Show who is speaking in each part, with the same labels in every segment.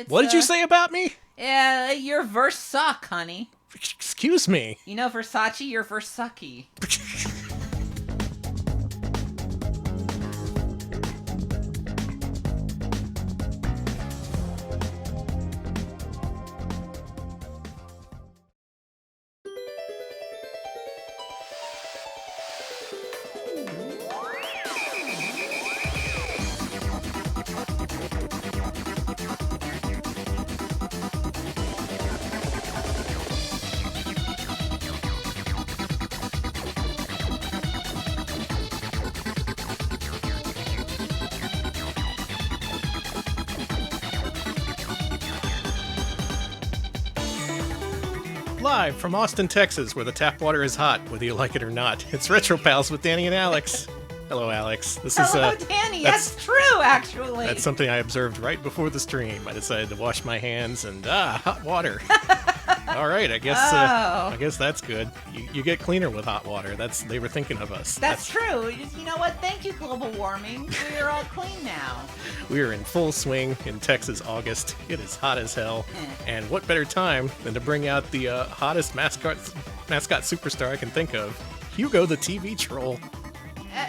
Speaker 1: What did you say about me?
Speaker 2: Yeah, you're Versuck, honey.
Speaker 1: Excuse me.
Speaker 2: You know Versace, you're Versucky.
Speaker 1: Live from Austin, Texas, where the tap water is hot, whether you like it or not. It's Retro Pals with Danny and Alex. Hello, Alex.
Speaker 2: Hello, Danny. That's true, actually.
Speaker 1: That's something I observed right before the stream. I decided to wash my hands and, hot water. All right, I guess that's good. You get cleaner with hot water. They were thinking of us.
Speaker 2: That's true. You know what? Thank you, global warming. We're all clean now. We
Speaker 1: are in full swing in Texas August. It is hot as hell. And what better time than to bring out the hottest mascot superstar I can think of, Hugo the TV troll.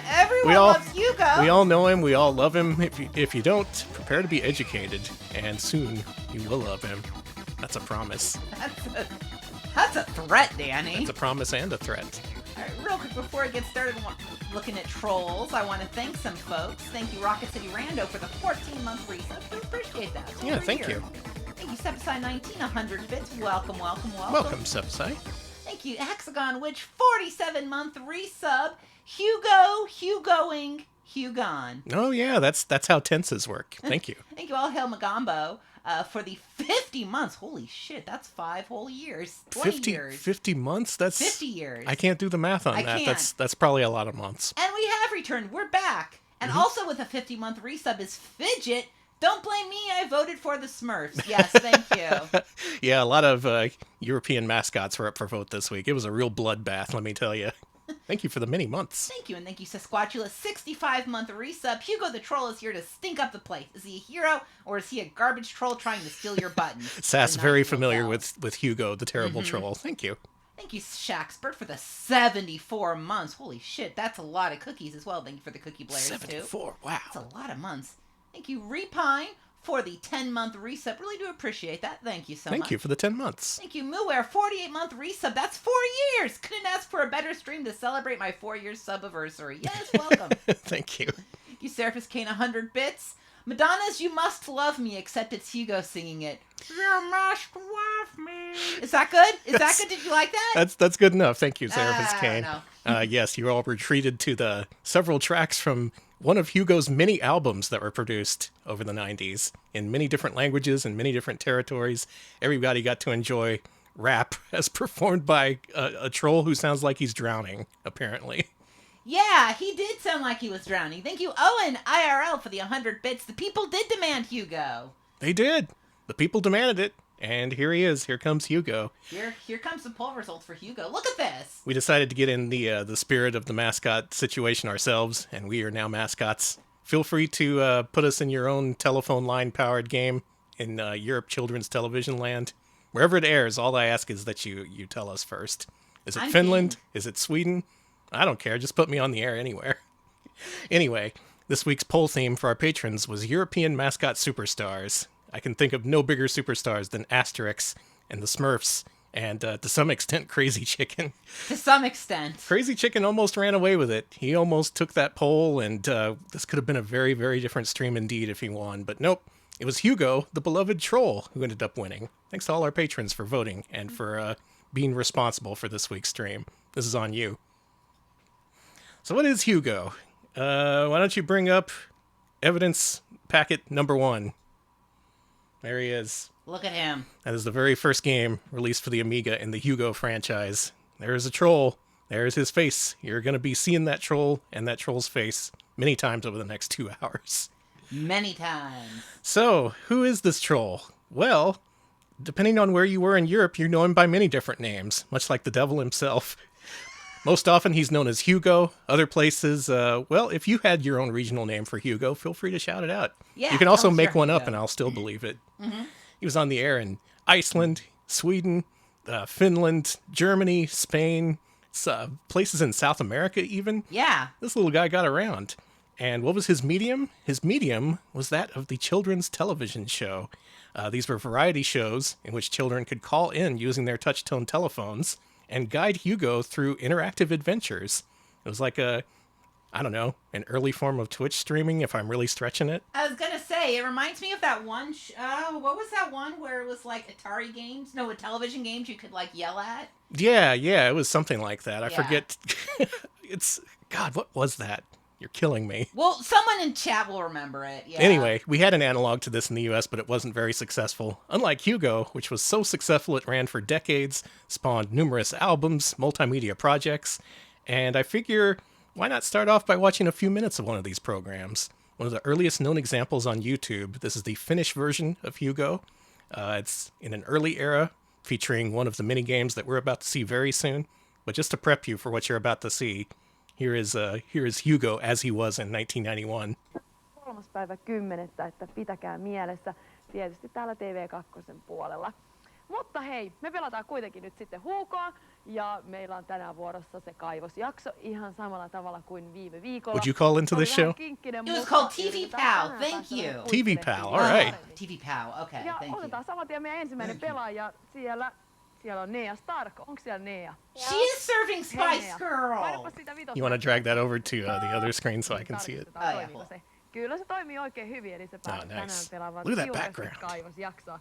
Speaker 2: Everyone loves Hugo.
Speaker 1: We all know him. We all love him. If you don't, prepare to be educated. And soon, you will love him. That's a promise.
Speaker 2: That's a threat, Danny.
Speaker 1: That's a promise and a threat.
Speaker 2: All right, real quick, before I get started looking at trolls, I want to thank some folks. Thank you, Rocket City Rando, for the 14-month resub. We appreciate that.
Speaker 1: Yeah, thank you.
Speaker 2: Thank you, Sepsai 19, 100 bits. Welcome.
Speaker 1: Welcome, Sepsai.
Speaker 2: Thank you, Hexagon Witch, 47-month resub. Hugoing, Hugon.
Speaker 1: Oh, yeah, that's how tenses work. Thank you.
Speaker 2: Thank you, All Hail Magambo. For the 50 months. Holy shit, that's 5 whole years. 20 years.
Speaker 1: 50 months? That's
Speaker 2: 50 years.
Speaker 1: I can't do the math on that.
Speaker 2: Can't.
Speaker 1: That's probably a lot of months.
Speaker 2: And we have returned. We're back. And also with a 50-month resub is Fidget. Don't blame me, I voted for the Smurfs. Yes, thank you.
Speaker 1: Yeah, a lot of European mascots were up for vote this week. It was a real bloodbath, let me tell you. Thank you for the many months.
Speaker 2: Thank you, and thank you, Sasquatchula. 65-month resub. Hugo the Troll is here to stink up the place. Is he a hero, or is he a garbage troll trying to steal your buttons?
Speaker 1: Sass, very familiar with Hugo, the terrible troll. Thank you.
Speaker 2: Thank you, Shaxpert, for the 74 months. Holy shit, that's a lot of cookies as well. Thank you for the cookie blares,
Speaker 1: 74, wow.
Speaker 2: That's a lot of months. Thank you, Repine, for the 10-month resub. Really do appreciate that. Thank you so much.
Speaker 1: Thank you for the 10 months.
Speaker 2: Thank you, Mooare, 48-month resub. That's 4 years. Couldn't ask for a better stream to celebrate my 4-year subiversary. Yes, welcome.
Speaker 1: Thank you.
Speaker 2: Thank you, Seraphis Kane, 100 bits. Madonna's You Must Love Me, except it's Hugo singing it. You must love me. Is that good? That good? Did you like that?
Speaker 1: That's good enough. Thank you, Seraphis Kane.
Speaker 2: No.
Speaker 1: Yes, you all retreated to the several tracks from one of Hugo's many albums that were produced over the 90s in many different languages and many different territories. Everybody got to enjoy rap as performed by a troll who sounds like he's drowning, apparently.
Speaker 2: Yeah, he did sound like he was drowning. Thank you, Owen, IRL, for the 100 bits. The people did demand Hugo.
Speaker 1: They did. The people demanded it. And here he is. Here comes Hugo.
Speaker 2: Here comes the poll results for Hugo. Look at this.
Speaker 1: We decided to get in the spirit of the mascot situation ourselves, and we are now mascots. Feel free to put us in your own telephone line-powered game in Europe Children's Television Land. Wherever it airs, all I ask is that you tell us first. Is it Finland? Is it Sweden? I don't care. Just put me on the air anywhere. Anyway, this week's poll theme for our patrons was European mascot superstars. I can think of no bigger superstars than Asterix and the Smurfs and, to some extent, Crazy Chicken.
Speaker 2: To some extent.
Speaker 1: Crazy Chicken almost ran away with it. He almost took that poll, and this could have been a very, very different stream indeed if he won. But nope, it was Hugo, the beloved troll, who ended up winning. Thanks to all our patrons for voting and for being responsible for this week's stream. This is on you. So what is Hugo? Why don't you bring up evidence packet number 1? There he is.
Speaker 2: Look at him.
Speaker 1: That is the very first game released for the Amiga in the Hugo franchise. There's a troll. There's his face. You're going to be seeing that troll and that troll's face many times over the next 2 hours.
Speaker 2: Many times.
Speaker 1: So, who is this troll? Well, depending on where you were in Europe, you know him by many different names, much like the devil himself. Most often he's known as Hugo. Other places, well, if you had your own regional name for Hugo, feel free to shout it out.
Speaker 2: Yeah,
Speaker 1: you can also
Speaker 2: tell us
Speaker 1: make
Speaker 2: your
Speaker 1: one up
Speaker 2: Hugo.
Speaker 1: and I'll still believe it.
Speaker 2: Mm-hmm.
Speaker 1: He was on the air in Iceland, Sweden, Finland, Germany, Spain, places in South America even.
Speaker 2: Yeah.
Speaker 1: This little guy got around. And what was his medium? His medium was that of the children's television show. These were variety shows in which children could call in using their touch-tone telephones and guide Hugo through interactive adventures. It was like I don't know, an early form of Twitch streaming, if I'm really stretching it.
Speaker 2: I was gonna say, it reminds me of that one, what was that one where it was like Atari games? No, television games you could like yell at?
Speaker 1: Yeah, it was something like that. I
Speaker 2: Yeah.
Speaker 1: forget. God, what was that? You're killing me.
Speaker 2: Well, someone in chat will remember it. Yeah.
Speaker 1: Anyway, we had an analog to this in the US, but it wasn't very successful. Unlike Hugo, which was so successful it ran for decades, spawned numerous albums, multimedia projects, and I figure, why not start off by watching a few minutes of one of these programs? One of the earliest known examples on YouTube. This is the Finnish version of Hugo. It's in an early era, featuring one of the mini games that we're about to see very soon. But just to prep you for what you're about to see, here is Hugo as he was in 1991.
Speaker 3: 3.10, että pitäkää mielessä, tietysti täällä TV2 puolella. Mutta hei, me pelataan kuitenkin nyt sitten Hugoa, ja meillä on tänään vuorossa se kaivosjakso ihan samalla tavalla kuin viime viikolla.
Speaker 1: Would you call into this show?
Speaker 2: It was called TV Pal. Thank you.
Speaker 1: TV Pal, all right.
Speaker 2: TV Pal. Okay,
Speaker 3: Ja
Speaker 2: thank you.
Speaker 3: otetaan saman tien meidän ensimmäinen pelaaja. Siellä on Nea Stark. Onko siellä Nea?
Speaker 2: She is serving Spice Girl.
Speaker 3: Painapa sitä vitosta.
Speaker 1: You want to drag that over to the other screen so I can see it?
Speaker 3: Toimiiko se? Kyllä se toimii oikein hyvin, eli se pääsee tänään pelaamaan
Speaker 1: Look at that background.
Speaker 3: kaivosjaksoa.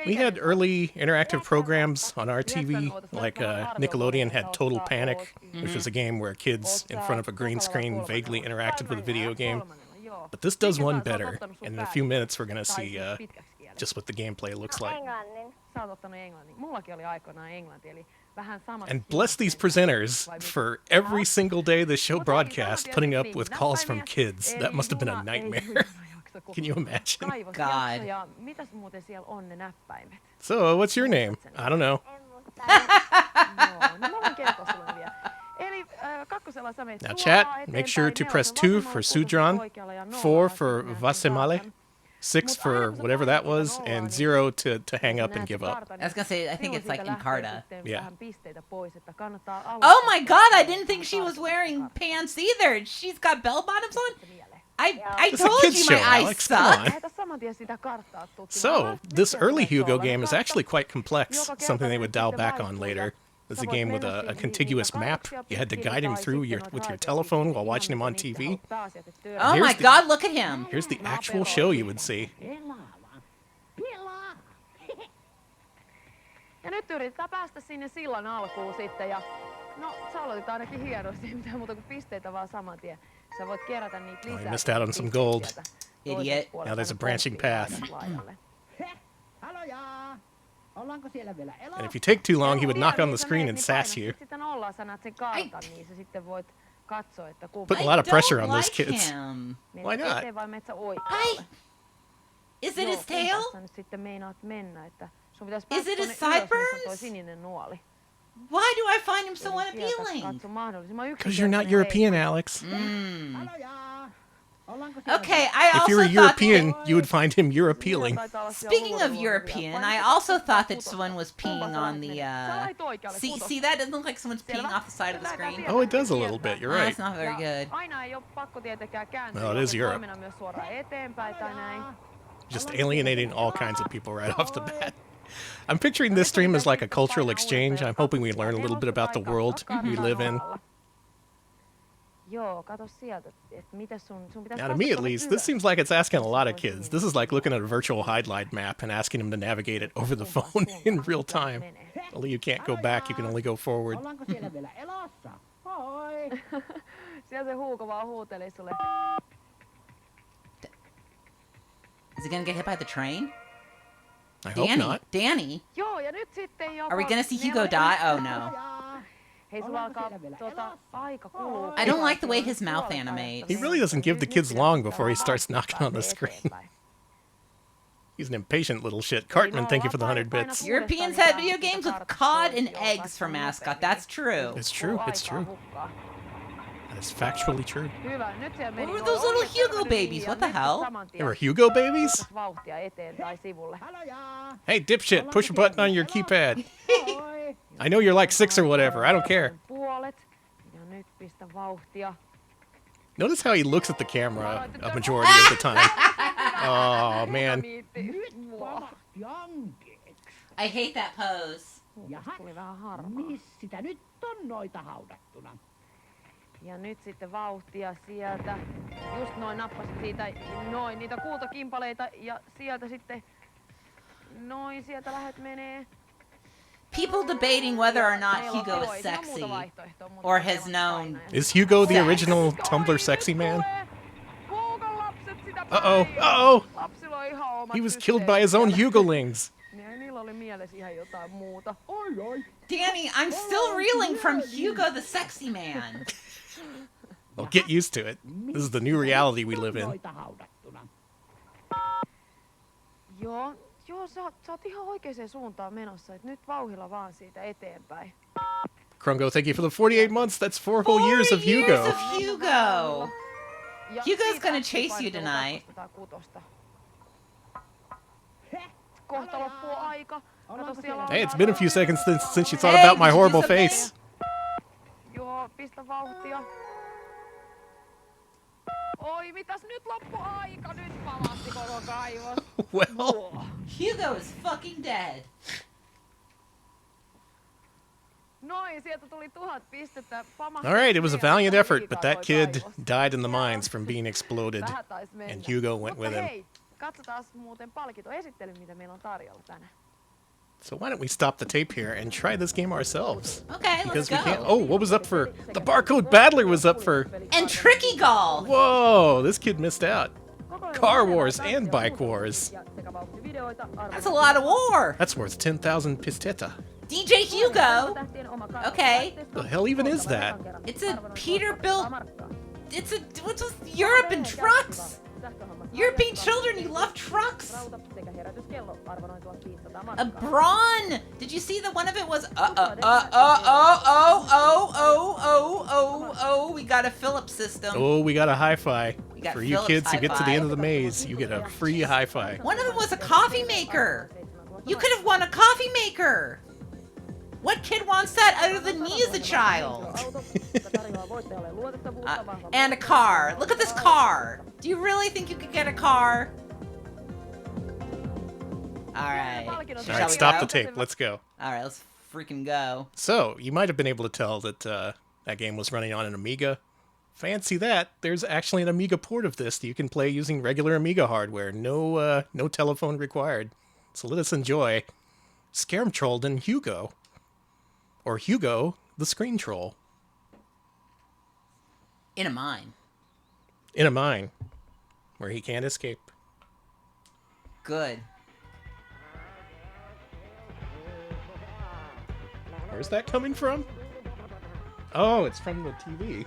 Speaker 1: We had early interactive programs on our TV, like Nickelodeon had Total Panic, which was a game where kids in front of a green screen vaguely interacted with a video game. But this does one better, and in a few minutes we're going to see just what the gameplay looks like. And bless these presenters for every single day the show broadcast putting up with calls from kids. That must have been a nightmare. Can you imagine?
Speaker 2: God.
Speaker 1: So, what's your name? I don't know. Now, chat, make sure to press 2 for Sudran, 4 for Vasemale, 6 for whatever that was, and 0 to hang up and give up.
Speaker 2: I was gonna say, I think it's like Encarta.
Speaker 1: Yeah.
Speaker 2: Oh my God! I didn't think she was wearing pants either. She's got bell bottoms on. I
Speaker 1: It's a
Speaker 2: told
Speaker 1: kid's
Speaker 2: you
Speaker 1: show,
Speaker 2: my eyes
Speaker 1: Alex.
Speaker 2: suck.
Speaker 1: Come on. So, this early Hugo game is actually quite complex, something they would dial back on later. It's a game with a contiguous map. You had to guide him through with your telephone while watching him on TV.
Speaker 2: Oh my God! Look at him.
Speaker 1: Here's the actual show you would see.
Speaker 3: Ja nyt yritetään päästä sinne sillan alkuun sitten ja no sä aloitit ainakin hienosti, ei mitään muuta kuin pisteitä vaan saman tien. Sä voit kerätä niitä lisää.
Speaker 1: I missed out on some gold.
Speaker 2: Idiot.
Speaker 1: Now there's a branching path. And if you take too long, he would knock on the screen and sass you. Putting a lot of pressure on those kids. Why not?
Speaker 2: Is it his tail? Is it his sideburns? Why do I find him so unappealing?
Speaker 1: Because you're not European, Alex.
Speaker 2: Okay, I also
Speaker 1: If you were
Speaker 2: thought
Speaker 1: European,
Speaker 2: that,
Speaker 1: you would find him Europealing.
Speaker 2: speaking of European, I also thought that someone was peeing on the, see, that doesn't look like someone's peeing off the side of the screen.
Speaker 1: Oh, it does a little bit. You're right.
Speaker 2: That's not very good.
Speaker 1: Well, it is Europe. Just alienating all kinds of people right off the bat. I'm picturing this stream as like a cultural exchange. I'm hoping we learn a little bit about the world we live in. Now, to me at least, this seems like it's asking a lot of kids. This is like looking at a virtual highlight map and asking them to navigate it over the phone in real time. Only you can't go back, you can only go forward.
Speaker 2: Is he gonna get hit by the train?
Speaker 1: I hope not.
Speaker 2: Danny? Are we gonna see Hugo die? Oh no. I don't like the way his mouth animates.
Speaker 1: He really doesn't give the kids long before he starts knocking on the screen. He's an impatient little shit. Cartman, thank you for the 100 bits.
Speaker 2: Europeans had video games with cod and eggs for mascot. That's true.
Speaker 1: It's true. It's true. That is factually true.
Speaker 2: What were those little Hugo babies? What the hell?
Speaker 1: They were Hugo babies? Hey, dipshit, push a button on your keypad. I know you're like 6 or whatever. I don't care. Notice how he looks at the camera a majority of the time. Oh, man.
Speaker 2: I hate that pose.
Speaker 3: Ja nyt sitten vauhtia sieltä. Just noin nappasit siitä noin niitä kultakimpaleita ja sieltä sitten noin sieltä lähet menee.
Speaker 2: People debating whether or not Hugo is sexy or has known.
Speaker 1: Is Hugo the original Tumblr sexy man? Uh-oh. Uh-oh. He was killed by his own Hugolings.
Speaker 2: Danny, I'm still reeling from Hugo the sexy man.
Speaker 1: Well, get used to it. This is the new reality we live in.
Speaker 3: Joo, sä oot ihan oikeeseen suuntaan menossa. Et nyt vauhilla vaan siitä eteenpäin.
Speaker 1: Krungo, thank you for the 48 months. That's 4 whole years of Hugo.
Speaker 2: 4 years of Hugo. Hugo's gonna chase you tonight.
Speaker 3: Kohta loppuu aika.
Speaker 1: Hey, it's been a few seconds since you thought about my horrible face.
Speaker 3: Joo, pistä vauhtia. Oi, mitäs nyt loppu aika? Nyt palasti koko kaivos.
Speaker 1: Well,
Speaker 2: Hugo is fucking dead.
Speaker 3: Noin, sieltä tuli 1000 pistettä.
Speaker 1: all right, it was a valiant effort, but that kid died in the mines from being exploded, and Hugo went with him.
Speaker 3: Hei, katsotaan muuten palkintoesittely, mitä meillä on tarjolla tänään.
Speaker 1: So why don't we stop the tape here and try this game ourselves?
Speaker 2: Okay,
Speaker 1: Because
Speaker 2: let's
Speaker 1: we
Speaker 2: go.
Speaker 1: can't. Oh, what was up for? The Barcode Battler was up for.
Speaker 2: And Tricky Golf.
Speaker 1: Whoa, this kid missed out. Car Wars and Bike Wars.
Speaker 2: That's a lot of war.
Speaker 1: That's worth 10,000 pisteta.
Speaker 2: DJ Hugo. Okay.
Speaker 1: The hell even is that?
Speaker 2: It's a Peterbilt. It's a what's with Europe and trucks? European children, you love trucks. A Braun. Did you see that one of it was we got a Philips system.
Speaker 1: Oh, we got a hi-fi.
Speaker 2: got
Speaker 1: For you
Speaker 2: Philips
Speaker 1: kids who get to the
Speaker 2: hi-fi.
Speaker 1: end of the maze, you get a free hi-fi.
Speaker 2: One of them was a coffee maker. You could have won a coffee maker. What kid wants that other than me as a child? And a car. Look at this car. Do you really think you could get a car? All right.
Speaker 1: All right, stop the tape. Let's go.
Speaker 2: All right, let's freaking go.
Speaker 1: So, you might have been able to tell that that game was running on an Amiga. Fancy that. There's actually an Amiga port of this that you can play using regular Amiga hardware. No telephone required. So let us enjoy Skærmtrolden Hugo. Or Hugo, the Screen Troll.
Speaker 2: In a mine.
Speaker 1: In a mine. Where he can't escape.
Speaker 2: Good.
Speaker 1: Where's that coming from? Oh, it's from the TV.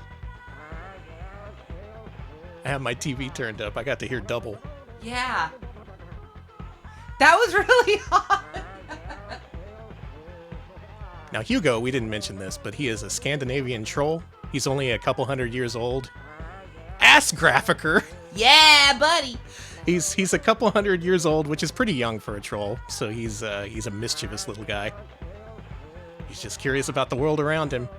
Speaker 1: I have my TV turned up. I got to hear double.
Speaker 2: Yeah. That was really hot.
Speaker 1: Now, Hugo, we didn't mention this, but he is a Scandinavian troll. He's only a couple hundred years old. Ass graphicer!
Speaker 2: Yeah, buddy.
Speaker 1: He's a couple hundred years old, which is pretty young for a troll, so he's a mischievous little guy. He's just curious about the world around him,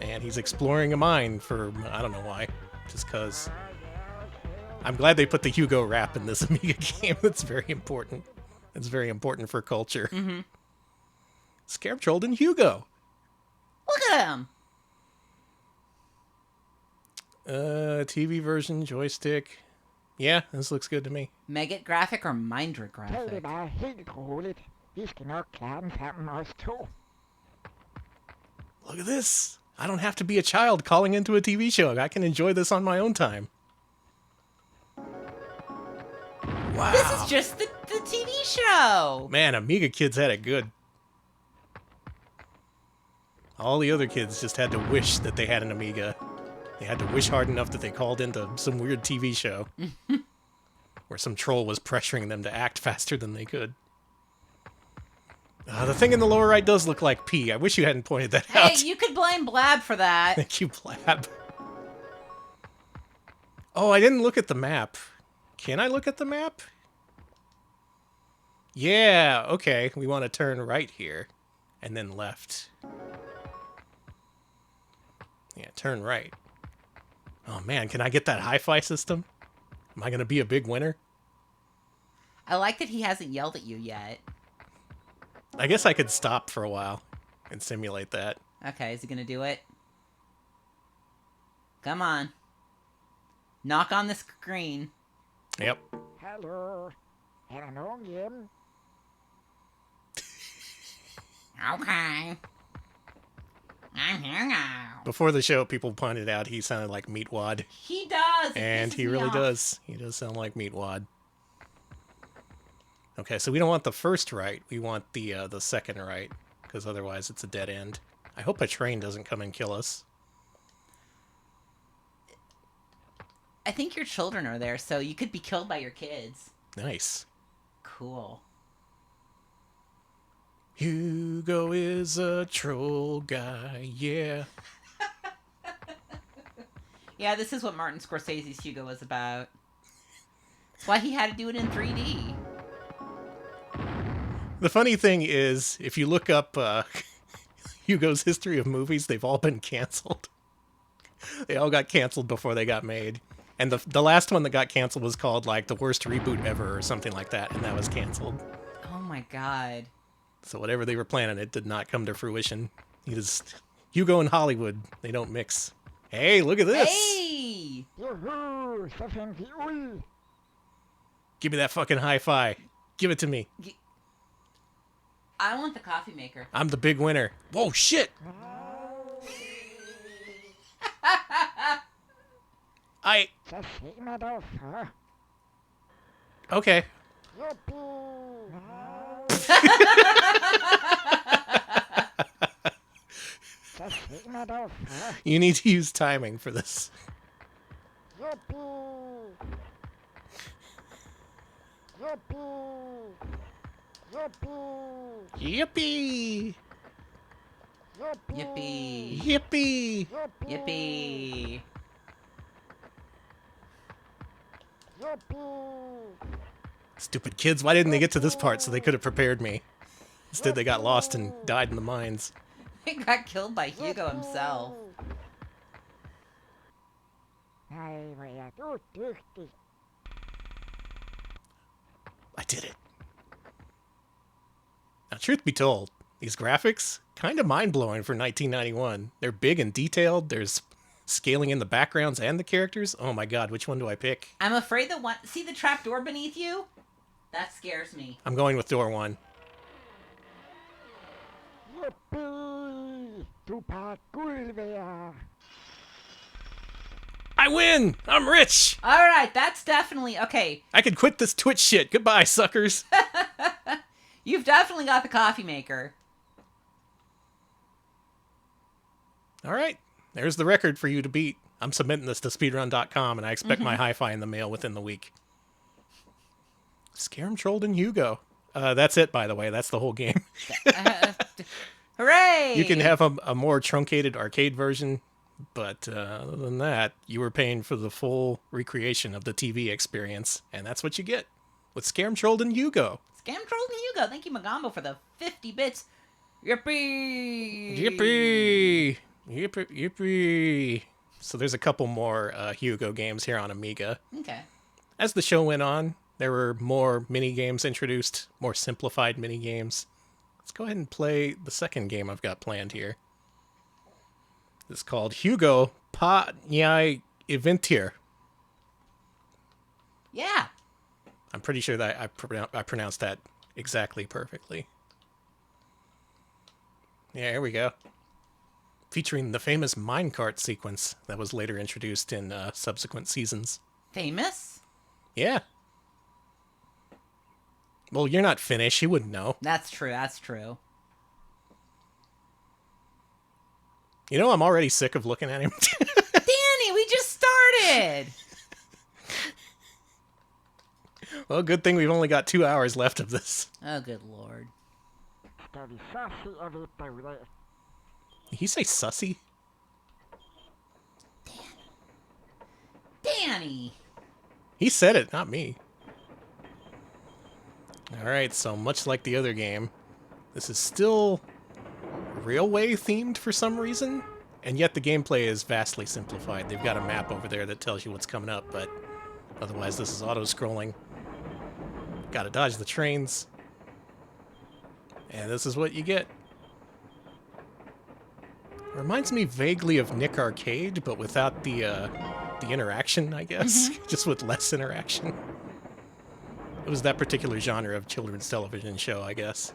Speaker 1: and he's exploring a mine for, I don't know why, just cause. I'm glad they put the Hugo rap in this Amiga game. That's very important. It's very important for culture.
Speaker 2: Mm-hmm.
Speaker 1: Skærmtrolden Hugo.
Speaker 2: Look at him.
Speaker 1: TV version, joystick. Yeah, this looks good to me.
Speaker 2: Megget graphic or Mindra graphic?
Speaker 4: Det er helt roligt. Vi skal nok klare den sammen os to.
Speaker 1: Look at this. I don't have to be a child calling into a TV show. I can enjoy this on my own time. Wow.
Speaker 2: This is just the TV show.
Speaker 1: Man, Amiga kids had it good. All the other kids just had to wish that they had an Amiga. They had to wish hard enough that they called into some weird TV show. where some troll was pressuring them to act faster than they could. The thing in the lower right does look like P. I wish you hadn't pointed that out.
Speaker 2: Hey, you could blame Blab for that.
Speaker 1: Thank you, Blab. Oh, I didn't look at the map. Can I look at the map? Yeah, okay. We want to turn right here. And then left. Yeah, turn right. Oh man, can I get that hi-fi system? Am I going to be a big winner?
Speaker 2: I like that he hasn't yelled at you yet.
Speaker 1: I guess I could stop for a while and simulate that.
Speaker 2: Okay, is he gonna do it? Come on. Knock on the screen.
Speaker 1: Yep.
Speaker 4: Hallo. Er der nogen hjemme?
Speaker 2: Okay. I'm here now.
Speaker 1: Before the show, people pointed out he sounded like Meatwad.
Speaker 2: He does.
Speaker 1: And he really does. He does sound like Meatwad. Okay, so we don't want the first right. We want the second right, because otherwise it's a dead end. I hope a train doesn't come and kill us.
Speaker 2: I think your children are there, so you could be killed by your kids.
Speaker 1: Nice.
Speaker 2: Cool.
Speaker 1: Hugo is a troll guy, yeah.
Speaker 2: Yeah, this is what Martin Scorsese's Hugo was about. That's why he had to do it in 3D.
Speaker 1: The funny thing is, if you look up Hugo's history of movies, they've all been canceled. They all got canceled before they got made. And the last one that got canceled was called, like, the worst reboot ever or something like that, and that was canceled.
Speaker 2: Oh my god.
Speaker 1: So whatever they were planning, it did not come to fruition. Hugo and Hollywood, they don't mix. Hey, look at this!
Speaker 2: Hey!
Speaker 4: Juhu, så fandt vi ud.
Speaker 1: Give me that fucking hi-fi. Give it to me.
Speaker 2: I want the coffee maker.
Speaker 1: I'm the big winner. Whoa, shit!
Speaker 4: Så se mig dog for.
Speaker 1: Okay.
Speaker 4: Juhu. Så se mig dog for.
Speaker 1: You need to use timing for this.
Speaker 4: Juhu. Juhu. Juhu.
Speaker 1: Yippee!
Speaker 2: Yippee.
Speaker 1: Yippee!
Speaker 2: Yippee.
Speaker 1: Stupid kids, why didn't they get to this part so they could have prepared me? Instead, they got lost and died in the mines.
Speaker 2: He got killed by Hugo himself.
Speaker 4: Nej, hvor er du dygtig.
Speaker 1: I did it. Now, truth be told, these graphics, kind of mind-blowing for 1991. They're big and detailed. There's scaling in the backgrounds and the characters. Oh my god, which one do I pick?
Speaker 2: I'm afraid the one... See the trap door beneath you? That scares me.
Speaker 1: I'm going with door one.
Speaker 4: Yippee! Du bare guld værd.
Speaker 1: I win! I'm rich!
Speaker 2: Alright, that's definitely... Okay,
Speaker 1: I can quit this Twitch shit. Goodbye, suckers.
Speaker 2: you've definitely got the coffee maker.
Speaker 1: All right. There's the record for you to beat. I'm submitting this to speedrun.com, and I expect my hi-fi in the mail within the week. Skærmtrolden Hugo. That's it, by the way. That's the whole game.
Speaker 2: Hooray!
Speaker 1: You can have a more truncated arcade version, but other than that, you were paying for the full recreation of the TV experience, and that's what you get with Skærmtrolden Hugo.
Speaker 2: Skærmtrolden Hugo. Thank you, Magambo, for the 50 bits. Yippee!
Speaker 1: Yippee! Yippee! Yippee! So there's a couple more Hugo games here on Amiga.
Speaker 2: Okay.
Speaker 1: As the show went on, there were more mini-games introduced, more simplified mini-games. Let's go ahead and play the second game I've got planned here. It's called Hugo Pa Nyai Eventir.
Speaker 2: Yeah.
Speaker 1: I'm pretty sure that I pronounced that exactly perfectly. Yeah, here we go. Featuring the famous minecart sequence that was later introduced in subsequent seasons.
Speaker 2: Famous?
Speaker 1: Yeah. Well, you're not Finnish. You wouldn't know.
Speaker 2: That's true. That's true.
Speaker 1: You know, I'm already sick of looking at him.
Speaker 2: Danny, we just started!
Speaker 1: Well, good thing we've only got 2 hours left of this.
Speaker 2: Oh, good lord.
Speaker 4: Ska vi så se om vi borde...
Speaker 1: Did he say sussy?
Speaker 2: Danny!
Speaker 1: He said it, not me. Alright, so much like the other game, this is still railway themed for some reason, and yet the gameplay is vastly simplified. They've got a map over there that tells you what's coming up, but otherwise this is auto-scrolling. Gotta dodge the trains. And this is what you get. Reminds me vaguely of Nick Arcade, but without the interaction, I guess. Just with less interaction. It was that particular genre of children's television show, I guess.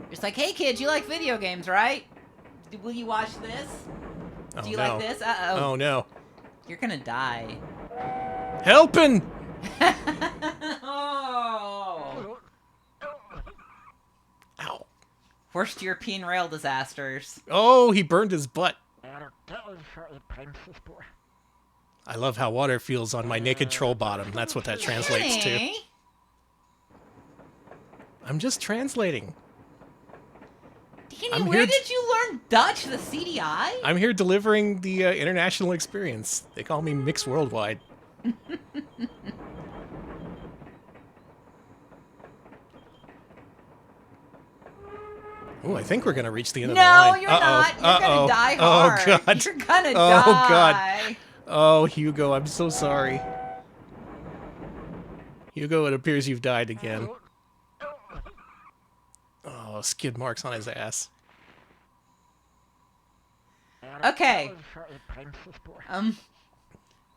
Speaker 2: It's like, hey kids, you like video games, right? Will you watch this? Do you like this? Uh-oh.
Speaker 1: Oh no.
Speaker 2: You're gonna die.
Speaker 1: Helping!
Speaker 2: Oh!
Speaker 1: Ow.
Speaker 2: Worst European rail disasters.
Speaker 1: Oh, he burned his butt.
Speaker 4: Gal for et bremsespor.
Speaker 1: I love how water feels on my naked troll bottom. That's what that translates to.
Speaker 2: Danny?
Speaker 1: I'm just translating.
Speaker 2: Danny, where did you learn Dutch, the CDI?
Speaker 1: I'm here delivering the international experience. They call me Mix Worldwide. Oh, I think we're going to reach the end of the line.
Speaker 2: No, you're not. You're gonna die hard.
Speaker 1: Oh, God.
Speaker 2: You're gonna
Speaker 1: Oh, God.
Speaker 2: die.
Speaker 1: Oh, Hugo, I'm so sorry. Hugo, it appears you've died again. Oh, skid marks on his ass.
Speaker 2: Okay.
Speaker 4: Gal for et bremsespor.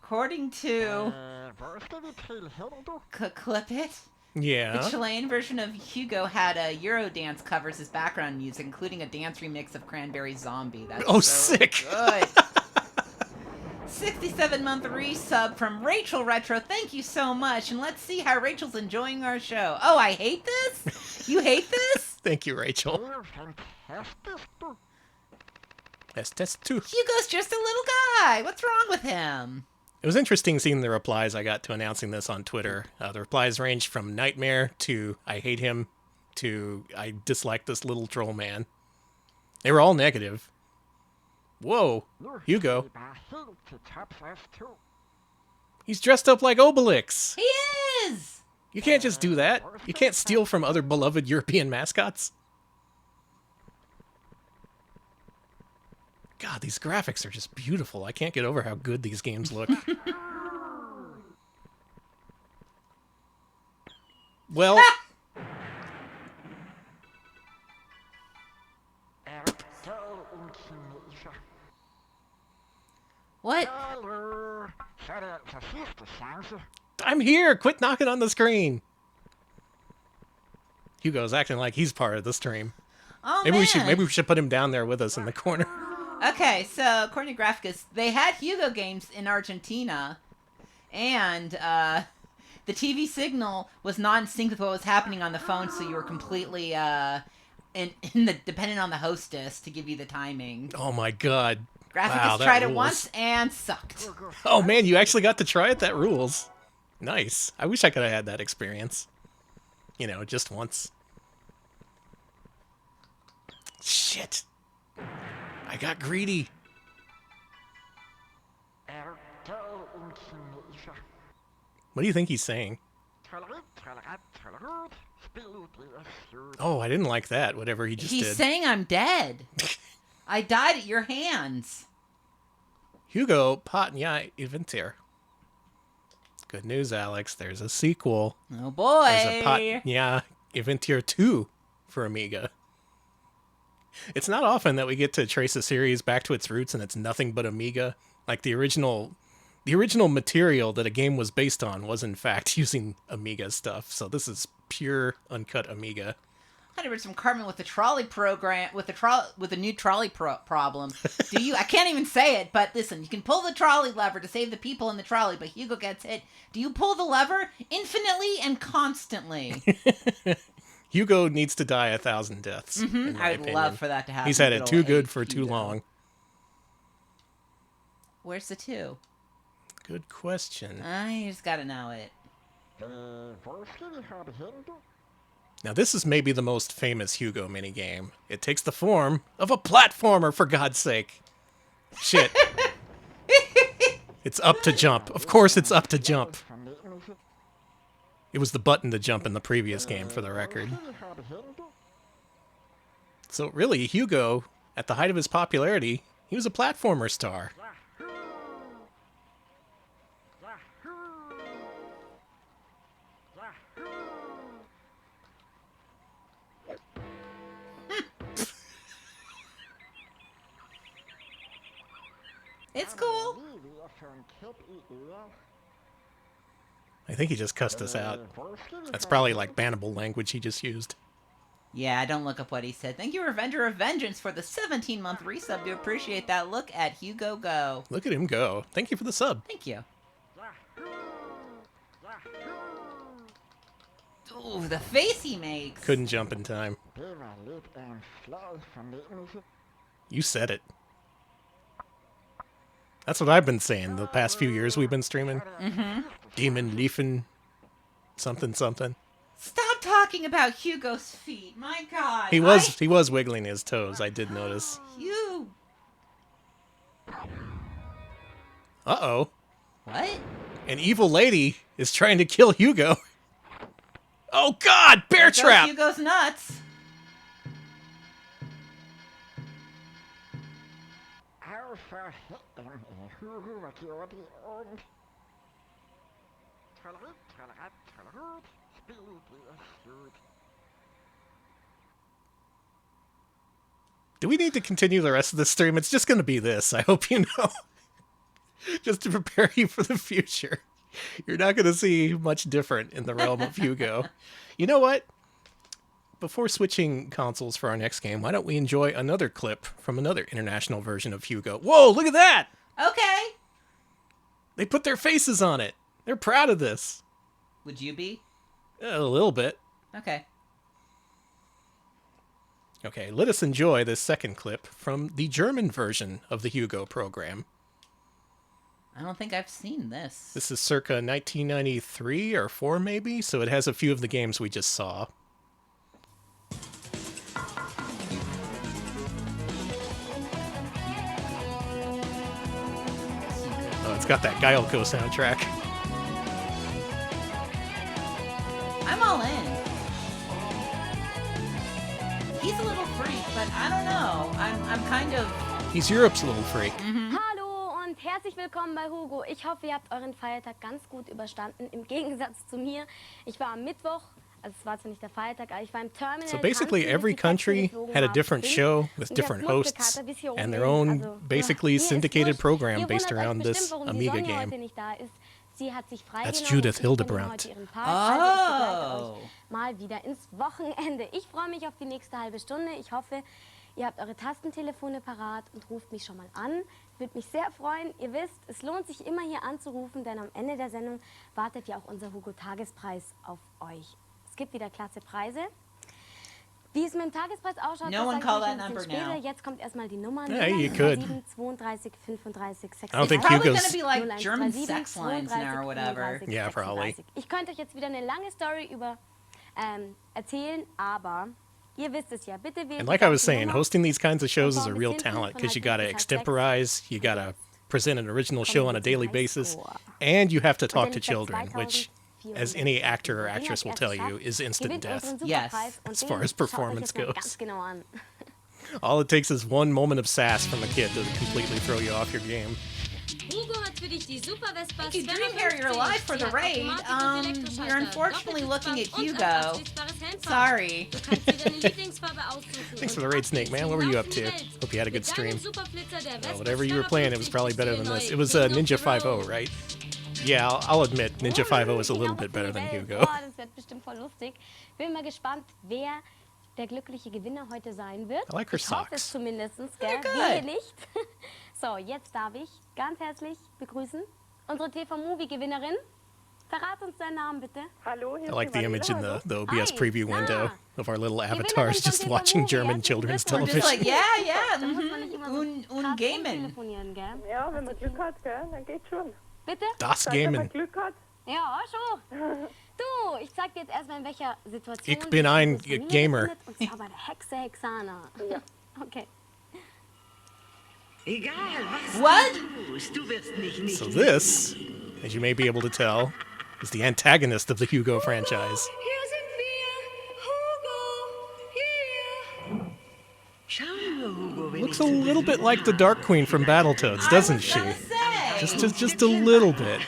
Speaker 2: According to
Speaker 4: Hvor skal vi til hen, du?
Speaker 2: Clip It, the
Speaker 1: Yeah.
Speaker 2: Chilean version of Hugo had a Eurodance covers as background music, including a dance remix of Cranberry Zombie. That's
Speaker 1: Oh,
Speaker 2: so
Speaker 1: sick.
Speaker 2: Good. 67-month resub from Rachel Retro. Thank you so much. And let's see how Rachel's enjoying our show. Oh, I hate this? You hate this?
Speaker 1: Thank you, Rachel.
Speaker 4: Det fantastisk, du.
Speaker 1: That's too.
Speaker 2: Hugo's just a little guy. What's wrong with him?
Speaker 1: It was interesting seeing the replies I got to announcing this on Twitter. The replies ranged from nightmare to I hate him to I dislike this little troll man. They were all negative. Whoa,
Speaker 4: Nu
Speaker 1: Hugo.
Speaker 4: skal vi bare helt til tops os to.
Speaker 1: He's dressed up like Obelix.
Speaker 2: He is!
Speaker 1: You can't just do that. You can't steal from other beloved European mascots. God, these graphics are just beautiful. I can't get over how good these games look. Well,
Speaker 2: What?
Speaker 4: Hallo. Så er det altså sidste chance.
Speaker 1: I'm here. Quit knocking on the screen. Hugo's acting like he's part of the stream.
Speaker 2: Oh,
Speaker 1: Maybe
Speaker 2: man.
Speaker 1: we should put him down there with us in the corner.
Speaker 2: Okay, so according to Graphicus, they had Hugo games in Argentina, and the TV signal was not in sync with what was happening on the phone, so you were completely dependent on the hostess to give you the timing.
Speaker 1: Oh my god.
Speaker 2: Graphicus
Speaker 1: Wow, that
Speaker 2: tried it
Speaker 1: rules.
Speaker 2: once and sucked.
Speaker 1: Oh man, you actually got to try it? That rules. Nice. I wish I could have had that experience. You know, just once. Shit. I got greedy. What do you think he's saying? Oh, I didn't like that, whatever he just
Speaker 2: He's
Speaker 1: did.
Speaker 2: saying I'm dead. I died at your hands.
Speaker 1: Hugo Patnya Eventir. Good news, Alex. There's a sequel.
Speaker 2: Oh boy.
Speaker 1: There's a Patnya Eventir 2 for Amiga. It's not often that we get to trace a series back to its roots and it's nothing but Amiga. Like the original material that a game was based on was in fact using Amiga stuff. So this is pure uncut Amiga.
Speaker 2: I had to read some Cartman with the trolley program with the new trolley problem. Do you? I can't even say it, but listen, you can pull the trolley lever to save the people in the trolley, but Hugo gets hit. Do you pull the lever infinitely and constantly?
Speaker 1: Hugo needs to die 1,000 deaths. in my
Speaker 2: I would
Speaker 1: opinion.
Speaker 2: love for that to happen.
Speaker 1: He's had it
Speaker 2: Good
Speaker 1: too
Speaker 2: old
Speaker 1: good for too
Speaker 2: Hugo.
Speaker 1: long.
Speaker 2: Where's the 2?
Speaker 1: Good question.
Speaker 2: I just gotta know it.
Speaker 4: Hvor skal vi hoppe hen, du?
Speaker 1: Now this is maybe the most famous Hugo minigame. It takes the form of a platformer, for God's sake. Shit. It's up to jump. Of course it's up to jump. It was the button to jump in the previous game, for the record. So really, Hugo, at the height of his popularity, he was a platformer star.
Speaker 2: It's cool.
Speaker 1: I think he just cussed us out. That's probably like bannable language he just used.
Speaker 2: Yeah, don't look up what he said. Thank you, Revenger of Vengeance, for the 17-month resub. Do appreciate that. Look at Hugo go.
Speaker 1: Look at him go. Thank you for the sub.
Speaker 2: Thank you. Ooh, the face he makes.
Speaker 1: Couldn't jump in time. You said it. That's what I've been saying the past few years we've been streaming.
Speaker 2: Mm-hmm.
Speaker 1: Demon Leafin something something.
Speaker 2: Stop talking about Hugo's feet. My God.
Speaker 1: He was wiggling his toes, I did notice.
Speaker 2: You.
Speaker 1: Uh-oh.
Speaker 2: What?
Speaker 1: An evil lady is trying to kill Hugo. Oh God, bear trap!
Speaker 2: Hugo's nuts.
Speaker 1: Do we need to continue the rest of the stream? It's just going to be this. I hope you know. Just to prepare you for the future. You're not going to see much different in the realm of Hugo. You know what? Before switching consoles for our next game, why don't we enjoy another clip from another international version of Hugo? Whoa, look at that!
Speaker 2: Okay.
Speaker 1: They put their faces on it. They're proud of this.
Speaker 2: Would you be?
Speaker 1: A little bit.
Speaker 2: Okay.
Speaker 1: Okay, let us enjoy this second clip from the German version of the Hugo program.
Speaker 2: I don't think I've seen this.
Speaker 1: This is circa 1993 or 4 maybe, so it has a few of the games we just saw. Oh, it's got that Guileco soundtrack.
Speaker 2: I'm all in. He's a little freak, but I don't know. I'm kind of...
Speaker 1: He's Europe's little freak.
Speaker 5: Hallo und herzlich willkommen bei Hugo. Ich hoffe, ihr habt euren Feiertag ganz gut überstanden, im Gegensatz zu mir. Ich war am Mittwoch, also es war zwar nicht der Feiertag, aber ich war im Terminal.
Speaker 1: So basically every country had a different show with different hosts and their own basically syndicated program based around this Amiga game. That's Judith Hildebrandt.
Speaker 2: Oh.
Speaker 5: Mal wieder ins Wochenende. Ich freue mich auf die nächste halbe Stunde. Ich hoffe, ihr habt eure Tastentelefone parat und ruft mich schon mal an. Würde mich sehr freuen. Ihr wisst, es lohnt sich immer hier anzurufen, denn am Ende der Sendung wartet ja auch unser Hugo-Tagespreis auf euch. Es gibt wieder klasse Preise. Wie es mit dem Tagespreis ausschaut,
Speaker 2: no one call that number
Speaker 5: später.
Speaker 2: now.
Speaker 5: Jetzt kommt erstmal die Nummer.
Speaker 1: Yeah, you could.
Speaker 5: 32 35 36.
Speaker 1: I don't think
Speaker 2: Probably
Speaker 1: Hugo's...
Speaker 2: gonna be like German sex lines now or whatever.
Speaker 1: Yeah, probably.
Speaker 5: Ich könnte euch jetzt wieder eine lange Story über erzählen, aber ihr wisst es ja. Bitte wählt
Speaker 1: And like I was
Speaker 5: die
Speaker 1: saying,
Speaker 5: Nummer.
Speaker 1: hosting these kinds of shows is a real talent because you gotta extemporize, you gotta present an original show on a daily basis, and you have to talk to children, which, as any actor or actress will tell you, is instant death.
Speaker 2: Yes,
Speaker 1: as far as performance goes. All it takes is one moment of sass from a kid to completely throw you off your game.
Speaker 2: Thank you, Dream Harrier Live, for the raid. We're unfortunately looking at Hugo. Sorry.
Speaker 1: Thanks for the raid, Snake Man. What were you up to? Hope you had a good stream. Whatever you were playing, it was probably better than this. It was Ninja 5.0, right? Yeah, I'll admit, Ninja 5.0 is a little bit better than Hugo.
Speaker 5: Das wird bestimmt voll lustig. Bin mal gespannt, wer der glückliche Gewinner heute sein wird.
Speaker 1: I like her
Speaker 5: Ich hoffe es
Speaker 1: socks.
Speaker 5: zumindest,
Speaker 2: They're
Speaker 5: gell?
Speaker 2: good.
Speaker 5: Wehe nicht. So, jetzt darf ich ganz herzlich begrüßen unsere TV-Movie-Gewinnerin. Verrat uns deinen Namen, bitte.
Speaker 3: Hallo, hier
Speaker 1: I like the image in the OBS
Speaker 5: Hi.
Speaker 1: preview window of our little avatars just
Speaker 5: von
Speaker 1: watching
Speaker 5: TV
Speaker 1: German
Speaker 5: Movie.
Speaker 1: children's
Speaker 5: Herzlichen
Speaker 2: Just
Speaker 1: television.
Speaker 2: like, yeah.
Speaker 5: Da muss man nicht immer so
Speaker 2: Un
Speaker 5: krass
Speaker 2: Gamen.
Speaker 5: telefonieren, gell?
Speaker 3: Ja, wenn man Glück hat, gell, dann geht's schon.
Speaker 5: Bitte?
Speaker 1: Das
Speaker 3: Wenn man
Speaker 1: Gamen.
Speaker 3: Glück hat.
Speaker 5: Ja, schon. Du, ich zeig dir jetzt erstmal, in welcher Situation
Speaker 1: Ich bin ein
Speaker 5: sich das
Speaker 1: Gamer.
Speaker 5: befindet, und zwar bei der Hexe Hexana.
Speaker 3: Ja.
Speaker 5: Okay.
Speaker 6: Egal, was
Speaker 2: What?
Speaker 6: du tust, du wirst mich nicht
Speaker 1: So this, as you may be able to tell, is the antagonist of the Hugo franchise.
Speaker 6: Hier sind wir. Hugo, hier. Schau nur, Hugo, wenn
Speaker 1: Looks
Speaker 6: ich
Speaker 1: a
Speaker 6: zu
Speaker 1: little bit
Speaker 6: Besuch
Speaker 1: like the Dark Queen from Battletoads, doesn't she?
Speaker 2: I was gonna say.
Speaker 1: Just a little bit.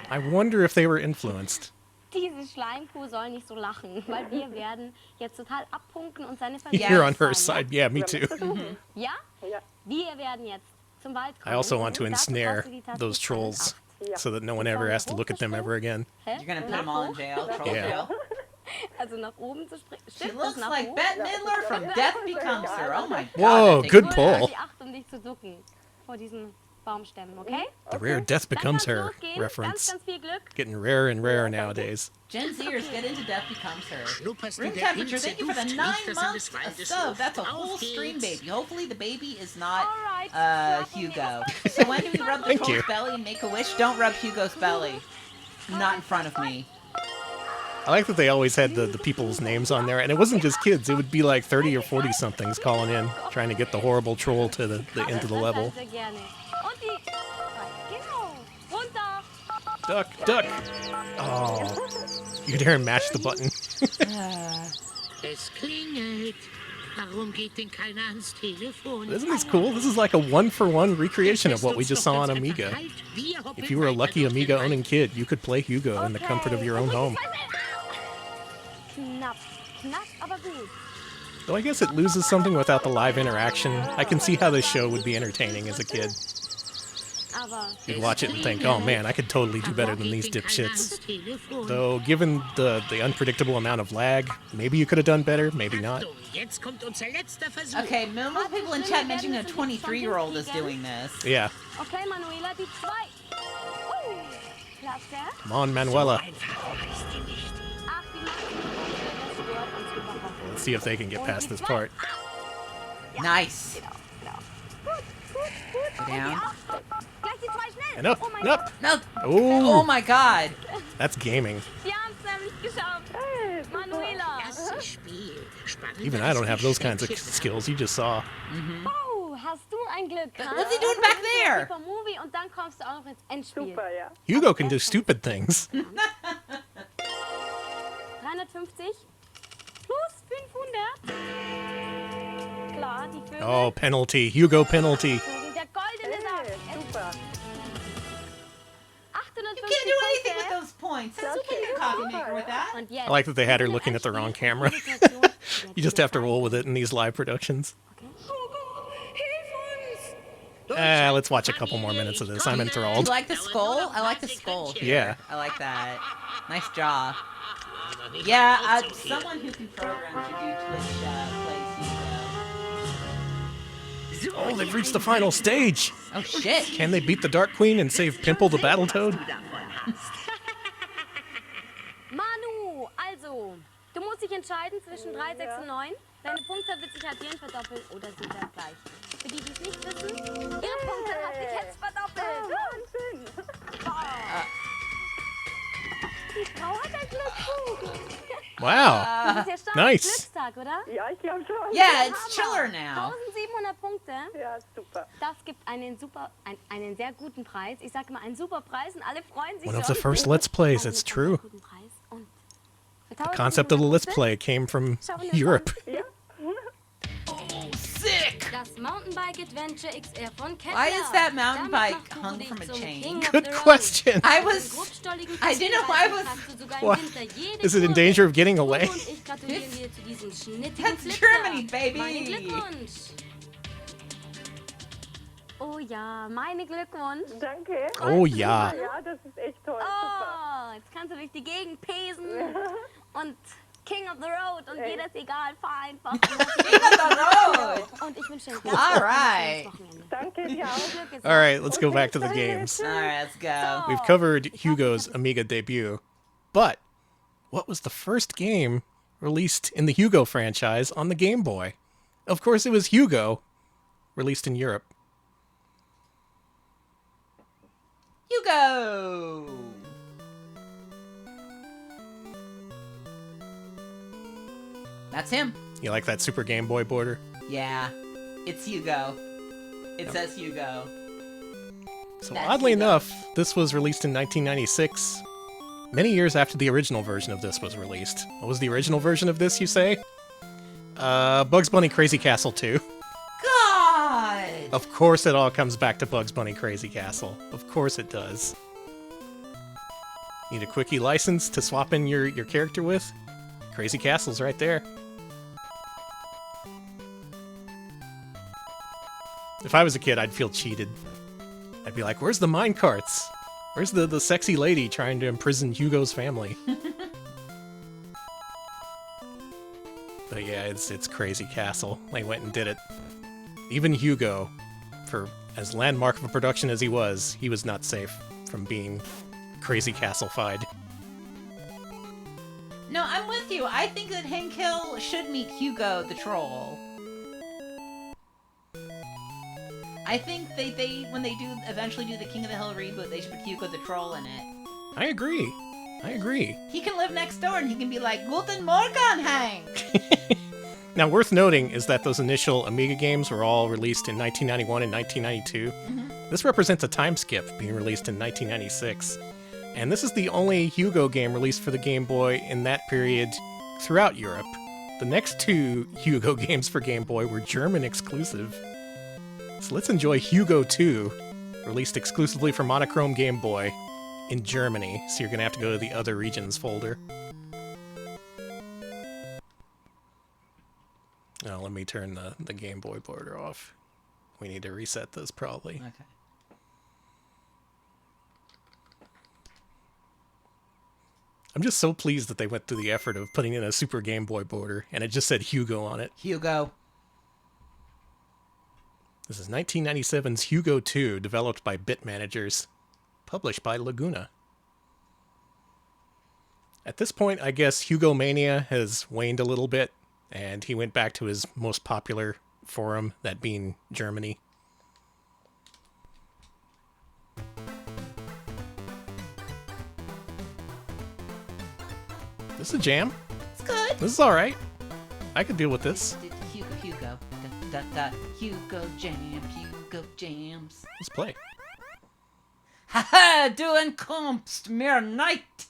Speaker 1: I wonder if they were influenced.
Speaker 5: Diese Schleimkuh soll nicht so lachen, weil wir werden jetzt total abpunken und seine Familie.
Speaker 1: You're on her
Speaker 5: befreien,
Speaker 1: side. Yeah, me too.
Speaker 5: Ja?
Speaker 3: Ja.
Speaker 5: Wir werden jetzt zum Wald kommen.
Speaker 1: I also want to
Speaker 5: und dazu
Speaker 1: ensnare
Speaker 5: brauchst du die Taste
Speaker 1: those
Speaker 5: 2 und
Speaker 1: trolls
Speaker 5: 8.
Speaker 1: so that no one ever has to look at them ever again.
Speaker 5: Hä?
Speaker 2: You're gonna put them all in jail, troll
Speaker 1: Yeah.
Speaker 2: jail.
Speaker 5: Also nach oben zu springen.
Speaker 2: She
Speaker 5: Stimmt
Speaker 2: looks
Speaker 5: das nach
Speaker 2: like
Speaker 5: oben?
Speaker 2: Bette Midler from Death Becomes Her. Oh my god.
Speaker 1: Whoa,
Speaker 2: that
Speaker 1: good
Speaker 2: takes-
Speaker 1: pull.
Speaker 5: Nur die 8, um dich zu ducken vor diesen Baumstämmen, okay?
Speaker 1: The rare Death
Speaker 5: Dann
Speaker 1: Becomes
Speaker 5: kann's
Speaker 1: Her
Speaker 5: losgehen.
Speaker 1: reference.
Speaker 5: Ganz viel Glück.
Speaker 1: Getting rarer and rarer nowadays.
Speaker 2: Gen Zers get into Death Becomes Her.
Speaker 6: Schnupperst du
Speaker 2: Room
Speaker 6: der
Speaker 2: temperature,
Speaker 6: Pilze
Speaker 2: thank you for the
Speaker 6: Duft,
Speaker 2: 9
Speaker 6: riecht es in
Speaker 2: months
Speaker 6: des Waldes
Speaker 2: sub.
Speaker 6: Luft.
Speaker 2: That's a
Speaker 6: Auf
Speaker 2: whole stream
Speaker 6: geht's.
Speaker 2: baby. Hopefully the baby is not
Speaker 5: All right.
Speaker 2: Hugo. So when do we rub the
Speaker 1: Thank
Speaker 2: troll's
Speaker 1: you.
Speaker 2: belly and make a wish? Don't rub Hugo's belly. Not in front of me.
Speaker 1: I like that they always had the people's names on there, and it wasn't just kids. It would be like 30 or 40 somethings calling in, trying to get the horrible troll to the end of the level.
Speaker 5: Sehr gerne. Und die... Genau. Runter.
Speaker 1: Duck, duck. Oh, you could hear him mash the button.
Speaker 6: Es klingelt. Warum geht denn keiner ans Telefon?
Speaker 1: Isn't this cool? This is like a one-for-one recreation of what we just saw on Amiga. If you were a lucky Amiga-owning kid, you could play Hugo in the comfort of your own home.
Speaker 5: Knapp. Knapp, aber gut.
Speaker 1: Though I guess it loses something without the live interaction. I can see how this show would be entertaining as a kid.
Speaker 5: Aber...
Speaker 1: You'd watch it and think, oh man, I could totally do better than these dipshits. Though, given the unpredictable amount of lag, maybe you could have done better, maybe not.
Speaker 6: Jetzt kommt unser letzter Versuch.
Speaker 2: Okay, most people in chat mentioning a 23-year-old is doing this.
Speaker 1: Yeah.
Speaker 5: Okay, Manuela, die 2. Klasse.
Speaker 1: Come on, Manuela.
Speaker 6: Einfach weißt du nicht.
Speaker 5: Ach, die macht das stört uns überhaupt.
Speaker 1: Let's see if they can get past this part.
Speaker 2: Nice.
Speaker 5: Genau, genau. Gut, gut, gut.
Speaker 2: Go down.
Speaker 5: Gleich die 2 schnell.
Speaker 1: And up,
Speaker 5: Oh mein
Speaker 1: and up.
Speaker 2: No.
Speaker 1: Oh,
Speaker 2: Oh my god.
Speaker 1: that's gaming.
Speaker 5: Wir haben es nämlich geschafft. Manuela.
Speaker 6: Das Spiel. Spannend.
Speaker 1: Even I don't have those kinds of skills you just saw.
Speaker 5: Oh, hast du ein Glück, ha?
Speaker 2: What's he doing back there?
Speaker 5: Super Movie und dann kommst du auch noch ins Endspiel.
Speaker 3: Super, ja.
Speaker 1: Hugo can do stupid things.
Speaker 5: 350 plus 500. Klar, die Vögel.
Speaker 1: Oh, penalty. Hugo penalty.
Speaker 5: Der goldene Sack.
Speaker 3: Super.
Speaker 5: 850
Speaker 2: You can't do anything with
Speaker 5: Punkte.
Speaker 2: those points. That's super your coffee maker with that.
Speaker 5: Und jetzt.
Speaker 1: I like that they had her looking at the wrong camera. You just have to roll with it in these live productions. Let's watch a couple more minutes of this. I'm
Speaker 2: Do
Speaker 1: enthralled.
Speaker 2: you like the skull? I like the skull.
Speaker 1: Yeah.
Speaker 2: I like that. Nice jaw. Yeah, someone who can program should do Twitch plays Hugo.
Speaker 1: Oh, they've reached the final stage.
Speaker 2: Oh shit.
Speaker 1: Can they beat the Dark Queen and save Pimple the Battletoad?
Speaker 5: Manu, also, du musst dich entscheiden zwischen 3, 6 und 9. Deine Punktzahl wird sich halbieren, verdoppeln oder sie bleibt gleich. Für die, die es nicht wissen, ihre Punktzahl hat sich jetzt verdoppelt.
Speaker 3: Wahnsinn.
Speaker 5: Die Frau hat ein Glücksbuch.
Speaker 1: Wow.
Speaker 5: Das ist ja stark.
Speaker 1: Nice.
Speaker 5: Glückstag, oder?
Speaker 3: Ja, ich glaube schon.
Speaker 2: Yeah, it's chiller now.
Speaker 5: 1700 Punkte.
Speaker 3: Ja, super.
Speaker 5: Das gibt einen sehr guten Preis. Ich sage mal einen super Preis und alle freuen sich
Speaker 1: One
Speaker 5: schon.
Speaker 1: of the first Let's Plays, it's
Speaker 5: Einen
Speaker 1: true.
Speaker 5: guten Preis. Und
Speaker 1: The concept of the Let's Play came from Europe.
Speaker 3: Ja.
Speaker 2: Sick.
Speaker 5: Das Mountainbike Adventure XR von Kettler.
Speaker 2: Why is that mountain
Speaker 5: Damit
Speaker 2: bike
Speaker 5: machst du
Speaker 2: hung
Speaker 5: dich
Speaker 2: from a
Speaker 5: zum
Speaker 2: chain?
Speaker 5: King of
Speaker 1: Good
Speaker 5: the Road.
Speaker 1: question.
Speaker 2: I
Speaker 5: Mit
Speaker 2: was.
Speaker 5: den grobstolligen
Speaker 2: I didn't know I
Speaker 5: Festivalreisen
Speaker 2: was-
Speaker 5: kannst du sogar im
Speaker 1: What?
Speaker 5: Winter jede
Speaker 1: Is it in
Speaker 5: Kurve.
Speaker 1: danger of getting away?
Speaker 5: Und ich gratuliere dir zu diesem schnittigen
Speaker 2: That's
Speaker 5: Flitzer.
Speaker 2: Germany, baby.
Speaker 5: Meinen Glückwunsch. Oh ja, meine Glückwunsch.
Speaker 3: Danke.
Speaker 1: Oh ja.
Speaker 3: Ja, das ist echt toll. Super.
Speaker 5: Oh, jetzt kannst du durch die Gegend pesen und King of the Road und jeder ist egal, fahr einfach.
Speaker 2: King of the road.
Speaker 5: Und ich wünsche dir ein
Speaker 2: All
Speaker 5: ganz
Speaker 2: right.
Speaker 5: schönes Wochenende.
Speaker 3: Danke dir auch.
Speaker 5: Glück ist
Speaker 1: All right, let's go back to the games.
Speaker 2: All right, let's go.
Speaker 1: We've covered Hugo's Amiga debut, but what was the first game released in the Hugo franchise on the Game Boy? Of course, it was Hugo, released in Europe.
Speaker 2: Hugo. That's him.
Speaker 1: You like that Super Game Boy border?
Speaker 2: Yeah. It's Hugo. It says Hugo.
Speaker 1: So
Speaker 2: That's
Speaker 1: oddly
Speaker 2: Hugo.
Speaker 1: enough, this was released in 1996, many years after the original version of this was released. What was the original version of this, you say? Bugs Bunny Crazy Castle 2.
Speaker 2: God!
Speaker 1: Of course it all comes back to Bugs Bunny Crazy Castle. Of course it does. Need a quickie license to swap in your character with? Crazy Castle's right there. If I was a kid, I'd feel cheated. I'd be like, where's the minecarts? Where's the sexy lady trying to imprison Hugo's family? But yeah, it's Crazy Castle. They went and did it. Even Hugo, for as landmark of a production as he was not safe from being Crazy Castle-fied.
Speaker 2: No, I'm with you. I think that Hank Hill should meet Hugo the Troll. I think they when they do eventually do the King of the Hill reboot, they should put Hugo the Troll in it.
Speaker 1: I agree.
Speaker 2: He can live next door and he can be like, Guten Morgen, Hank!
Speaker 1: Now, worth noting is that those initial Amiga games were all released in 1991 and 1992.
Speaker 2: Mm-hmm.
Speaker 1: This represents a time skip, being released in 1996. And this is the only Hugo game released for the Game Boy in that period throughout Europe. The next two Hugo games for Game Boy were German exclusive. So let's enjoy Hugo 2, released exclusively for monochrome Game Boy in Germany. So you're going to have to go to the other regions folder. Now let me turn the Game Boy border off. We need to reset this probably.
Speaker 2: Okay.
Speaker 1: I'm just so pleased that they went through the effort of putting in a Super Game Boy border, and it just said Hugo on it.
Speaker 2: Hugo.
Speaker 1: This is 1997's Hugo 2, developed by Bit Managers, published by Laguna. At this point, I guess Hugo Mania has waned a little bit, and he went back to his most popular forum, that being Germany. This is a jam.
Speaker 2: It's good.
Speaker 1: This is alright. I could deal with this.
Speaker 2: Hugo. Hugo jams.
Speaker 1: Let's play.
Speaker 2: Haha, du entkommst mir nicht.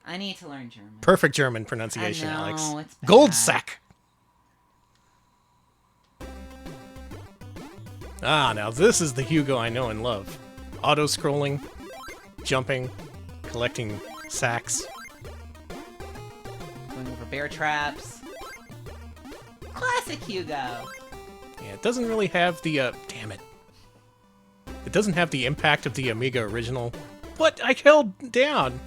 Speaker 2: I need to learn German.
Speaker 1: Perfect German pronunciation,
Speaker 2: I know,
Speaker 1: Alex.
Speaker 2: it's bad.
Speaker 1: Gold sack. Ah, now this is the Hugo I know and love. Auto-scrolling, jumping, collecting sacks.
Speaker 2: Going over bear traps. Classic Hugo.
Speaker 1: Yeah, it doesn't really have the, damn it. It doesn't have the impact of the Amiga original. What? I held down.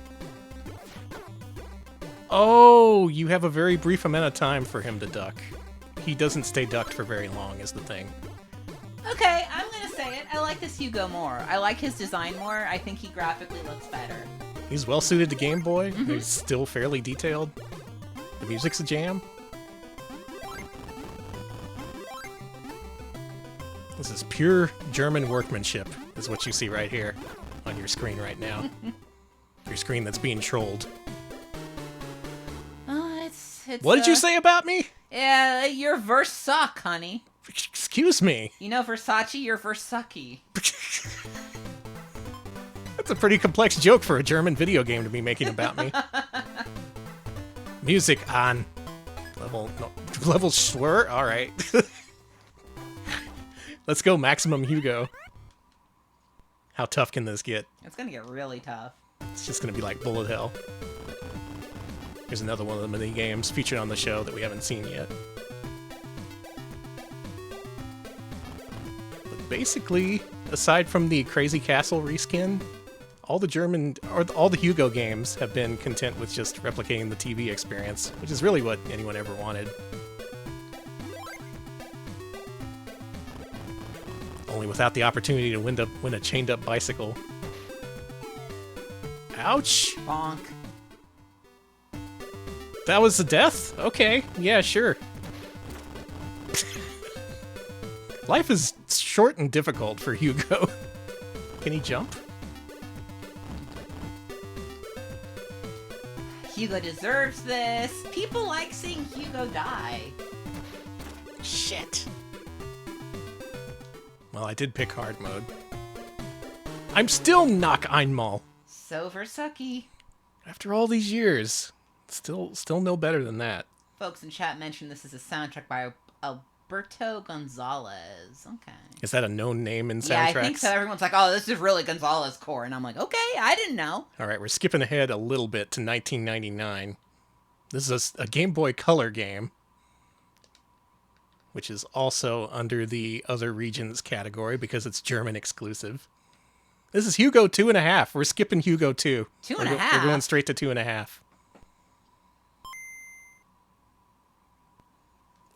Speaker 1: Oh, you have a very brief amount of time for him to duck. He doesn't stay ducked for very long, is the thing.
Speaker 2: Okay, I'm gonna say it. I like this Hugo more. I like his design more. I think he graphically looks better.
Speaker 1: He's well suited to Game Boy. He's still fairly detailed. The music's a jam. This is pure German workmanship, is what you see right here on your screen right now. Your screen that's being trolled.
Speaker 2: It's
Speaker 1: What did you say about me?
Speaker 2: Yeah, your verse suck, honey.
Speaker 1: Excuse me.
Speaker 2: You know Versace, your verse sucky.
Speaker 1: That's a pretty complex joke for a German video game to be making about me. Music on. Level slur? Alright. Let's go Maximum Hugo. How tough can this get?
Speaker 2: It's gonna get really tough.
Speaker 1: It's just gonna be like bullet hell. Here's another one of the mini games featured on the show that we haven't seen yet. But basically, aside from the Crazy Castle reskin, all the Hugo games have been content with just replicating the TV experience, which is really what anyone ever wanted. Only without the opportunity to win a chained-up bicycle. Ouch!
Speaker 2: Bonk.
Speaker 1: That was the death? Okay, yeah, sure. Life is short and difficult for Hugo. Can he jump?
Speaker 2: Hugo deserves this. People like seeing Hugo die.
Speaker 1: Shit. Well, I did pick hard mode. I'm still knock einmal.
Speaker 2: So Versucky.
Speaker 1: After all these years. Still no better than that.
Speaker 2: Folks in chat mentioned this is a soundtrack by Alberto Gonzalez. Okay.
Speaker 1: Is that a known name in soundtracks?
Speaker 2: Yeah, I think so. Everyone's like, oh, this is really Gonzalez core. And I'm like, okay, I didn't know.
Speaker 1: All right, we're skipping ahead a little bit to 1999. This is a Game Boy Color game, which is also under the other regions category because it's German exclusive. This is Hugo 2.5. We're skipping Hugo 2.
Speaker 2: 2.5?
Speaker 1: We're going straight to 2.5.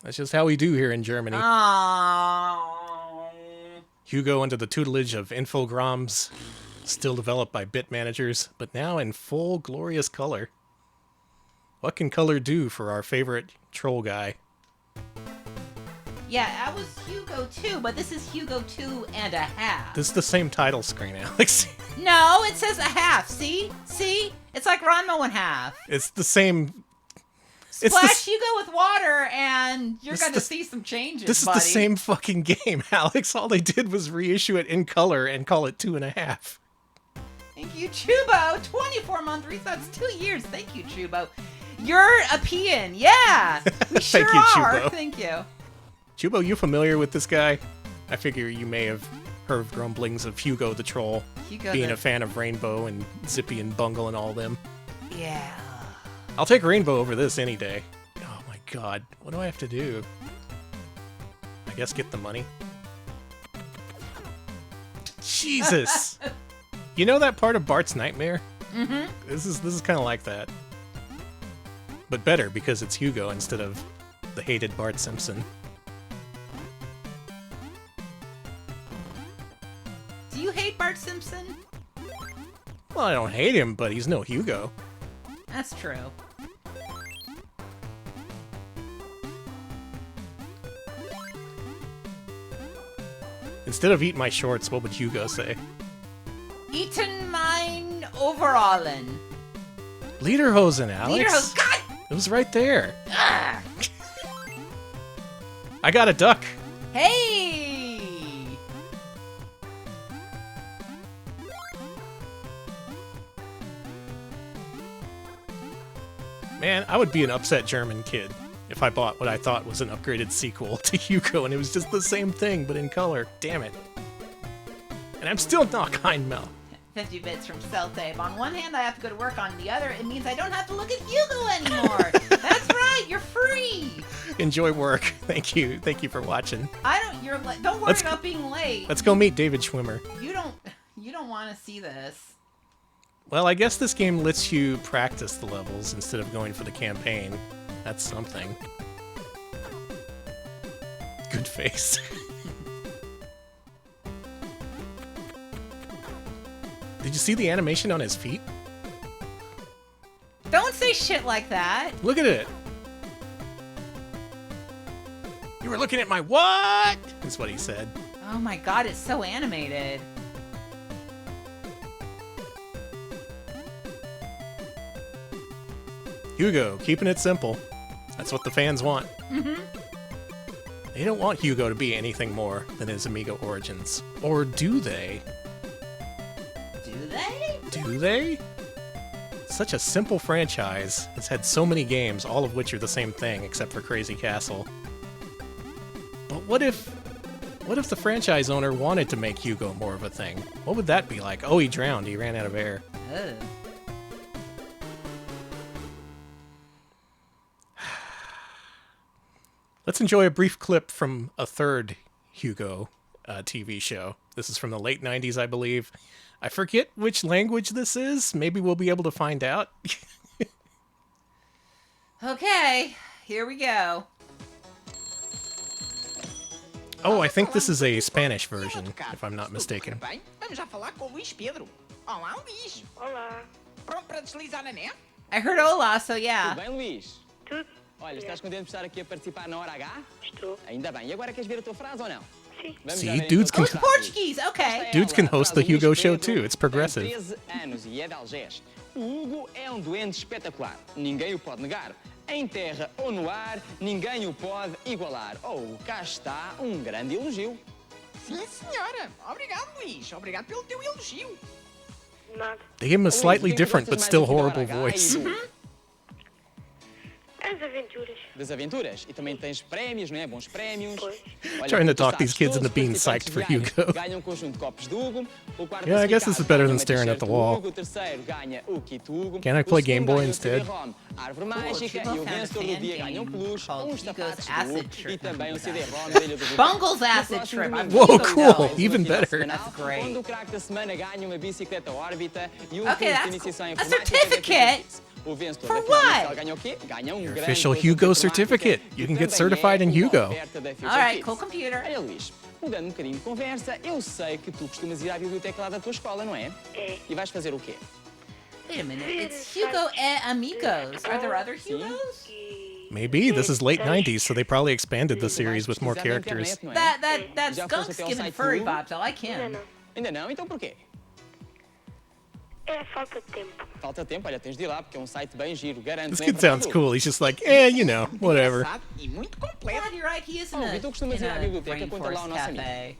Speaker 1: That's just how we do here in Germany.
Speaker 2: Oh.
Speaker 1: Hugo under the tutelage of Infogrames, still developed by bit managers, but now in full glorious color. What can color do for our favorite troll guy?
Speaker 2: Yeah, that was Hugo 2, but this is Hugo 2.5.
Speaker 1: This is the same title screen, Alex.
Speaker 2: No, it says a half. See? See? It's like Ranma 1/2.
Speaker 1: It's the same.
Speaker 2: Splash Hugo with water, and you're going to see some changes,
Speaker 1: This
Speaker 2: buddy.
Speaker 1: is the same fucking game, Alex. All they did was reissue it in color and call it 2.5.
Speaker 2: Thank you, Chubo. 24-month resets, 2 years. Thank you, Chubo. You're a peon. Yeah, we sure
Speaker 1: Thank you,
Speaker 2: are.
Speaker 1: Chubo.
Speaker 2: Thank you.
Speaker 1: Chubo, you familiar with this guy? I figure you may have heard grumblings of Hugo the Troll,
Speaker 2: Hugo
Speaker 1: being
Speaker 2: the-
Speaker 1: a fan of Rainbow and Zippy and Bungle and all them.
Speaker 2: Yeah.
Speaker 1: I'll take Rainbow over this any day. Oh my god, what do I have to do? I guess get the money. Jesus! You know that part of Bart's Nightmare?
Speaker 2: Mm-hmm.
Speaker 1: This is kind of like that. But better, because it's Hugo instead of the hated Bart Simpson.
Speaker 2: Do you hate Bart Simpson?
Speaker 1: Well, I don't hate him, but he's no Hugo.
Speaker 2: That's true.
Speaker 1: Instead of eat my shorts, what would Hugo say?
Speaker 2: Eaten mine overallen.
Speaker 1: Lederhosen, Alex.
Speaker 2: Lederhosen. God!
Speaker 1: It was right there.
Speaker 2: Ah.
Speaker 1: I got a duck.
Speaker 2: Hey!
Speaker 1: Man, I would be an upset German kid if I bought what I thought was an upgraded sequel to Hugo, and it was just the same thing, but in color. Damn it. And I'm still not Heinmel.
Speaker 2: 50 bits from Celtape. On one hand, I have to go to work. On the other, it means I don't have to look at Hugo anymore. That's right. You're free.
Speaker 1: Enjoy work. Thank you. Thank you for watching.
Speaker 2: Don't worry about being late.
Speaker 1: Let's go meet David Schwimmer.
Speaker 2: You don't want to see this.
Speaker 1: Well, I guess this game lets you practice the levels instead of going for the campaign. That's something. Good face. Did you see the animation on his feet?
Speaker 2: Don't say shit like that.
Speaker 1: Look at it. You were looking at my what? That's what he said.
Speaker 2: Oh my god, it's so animated.
Speaker 1: Hugo, keeping it simple. That's what the fans want.
Speaker 2: Mm-hmm.
Speaker 1: They don't want Hugo to be anything more than his Amiga origins. Or do they?
Speaker 2: Do they?
Speaker 1: Do they? Such a simple franchise. It's had so many games, all of which are the same thing, except for Crazy Castle. But what if the franchise owner wanted to make Hugo more of a thing? What would that be like? Oh, he drowned. He ran out of air.
Speaker 2: Ugh.
Speaker 1: Let's enjoy a brief clip from a third Hugo TV show. This is from the late 90s, I believe. I forget which language this is. Maybe we'll be able to find out.
Speaker 2: Okay, here we go.
Speaker 1: Oh, I think this is a Spanish version, if I'm not mistaken.
Speaker 6: Vamos já falar com o Luís Pedro. Olá, Luís. Olá. Pronto para deslizar na neve?
Speaker 2: I heard hola, so yeah.
Speaker 7: Tudo bem, Luís? Tudo. Olha, estás contente de estar aqui a participar na hora H? Estou. Ainda bem. E agora queres ver a tua frase ou não? Sim.
Speaker 1: See, dudes can,
Speaker 2: Oh, it's Portuguese, okay.
Speaker 1: dudes can host the Hugo show too. It's progressive.
Speaker 7: Tem 13 anos e é de Algés. O Hugo é doente espetacular. Ninguém o pode negar. Em terra ou no ar, ninguém o pode igualar. Oh, cá está grande elogio.
Speaker 6: Sim, senhora. Obrigado, Luís. Obrigado pelo teu elogio.
Speaker 1: They give him a slightly different but still horrible voice.
Speaker 8: As aventuras.
Speaker 7: Das aventuras. E também tens prémios, não é? Bons prémios. Olha,
Speaker 1: Trying to
Speaker 7: tu
Speaker 1: talk these
Speaker 7: sabes,
Speaker 1: kids into
Speaker 7: todos os
Speaker 1: being
Speaker 7: participantes
Speaker 1: psyched for
Speaker 7: ganham.
Speaker 1: Hugo.
Speaker 7: Ganham um conjunto de copos de Hugo. O quarto
Speaker 1: Yeah, I guess this is better than
Speaker 7: classificado
Speaker 1: staring at the
Speaker 7: ganha uma
Speaker 1: wall.
Speaker 7: t-shirt do Hugo. O terceiro ganha o kit Hugo.
Speaker 1: Can't I
Speaker 7: O
Speaker 1: play
Speaker 7: segundo
Speaker 1: Game Boy
Speaker 7: ganha o
Speaker 1: instead?
Speaker 7: CD-ROM, árvore
Speaker 2: Cool,
Speaker 7: mágica,
Speaker 2: Hugo
Speaker 7: e o
Speaker 2: found a
Speaker 7: vencedor do
Speaker 2: fan
Speaker 7: dia ganha
Speaker 2: game
Speaker 7: peluche,
Speaker 2: called
Speaker 7: sapatos
Speaker 2: Hugo's
Speaker 7: de
Speaker 2: Acid
Speaker 7: Hugo
Speaker 2: Trip.
Speaker 7: e também CD-ROM da Ilha do Hugo.
Speaker 2: Bungle's
Speaker 7: No
Speaker 2: Acid
Speaker 7: próximo
Speaker 2: Trip. I'm
Speaker 7: domingo,
Speaker 1: Whoa,
Speaker 2: Hugo
Speaker 1: cool.
Speaker 2: knows.
Speaker 1: Even
Speaker 7: no final de
Speaker 1: better.
Speaker 7: semana,
Speaker 2: That's great.
Speaker 7: Quando o craque da semana ganha uma bicicleta órbita e um
Speaker 2: Okay,
Speaker 7: curso de
Speaker 2: that's
Speaker 7: iniciação em
Speaker 2: cool. A
Speaker 7: informática
Speaker 2: certificate?
Speaker 7: da O vencedor
Speaker 2: For
Speaker 7: da final
Speaker 2: what?
Speaker 7: mensal ganha o quê? Ganha grande
Speaker 1: official
Speaker 7: conjunto
Speaker 1: Hugo
Speaker 7: de
Speaker 1: certificate.
Speaker 7: informática
Speaker 1: You
Speaker 7: e
Speaker 1: can get
Speaker 7: também
Speaker 1: certified in
Speaker 7: uma
Speaker 1: Hugo.
Speaker 7: oferta da Future
Speaker 2: Alright,
Speaker 7: Kids.
Speaker 2: cool computer.
Speaker 7: Olha, Luís, mudando um bocadinho de conversa, eu sei que tu costumas ir à biblioteca lá da tua escola, não é?
Speaker 8: É.
Speaker 7: E vais fazer o quê?
Speaker 2: Wait a minute. It's Hugo e Amigos. Are there other Hugos?
Speaker 1: Maybe. This is late 90s, so they probably expanded the series with more
Speaker 7: Pesquisar na
Speaker 1: characters.
Speaker 7: internet, não é?
Speaker 2: That
Speaker 7: Já foste
Speaker 2: skunk's
Speaker 7: até ao
Speaker 2: giving
Speaker 7: site
Speaker 2: furry
Speaker 7: do-
Speaker 2: vibes. I like
Speaker 8: Ainda
Speaker 2: him.
Speaker 8: não.
Speaker 7: Ainda não? Então porquê?
Speaker 8: É falta de tempo.
Speaker 7: Falta tempo, olha, tens de ir lá, porque é um site bem giro, garanto.
Speaker 1: This
Speaker 7: não é
Speaker 1: kid
Speaker 7: para
Speaker 1: sounds
Speaker 7: tudo.
Speaker 1: cool. He's just like, you know, whatever.
Speaker 6: Engraçado e muito completo.
Speaker 2: God, you're right. He is in
Speaker 7: Oh,
Speaker 2: a,
Speaker 7: e tu costumas
Speaker 2: in
Speaker 7: ir à
Speaker 2: a
Speaker 7: biblioteca, conta lá ao
Speaker 2: rainforest
Speaker 7: nosso amigo.
Speaker 2: cafe.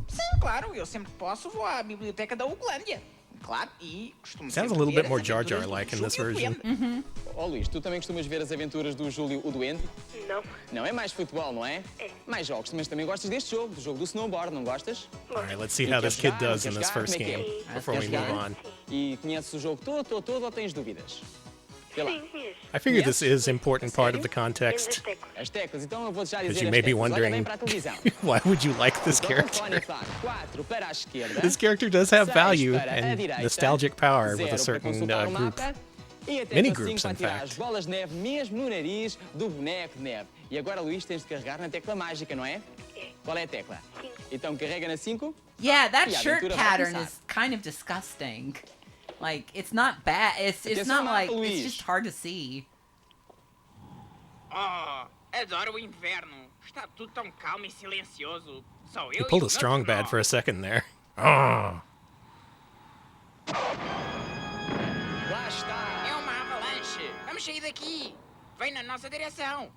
Speaker 6: Sim, claro. Eu sempre posso vou à biblioteca da Uglândia. Claro, e costumo
Speaker 1: Sounds a
Speaker 6: sempre
Speaker 1: little
Speaker 6: ver
Speaker 1: bit more
Speaker 6: as
Speaker 1: Jar
Speaker 6: aventuras
Speaker 1: Jar like
Speaker 6: do
Speaker 1: in this
Speaker 6: Júlio
Speaker 1: version.
Speaker 6: Duende.
Speaker 7: Ó Luís, tu também costumas ver as aventuras do Júlio o Duende?
Speaker 8: Não.
Speaker 7: Não é mais futebol, não é?
Speaker 8: É.
Speaker 7: Mais jogos, mas também gostas deste jogo, do jogo do snowboard, não gostas?
Speaker 1: Alright, let's see how this kid does in this first game before we move on.
Speaker 7: E conheces o jogo todo ou tens dúvidas? Vê lá.
Speaker 8: Sim, conheço.
Speaker 1: I figure this is important part of the
Speaker 8: Lembro
Speaker 1: context.
Speaker 8: das teclas.
Speaker 7: As teclas, então eu vou já
Speaker 1: Because
Speaker 7: dizer
Speaker 1: you
Speaker 7: as
Speaker 1: may be
Speaker 7: teclas. Olha bem
Speaker 1: wondering,
Speaker 7: para a televisão.
Speaker 1: why would you like this
Speaker 7: Do telefone,
Speaker 1: character?
Speaker 7: claro. 4 para a esquerda.
Speaker 1: This character does have
Speaker 7: 6
Speaker 1: value
Speaker 7: para a
Speaker 1: and
Speaker 7: direita,
Speaker 1: nostalgic power with
Speaker 7: 0
Speaker 1: a certain
Speaker 7: para consultar o
Speaker 1: group.
Speaker 7: mapa, e a
Speaker 1: Many
Speaker 7: tecla
Speaker 1: groups,
Speaker 7: 5 para
Speaker 1: in
Speaker 7: tirar
Speaker 1: fact.
Speaker 7: as bolas de neve mesmo no nariz do boneco de neve. E agora, Luís, tens de carregar na tecla mágica, não é?
Speaker 8: É.
Speaker 7: Qual é a tecla?
Speaker 8: 5.
Speaker 7: Então carrega na 5.
Speaker 2: Yeah, that
Speaker 7: Yeah,
Speaker 2: shirt
Speaker 7: aventura vai
Speaker 2: pattern
Speaker 7: começar.
Speaker 2: is kind of disgusting. Like, it's not bad. It's
Speaker 7: Atenção,
Speaker 2: not like
Speaker 7: Luís.
Speaker 2: it's just hard to see.
Speaker 6: Oh, adoro o inverno. Está tudo tão calmo e silencioso. Só eu
Speaker 1: He pulled
Speaker 6: e
Speaker 1: a
Speaker 6: o
Speaker 1: strong
Speaker 6: meu
Speaker 1: bad
Speaker 6: trenó.
Speaker 1: for a second there. Oh.
Speaker 7: Lá está.
Speaker 6: É uma avalanche. Vamos sair daqui. Vem na nossa direção.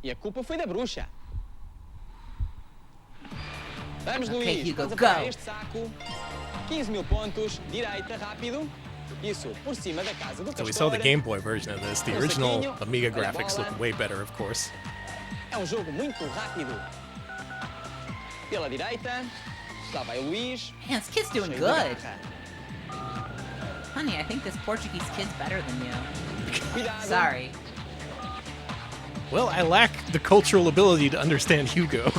Speaker 7: E a culpa foi da bruxa. Vamos,
Speaker 2: Ok,
Speaker 7: Luís.
Speaker 2: Hugo,
Speaker 7: Podes apanhar
Speaker 2: go.
Speaker 7: este saco. 15 mil pontos. Direita, rápido. Isso, por cima da casa do
Speaker 1: So
Speaker 7: castor.
Speaker 1: we saw the Game Boy version of this. The original Amiga graphics look way better, of course.
Speaker 7: É um jogo muito rápido. Pela direita. Lá vai o Luís.
Speaker 2: Man, this kid's doing
Speaker 7: Cheio de
Speaker 2: good.
Speaker 7: garra.
Speaker 2: Honey, I think this Portuguese kid's better than you.
Speaker 7: Cuidado.
Speaker 2: Sorry.
Speaker 1: Well, I lack the cultural ability to understand Hugo.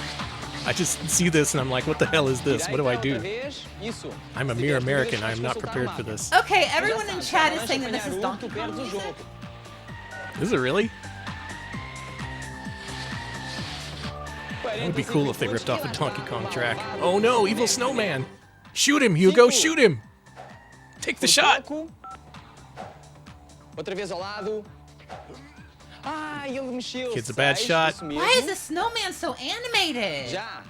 Speaker 1: I just see this and I'm like, what the hell is this? What do I
Speaker 7: Direita, outra
Speaker 1: do?
Speaker 7: vez. Isso.
Speaker 1: I'm a
Speaker 7: Se
Speaker 1: mere
Speaker 7: tiveres
Speaker 1: American.
Speaker 7: dúvidas,
Speaker 1: I'm not
Speaker 7: vais
Speaker 1: prepared
Speaker 7: consultar
Speaker 1: for
Speaker 7: o mapa.
Speaker 1: this.
Speaker 2: Okay,
Speaker 7: Já
Speaker 2: everyone in
Speaker 7: sabes,
Speaker 2: chat
Speaker 7: se
Speaker 2: is saying that this is
Speaker 7: apanhar
Speaker 2: Donkey
Speaker 7: tu
Speaker 2: Kong
Speaker 7: perdes o
Speaker 2: music.
Speaker 7: jogo.
Speaker 1: Is it really? It would be cool if they ripped off a Donkey Kong track. Oh no, evil snowman! Shoot him, Hugo, shoot him! Take the
Speaker 7: Por
Speaker 1: shot!
Speaker 7: pouco. Outra vez ao lado. Ah, ele mexeu.
Speaker 1: Kid's a bad shot.
Speaker 2: Why is the snowman so animated?
Speaker 7: Já.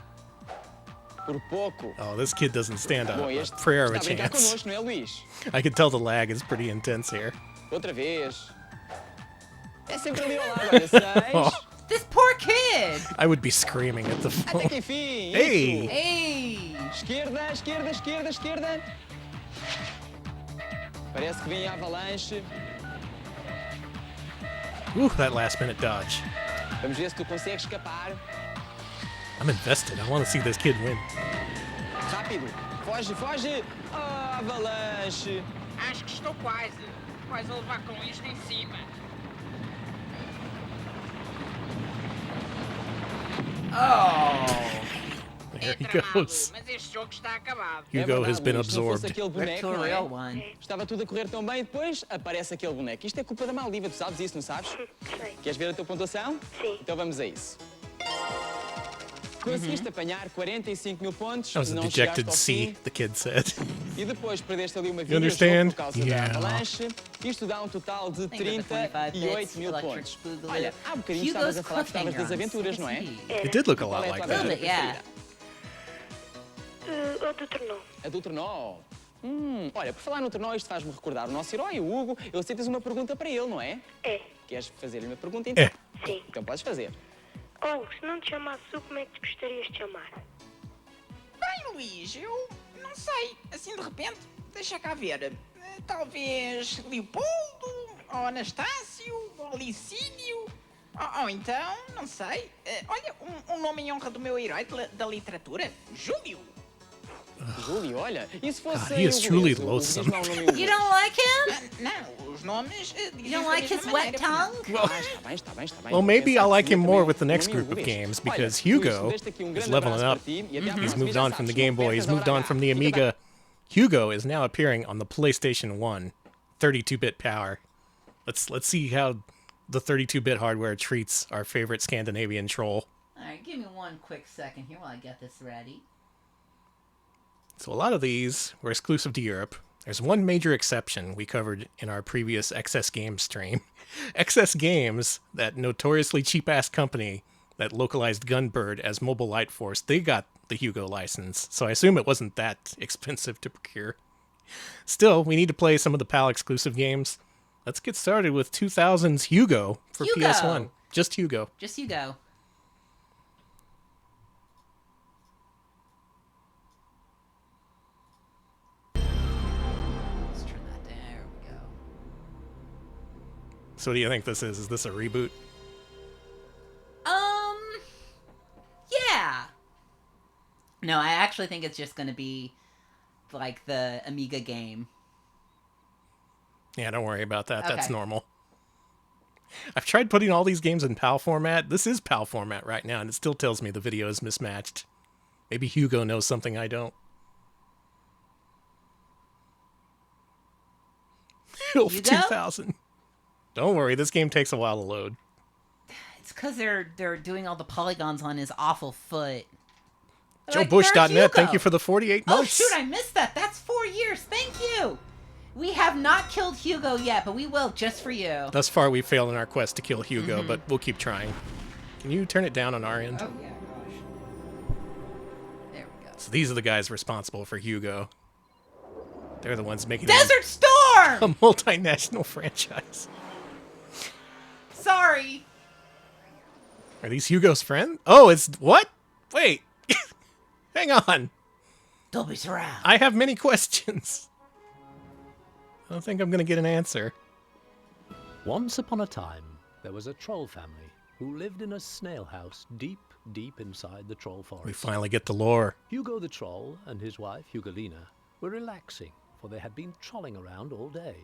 Speaker 7: Por pouco.
Speaker 1: Oh, this kid doesn't stand
Speaker 7: Bom,
Speaker 1: a
Speaker 7: este
Speaker 1: prayer of a
Speaker 7: está a brincar
Speaker 1: chance.
Speaker 7: connosco, não é, Luís?
Speaker 1: I can tell the lag is pretty intense here.
Speaker 7: Outra vez. É sempre ali ao lado, olha, 6.
Speaker 2: This poor kid.
Speaker 1: I would be screaming at the
Speaker 7: Até
Speaker 1: phone.
Speaker 7: que enfim.
Speaker 1: Hey!
Speaker 7: Isso.
Speaker 2: Hey.
Speaker 7: Esquerda, esquerda, esquerda, esquerda. Parece que vem a avalanche.
Speaker 1: Ooh, that last minute dodge.
Speaker 7: Vamos ver se tu consegues escapar.
Speaker 1: I'm invested. I want to see this kid win.
Speaker 7: Rápido. Foge, foge. Ah, avalanche.
Speaker 6: Acho que estou quase. Quase a levar com isto em cima.
Speaker 2: Oh.
Speaker 1: There
Speaker 6: É
Speaker 1: he
Speaker 6: tramado,
Speaker 1: goes.
Speaker 6: mas este jogo está acabado.
Speaker 7: É
Speaker 1: Hugo has
Speaker 7: verdade,
Speaker 1: been
Speaker 7: Luís, se não fosse
Speaker 1: absorbed.
Speaker 7: aquele
Speaker 2: Rip
Speaker 7: boneco,
Speaker 2: to a
Speaker 7: não é?
Speaker 2: real one.
Speaker 7: Estava tudo a correr tão bem e depois aparece aquele boneco. Isto é culpa da Maldiva, tu sabes isso, não sabes?
Speaker 8: Sei.
Speaker 7: Queres ver a tua pontuação?
Speaker 8: Sim.
Speaker 7: Então vamos a isso. Conseguiste apanhar 45 mil pontos,
Speaker 1: That was a
Speaker 7: não
Speaker 1: dejected
Speaker 7: chegaste ao
Speaker 1: C,
Speaker 7: fim,
Speaker 1: the kid said.
Speaker 7: e depois perdeste ali uma
Speaker 1: You
Speaker 7: vida
Speaker 1: understand?
Speaker 7: por causa
Speaker 1: Yeah.
Speaker 7: da avalanche. Isto dá um total de
Speaker 2: Think of the 25
Speaker 7: 38
Speaker 2: bits,
Speaker 7: mil
Speaker 2: electric
Speaker 7: pontos.
Speaker 2: boogaloo.
Speaker 7: Olha, há bocadinho
Speaker 2: Hugo's
Speaker 7: estavas a falar que estavas
Speaker 2: cliffhanger
Speaker 7: das
Speaker 2: on
Speaker 7: aventuras, não é?
Speaker 2: CCTV.
Speaker 8: Era.
Speaker 1: It did look a
Speaker 7: Qual
Speaker 1: lot
Speaker 7: é a
Speaker 1: like
Speaker 7: tua
Speaker 1: that.
Speaker 7: aventura
Speaker 2: yeah.
Speaker 7: preferida?
Speaker 8: A do tornó.
Speaker 7: A do trenó. Olha, por falar noutro nós, faz-me recordar o nosso herói, o Hugo. Eu sei que tens uma pergunta para ele, não é?
Speaker 8: É.
Speaker 7: Queres fazer-lhe uma pergunta então?
Speaker 8: Sim.
Speaker 7: Então podes fazer.
Speaker 8: Hugo, se não te chamasse Hugo, como é que te gostarias de chamar?
Speaker 6: Bem, Luís, eu não sei. Assim de repente, deixa cá ver. Talvez Leopoldo, ou Anastácio, ou Licínio. Ou então, não sei. Olha, um nome em honra do meu herói da literatura, Júlio.
Speaker 7: Júlio, olha, e se fosse...
Speaker 1: God, he is truly
Speaker 7: inglês,
Speaker 1: loathsome.
Speaker 2: You don't like him?
Speaker 6: Não, os nomes...
Speaker 2: You don't like his wet tongue?
Speaker 7: Está bem.
Speaker 1: Well, maybe I'll like him more with the next group of games, because Hugo is leveling up. He's moved on from the Game Boy, he's moved on from the Amiga. Hugo is now appearing on the PlayStation 1, 32-bit power. Let's see how the 32-bit hardware treats our favorite Scandinavian troll.
Speaker 2: Alright, give me one quick second here while I get this ready.
Speaker 1: So a lot of these were exclusive to Europe. There's one major exception we covered in our previous XS Games stream. XS Games, that notoriously cheap-ass company that localized Gunbird as Mobile Light Force, they got the Hugo license, so I assume it wasn't that expensive to procure. Still, we need to play some of the PAL exclusive games. Let's get started with 2000's Hugo for
Speaker 2: Hugo.
Speaker 1: PS1. Just Hugo.
Speaker 2: Just Hugo. Let's turn that down. There we go.
Speaker 1: So what do you think this is? Is this a reboot?
Speaker 2: Yeah. No, I actually think it's just going to be like the Amiga game.
Speaker 1: Yeah, don't worry about that.
Speaker 2: Okay.
Speaker 1: That's normal. I've tried putting all these games in PAL format. This is PAL format right now, and it still tells me the video is mismatched. Maybe Hugo knows something I don't.
Speaker 2: Hugo?
Speaker 1: 2000. Don't worry, this game takes a while to load.
Speaker 2: It's because they're doing all the polygons on his awful foot.
Speaker 1: JoeBush.net, thank you for the 48 months.
Speaker 2: Oh, shoot, I missed that. That's 4 years. Thank you. We have not killed Hugo yet, but we will just for you.
Speaker 1: Thus far, we've failed in our quest to kill Hugo, but we'll keep trying. Can you turn it down on our end?
Speaker 2: Oh, yeah, gosh. There we go.
Speaker 1: So these are the guys responsible for Hugo. They're the ones making
Speaker 2: Desert
Speaker 1: a
Speaker 2: Storm!
Speaker 1: multinational franchise.
Speaker 2: Sorry.
Speaker 1: Are these Hugo's friends? Oh, it's... What? Wait. Hang on.
Speaker 2: Dolby Surround.
Speaker 1: I have many questions. I don't think I'm going to get an answer.
Speaker 9: Once upon a time, there was a troll family who lived in a snail house deep, deep inside the troll forest.
Speaker 1: We finally get the lore.
Speaker 9: Hugo the troll and his wife, Hugolina, were relaxing, for they had been trolling around all day.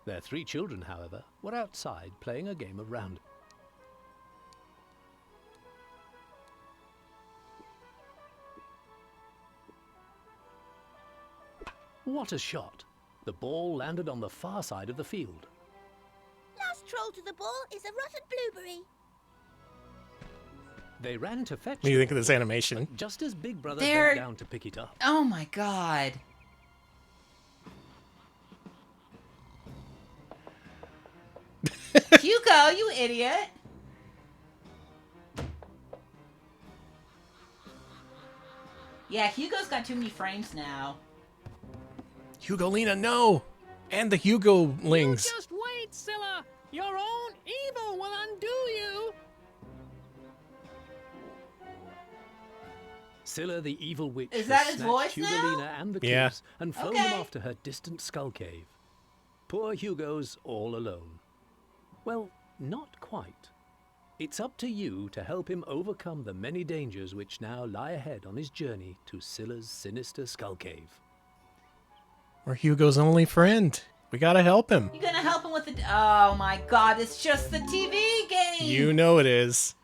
Speaker 9: Their 3 children, however, were outside playing a game of round. What a shot! The ball landed on the far side of the field.
Speaker 10: Last troll to the ball is a rotten blueberry.
Speaker 9: They ran to fetch
Speaker 1: What do you
Speaker 9: it,
Speaker 1: think of this animation?
Speaker 9: just as Big Brother
Speaker 2: They're-
Speaker 9: bent down to pick it up.
Speaker 2: Oh my god. Hugo, you idiot. Yeah, Hugo's got too many frames now.
Speaker 1: Hugolina, no! And the Hugo-lings.
Speaker 11: Just wait, Scylla! Your own evil will undo you!
Speaker 9: Scylla the evil witch
Speaker 2: Is
Speaker 9: has
Speaker 2: that his
Speaker 9: snatched
Speaker 2: voice now?
Speaker 9: Hugolina and the
Speaker 1: Yeah.
Speaker 9: kids and flown
Speaker 2: Okay.
Speaker 9: them off to her distant skull cave. Poor Hugo's all alone. Well, not quite. It's up to you to help him overcome the many dangers which now lie ahead on his journey to Scylla's sinister skull cave.
Speaker 1: We're Hugo's only friend. We gotta help him.
Speaker 2: You gonna help him with the... Oh my god, it's just the TV game!
Speaker 1: You know it is.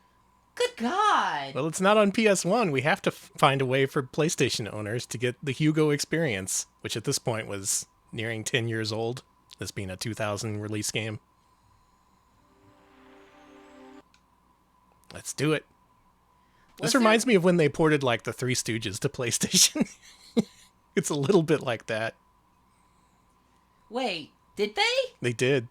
Speaker 2: Good god!
Speaker 1: Well, it's not on PS1. We have to find a way for PlayStation owners to get the Hugo experience, which at this point was nearing 10 years old, this being a 2000 release game. Let's do it. This reminds me of when they ported, like, the Three Stooges to PlayStation. It's a little bit like that.
Speaker 2: Wait, did they?
Speaker 1: They did.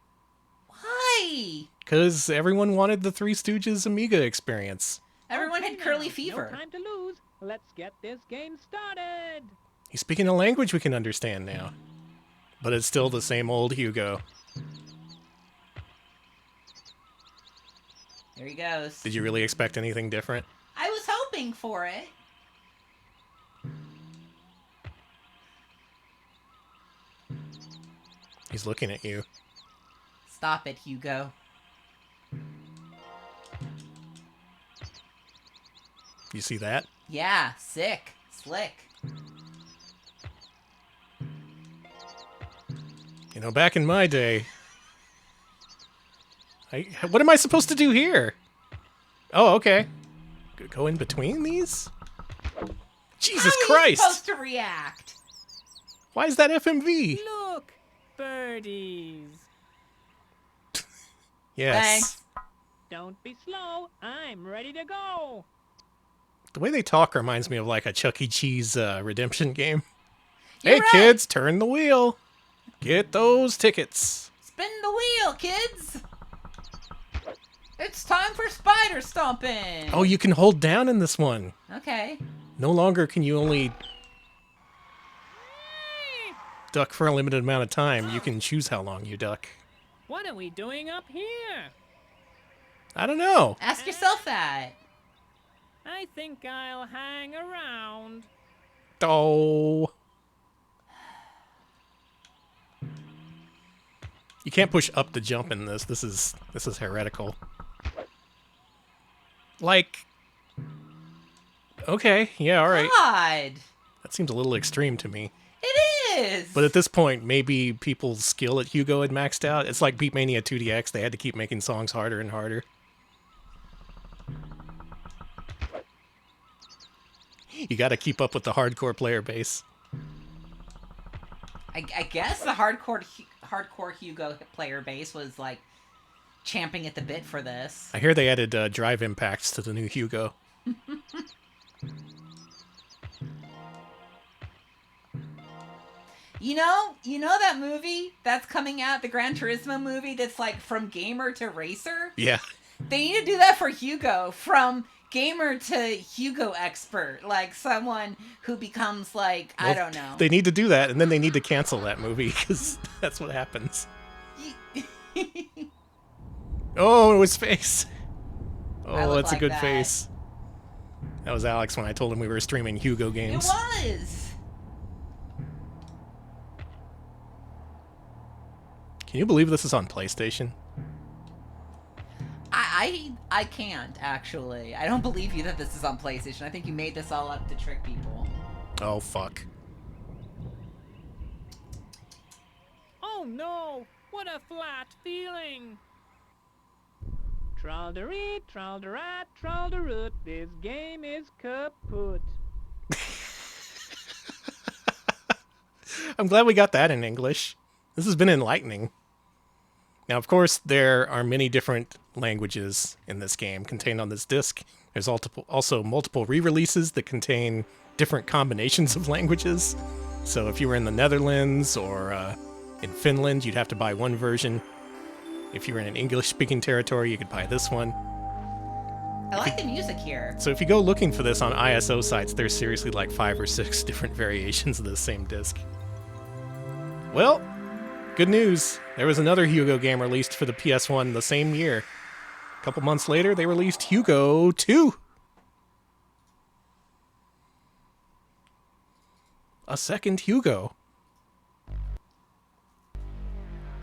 Speaker 2: Why?
Speaker 1: Because everyone wanted the Three Stooges Amiga experience.
Speaker 2: Everyone had
Speaker 11: Okay
Speaker 2: curly
Speaker 11: now,
Speaker 2: fever.
Speaker 11: No time to lose. Let's get this game started.
Speaker 1: He's speaking a language we can understand now. But it's still the same old Hugo.
Speaker 2: There he goes.
Speaker 1: Did you really expect anything different?
Speaker 2: I was hoping for it.
Speaker 1: He's looking at you.
Speaker 2: Stop it, Hugo.
Speaker 1: You see that?
Speaker 2: Yeah, sick. Slick.
Speaker 1: You know, back in my day... what am I supposed to do here? Oh, okay. Go in between these? Jesus Christ!
Speaker 2: How are you supposed to react?
Speaker 1: Why is that FMV?
Speaker 11: Look, birdies.
Speaker 1: Yes.
Speaker 2: Thanks.
Speaker 11: Don't be slow. I'm ready to go.
Speaker 1: The way they talk reminds me of like a Chuck E. Cheese redemption game.
Speaker 2: You're
Speaker 1: Hey,
Speaker 2: right.
Speaker 1: kids, turn the wheel. Get those tickets.
Speaker 2: Spin the wheel, kids. It's time for spider stomping.
Speaker 1: Oh, you can hold down in this one.
Speaker 2: Okay.
Speaker 1: No longer can you only duck for a limited amount of time. You can choose how long you duck.
Speaker 11: What are we doing up here?
Speaker 1: I don't know.
Speaker 2: Ask yourself that.
Speaker 11: I think I'll hang around.
Speaker 1: Oh. You can't push up to jump in this. This is heretical. Like, okay, yeah, all right.
Speaker 2: God.
Speaker 1: That seems a little extreme to me.
Speaker 2: It is.
Speaker 1: But at this point, maybe people's skill at Hugo had maxed out. It's like Beatmania 2DX. They had to keep making songs harder and harder. You got to keep up with the hardcore player base.
Speaker 2: I guess the hardcore Hugo player base was like champing at the bit for this.
Speaker 1: I hear they added drive impacts to the new Hugo.
Speaker 2: You know that movie that's coming out, the Gran Turismo movie that's like from gamer to racer?
Speaker 1: Yeah.
Speaker 2: They need to do that for Hugo, from gamer to Hugo expert, like someone who becomes like, I don't know.
Speaker 1: They need to do that, and then they need to cancel that movie, because that's what happens. Oh, his face. Oh, that's
Speaker 2: like
Speaker 1: a good
Speaker 2: that.
Speaker 1: face. That was Alex when I told him we were streaming Hugo
Speaker 2: It
Speaker 1: games.
Speaker 2: was.
Speaker 1: Can you believe this is on PlayStation?
Speaker 2: I can't, actually. I don't believe you that this is on PlayStation. I think you made this all up to trick people.
Speaker 1: Oh, fuck.
Speaker 11: Oh no! What a flat feeling! Traldery, tralderat, tralderut. This game is kaput.
Speaker 1: I'm glad we got that in English. This has been enlightening. Now, of course, there are many different languages in this game contained on this disc. There's also multiple re-releases that contain different combinations of languages. So if you were in the Netherlands or in Finland, you'd have to buy one version. If you were in an English-speaking territory, you could buy this one.
Speaker 2: I like the music here.
Speaker 1: So if you go looking for this on ISO sites, there's seriously like 5 or 6 different variations of the same disc. Well, good news. There was another Hugo game released for the PS1 the same year. A couple months later, they released Hugo 2. A second Hugo.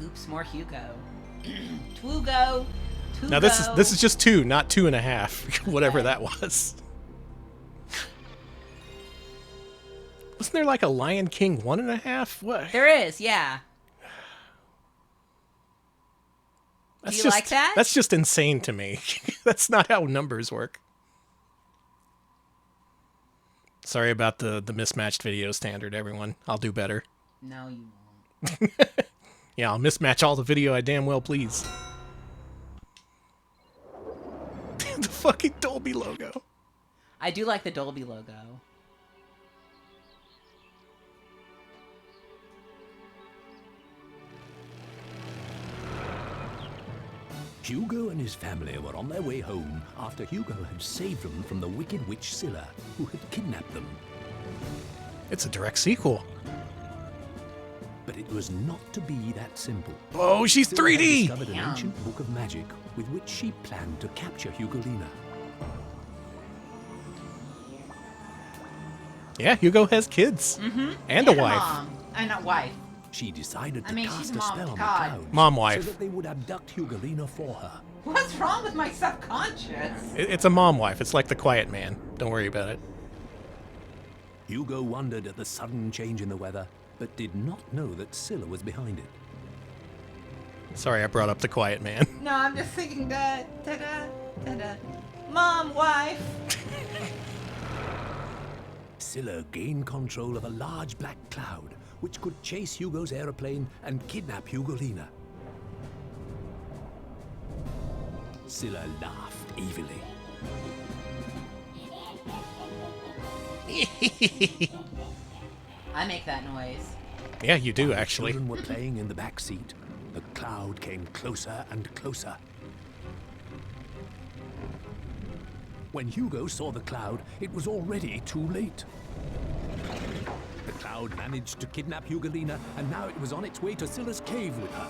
Speaker 2: Oops, more Hugo. Twugo.
Speaker 1: Now this is just 2, not 2.5. Whatever that was. Wasn't there like a Lion King 1.5? What?
Speaker 2: There is, yeah.
Speaker 1: That's
Speaker 2: Do you like that?
Speaker 1: That's just insane to me. That's not how numbers work. Sorry about the mismatched video standard, everyone. I'll do better.
Speaker 2: No, you won't.
Speaker 1: Yeah, I'll mismatch all the video I damn well please. The fucking Dolby logo.
Speaker 2: I do like the Dolby logo.
Speaker 9: Hugo and his family were on their way home after Hugo had saved them from the wicked witch Scylla, who had kidnapped them.
Speaker 1: It's a direct sequel.
Speaker 9: But it was not to be that simple.
Speaker 1: Oh, she's
Speaker 9: Scylla had
Speaker 1: 3D!
Speaker 9: discovered an ancient book of magic with which she planned to capture Hugolina.
Speaker 1: Yeah, Hugo has kids. And a wife.
Speaker 2: Mom. Not wife.
Speaker 9: She decided to
Speaker 2: I mean,
Speaker 9: cast
Speaker 2: she's
Speaker 9: a
Speaker 2: mom
Speaker 9: spell
Speaker 2: to
Speaker 9: on
Speaker 2: God.
Speaker 9: the clouds
Speaker 1: Mom wife.
Speaker 9: so that they would abduct Hugolina for her.
Speaker 2: What's wrong with my subconscious?
Speaker 1: It's a mom wife. It's like the Quiet Man. Don't worry about it.
Speaker 9: Hugo wondered at the sudden change in the weather, but did not know that Scylla was behind it.
Speaker 1: Sorry I brought up the Quiet Man.
Speaker 2: No, I'm just thinking da da da da da. Mom, wife.
Speaker 9: Scylla gained control of a large black cloud, which could chase Hugo's aeroplane and kidnap Hugolina. Scylla laughed evilly.
Speaker 2: I make that noise.
Speaker 1: Yeah, you do,
Speaker 9: While the
Speaker 1: actually.
Speaker 9: children were playing in the back seat. The cloud came closer and closer. When Hugo saw the cloud, it was already too late. The cloud managed to kidnap Hugolina, and now it was on its way to Scylla's cave with her.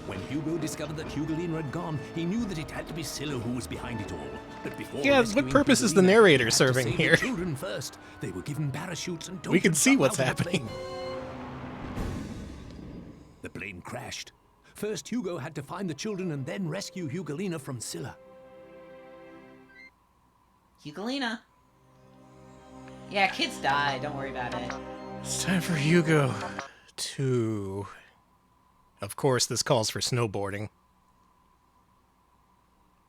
Speaker 9: When Hugo discovered that Hugolina had gone, he knew that it had to be Scylla who was behind it all. But before
Speaker 1: Yeah, what
Speaker 9: rescuing
Speaker 1: purpose is the
Speaker 9: Hugolina,
Speaker 1: narrator
Speaker 9: he had to
Speaker 1: serving
Speaker 9: save
Speaker 1: here?
Speaker 9: The children first. They were given parachutes and
Speaker 1: We can
Speaker 9: dove
Speaker 1: see
Speaker 9: and
Speaker 1: what's
Speaker 9: jumped out of the
Speaker 1: happening.
Speaker 9: plane. The plane crashed. First, Hugo had to find the children and then rescue Hugolina from Scylla.
Speaker 2: Hugolina. Yeah, kids die. Don't worry about it.
Speaker 1: It's time for Hugo to... Of course, this calls for snowboarding.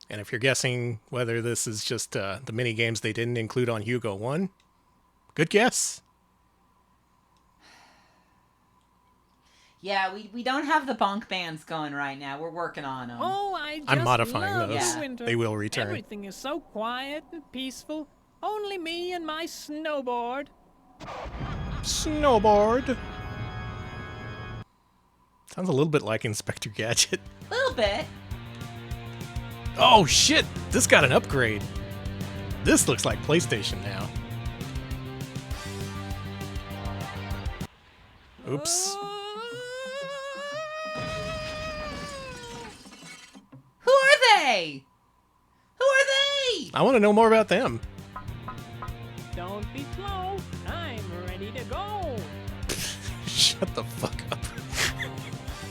Speaker 1: And if you're guessing whether this is just the mini games they didn't include on Hugo 1, good guess.
Speaker 2: Yeah, we don't have the bonk bands going right now. We're working on them.
Speaker 11: Oh, I just
Speaker 1: I'm modifying
Speaker 11: love
Speaker 1: those.
Speaker 11: the winter.
Speaker 1: They will return.
Speaker 11: Everything is so quiet and peaceful. Only me and my snowboard.
Speaker 1: Snowboard. Sounds a little bit like Inspector Gadget.
Speaker 2: A little bit.
Speaker 1: Oh shit! This got an upgrade. This looks like PlayStation now. Oops.
Speaker 2: Who are they? Who are they?
Speaker 1: I want to know more about them.
Speaker 11: Don't be slow. I'm ready to go.
Speaker 1: Shut the fuck up.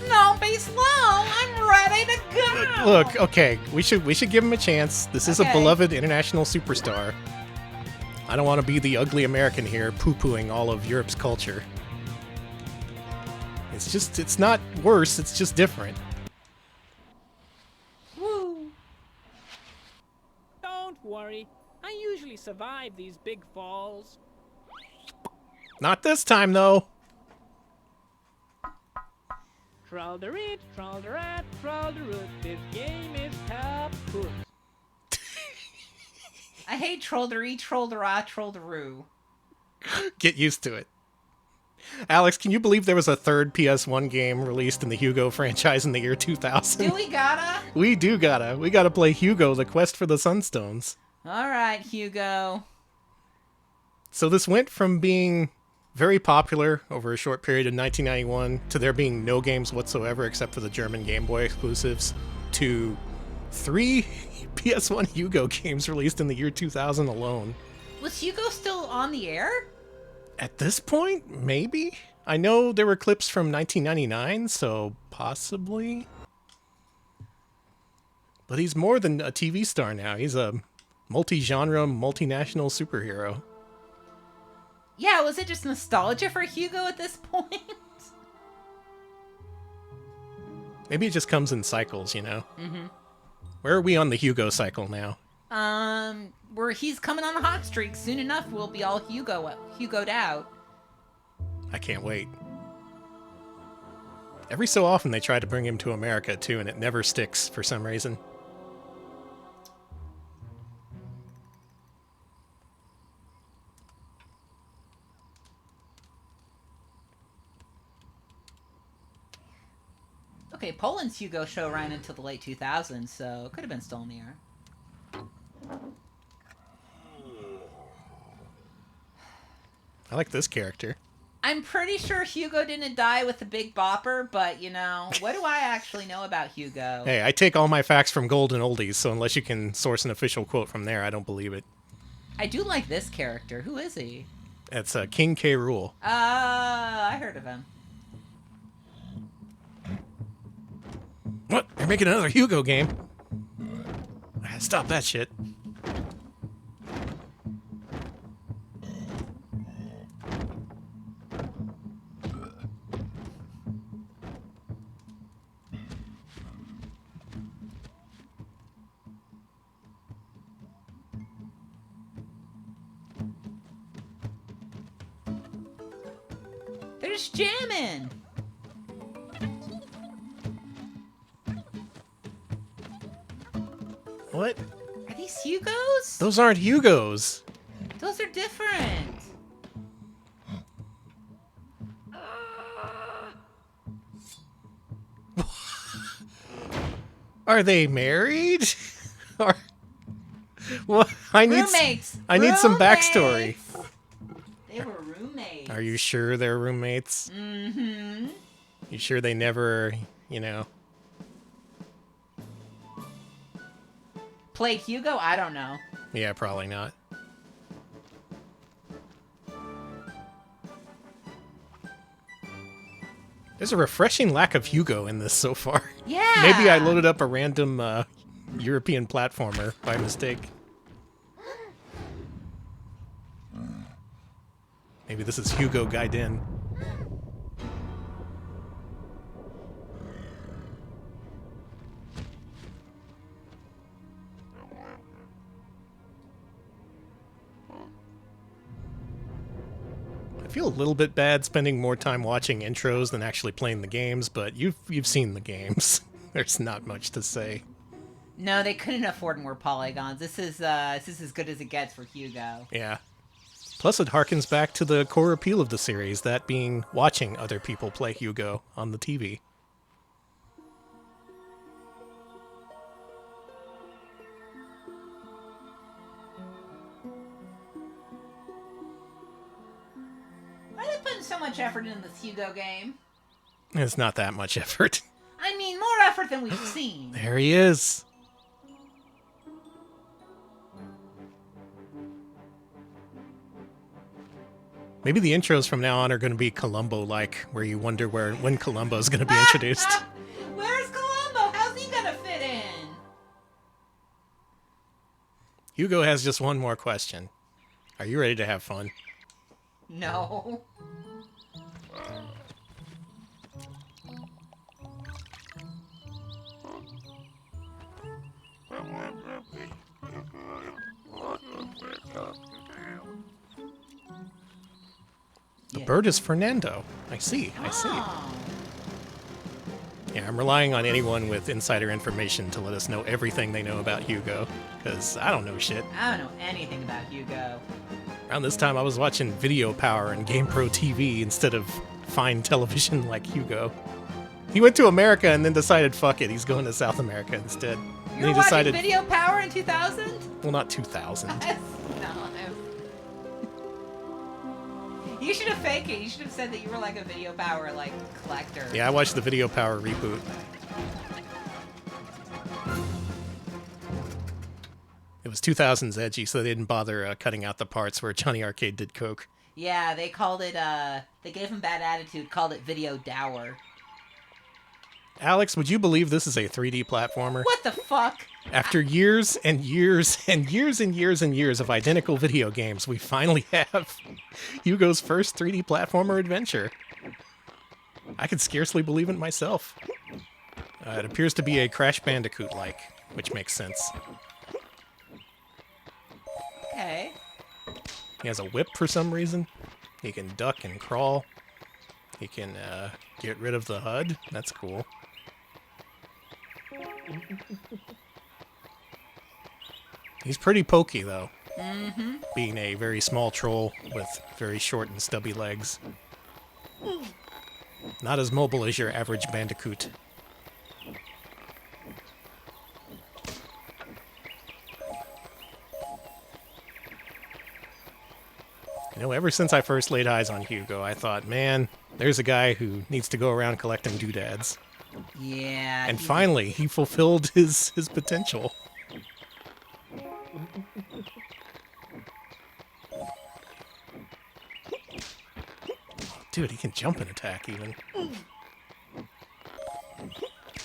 Speaker 2: Don't be slow. I'm ready to go.
Speaker 1: Look, okay, we should give him a chance. This is a
Speaker 2: Okay.
Speaker 1: beloved international superstar. I don't want to be the ugly American here, poo-pooing all of Europe's culture. It's not worse, it's just different.
Speaker 2: Woo.
Speaker 11: Don't worry. I usually survive these big falls.
Speaker 1: Not this time, though.
Speaker 11: Troll-the-rit, troll-the-rat, troll-the-root. This game is kaput.
Speaker 2: I hate troll-de-ree, troll-de-ra, troll-de-roo.
Speaker 1: Get used to it. Alex, can you believe there was a third PS1 game released in the Hugo franchise in the year 2000?
Speaker 2: Do we gotta?
Speaker 1: We do gotta. We gotta play Hugo, the Quest for the Sunstones.
Speaker 2: All right, Hugo.
Speaker 1: So this went from being very popular over a short period in 1991 to there being no games whatsoever except for the German Game Boy exclusives to 3 PS1 Hugo games released in the year 2000 alone.
Speaker 2: Was Hugo still on the air?
Speaker 1: At this point, maybe? I know there were clips from 1999, so possibly. But he's more than a TV star now. He's a multi-genre, multinational superhero.
Speaker 2: Yeah, was it just nostalgia for Hugo at this point?
Speaker 1: Maybe it just comes in cycles, you know?
Speaker 2: Mm-hmm.
Speaker 1: Where are we on the Hugo cycle now?
Speaker 2: Where he's coming on a hot streak. Soon enough, we'll be all Hugo'd out.
Speaker 1: I can't wait. Every so often they try to bring him to America, too, and it never sticks for some reason.
Speaker 2: Okay, Poland's Hugo show ran into the late 2000s, so it could have been still in the air.
Speaker 1: I like this character.
Speaker 2: I'm pretty sure Hugo didn't die with the Big Bopper, but, you know, what do I actually know about Hugo?
Speaker 1: Hey, I take all my facts from Golden Oldies, so unless you can source an official quote from there, I don't believe it.
Speaker 2: I do like this character. Who is he?
Speaker 1: It's King K. Rool.
Speaker 2: I heard of him.
Speaker 1: What? They're making another Hugo game? Stop that shit.
Speaker 2: They're just jamming.
Speaker 1: What?
Speaker 2: Are these Hugos?
Speaker 1: Those aren't Hugos.
Speaker 2: Those are different.
Speaker 1: Are they married? Or what? I need
Speaker 2: roommates.
Speaker 1: I need some backstory.
Speaker 2: They were roommates.
Speaker 1: Are you sure they're roommates?
Speaker 2: Mm-hmm.
Speaker 1: You sure they never, you know?
Speaker 2: Played Hugo? I don't know.
Speaker 1: Yeah, probably not. There's a refreshing lack of Hugo in this so far.
Speaker 2: Yeah.
Speaker 1: Maybe I loaded up a random European platformer by mistake. Maybe this is Hugo Gaiden. I feel a little bit bad spending more time watching intros than actually playing the games, but you've seen the games. There's not much to say.
Speaker 2: No, they couldn't afford more polygons. This is as good as it gets for Hugo.
Speaker 1: Yeah. Plus, it harkens back to the core appeal of the series, that being watching other people play Hugo on the TV.
Speaker 2: Why are they putting so much effort into this Hugo game?
Speaker 1: It's not that much effort.
Speaker 2: I mean, more effort than we've seen.
Speaker 1: There he is. Maybe the intros from now on are going to be Columbo-like, where you wonder when Columbo's going to be introduced.
Speaker 2: Where's Columbo? How's he gonna fit in?
Speaker 1: Hugo has just one more question. Are you ready to have fun?
Speaker 2: No.
Speaker 1: The bird is Fernando. I see. Yeah, I'm relying on anyone with insider information to let us know everything they know about Hugo, because I don't know shit.
Speaker 2: I don't know anything about Hugo.
Speaker 1: Around this time, I was watching Video Power and GamePro TV instead of fine television like Hugo. He went to America and then decided, fuck it, he's going to South America instead.
Speaker 2: You were watching Video Power in 2000?
Speaker 1: Well, not 2000.
Speaker 2: You should have faked it. You should have said that you were like a Video Power like collector.
Speaker 1: Yeah, I watched the Video Power reboot. It was 2000s edgy, so they didn't bother cutting out the parts where Johnny Arcade did coke.
Speaker 2: Yeah, they called it, they gave him bad attitude, called it Video Dower.
Speaker 1: Alex, would you believe this is a 3D platformer?
Speaker 2: What the fuck?
Speaker 1: After years and years and years and years and years of identical video games, we finally have Hugo's first 3D platformer adventure. I could scarcely believe it myself. It appears to be a Crash Bandicoot-like, which makes sense.
Speaker 2: Okay.
Speaker 1: He has a whip for some reason. He can duck and crawl. He can get rid of the HUD. That's cool. He's pretty pokey, though.
Speaker 2: Mm-hmm.
Speaker 1: Being a very small troll with very short and stubby legs. Not as mobile as your average bandicoot. You know, ever since I first laid eyes on Hugo, I thought, man, there's a guy who needs to go around collecting doodads.
Speaker 2: Yeah.
Speaker 1: And finally, he fulfilled his potential. Dude, he can jump and attack even.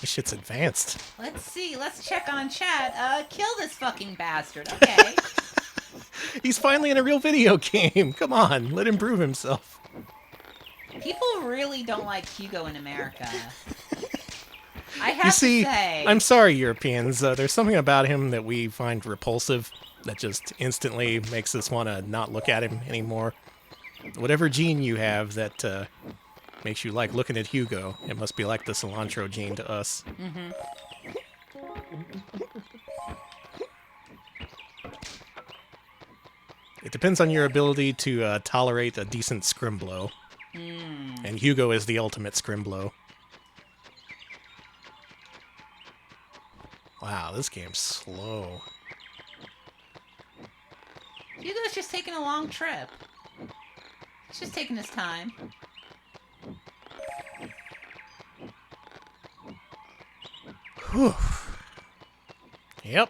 Speaker 1: This shit's advanced.
Speaker 2: Let's see. Let's check on chat. Kill this fucking bastard. Okay.
Speaker 1: He's finally in a real video game. Come on, let him prove himself.
Speaker 2: People really don't like Hugo in America. I have
Speaker 1: You see,
Speaker 2: to say.
Speaker 1: I'm sorry, Europeans. There's something about him that we find repulsive that just instantly makes us want to not look at him anymore. Whatever gene you have that makes you like looking at Hugo, it must be like the cilantro gene to us.
Speaker 2: Mm-hmm.
Speaker 1: It depends on your ability to tolerate a decent scrim blow. And Hugo is the ultimate scrim blow. Wow, this game's slow.
Speaker 2: Hugo's just taking a long trip. He's just taking his time.
Speaker 1: Whew. Yep.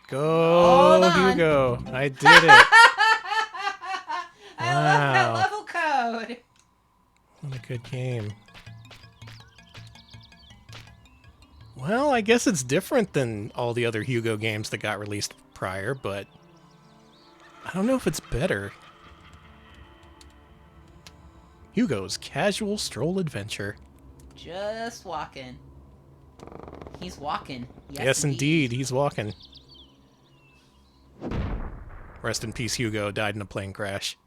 Speaker 1: Go, Hugo. I did it.
Speaker 2: I love that level code.
Speaker 1: What a good game. Well, I guess it's different than all the other Hugo games that got released prior, but I don't know if it's better. Hugo's Casual Stroll Adventure.
Speaker 2: Just walking. He's walking.
Speaker 1: Yes, indeed, he's walking. Rest in peace, Hugo. Died in a plane crash.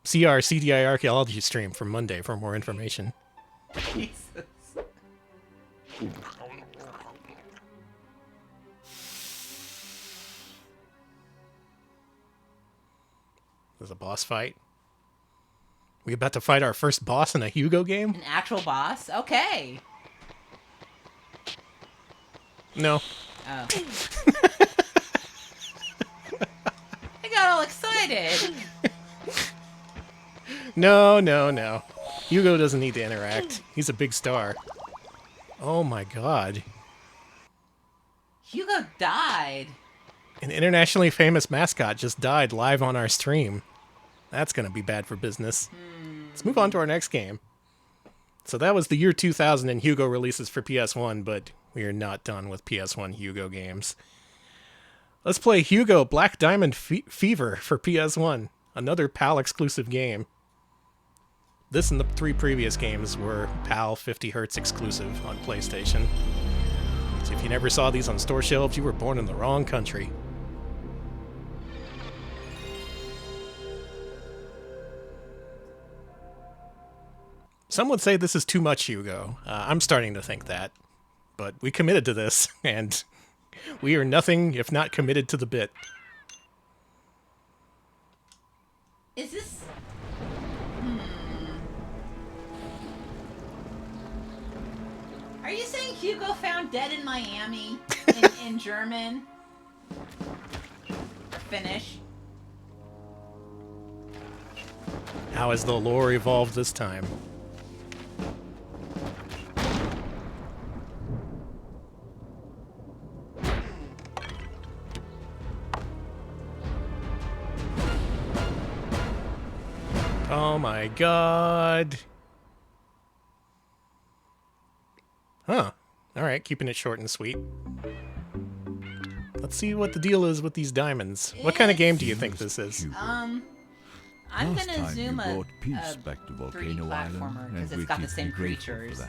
Speaker 1: See our CDI archaeology stream from Monday for more information.
Speaker 2: Jesus.
Speaker 1: There's a boss fight. We about to fight our first boss in a Hugo game?
Speaker 2: An actual boss? Okay.
Speaker 1: No.
Speaker 2: Oh. I got all excited.
Speaker 1: No, no, no. Hugo doesn't need to interact. He's a big star. Oh my god.
Speaker 2: Hugo died.
Speaker 1: An internationally famous mascot just died live on our stream. That's gonna be bad for business. Let's move on to our next game. So that was the year 2000 and Hugo releases for PS1, but we are not done with PS1 Hugo games. Let's play Hugo Black Diamond Fever for PS1, another PAL exclusive game. This and the 3 previous games were PAL 50Hz exclusive on PlayStation. So if you never saw these on store shelves, you were born in the wrong country. Some would say this is too much Hugo. I'm starting to think that. But we committed to this, and we are nothing if not committed to the bit.
Speaker 2: Is this... Are you saying Hugo found dead in Miami in German? Or Finnish?
Speaker 1: How has the lore evolved this time? Oh my god. Huh. Alright, keeping it short and sweet. Let's see what the deal is with these diamonds. What kind of game do you think this is?
Speaker 2: I'm gonna zoom a 3D platformer because it's got the same creatures.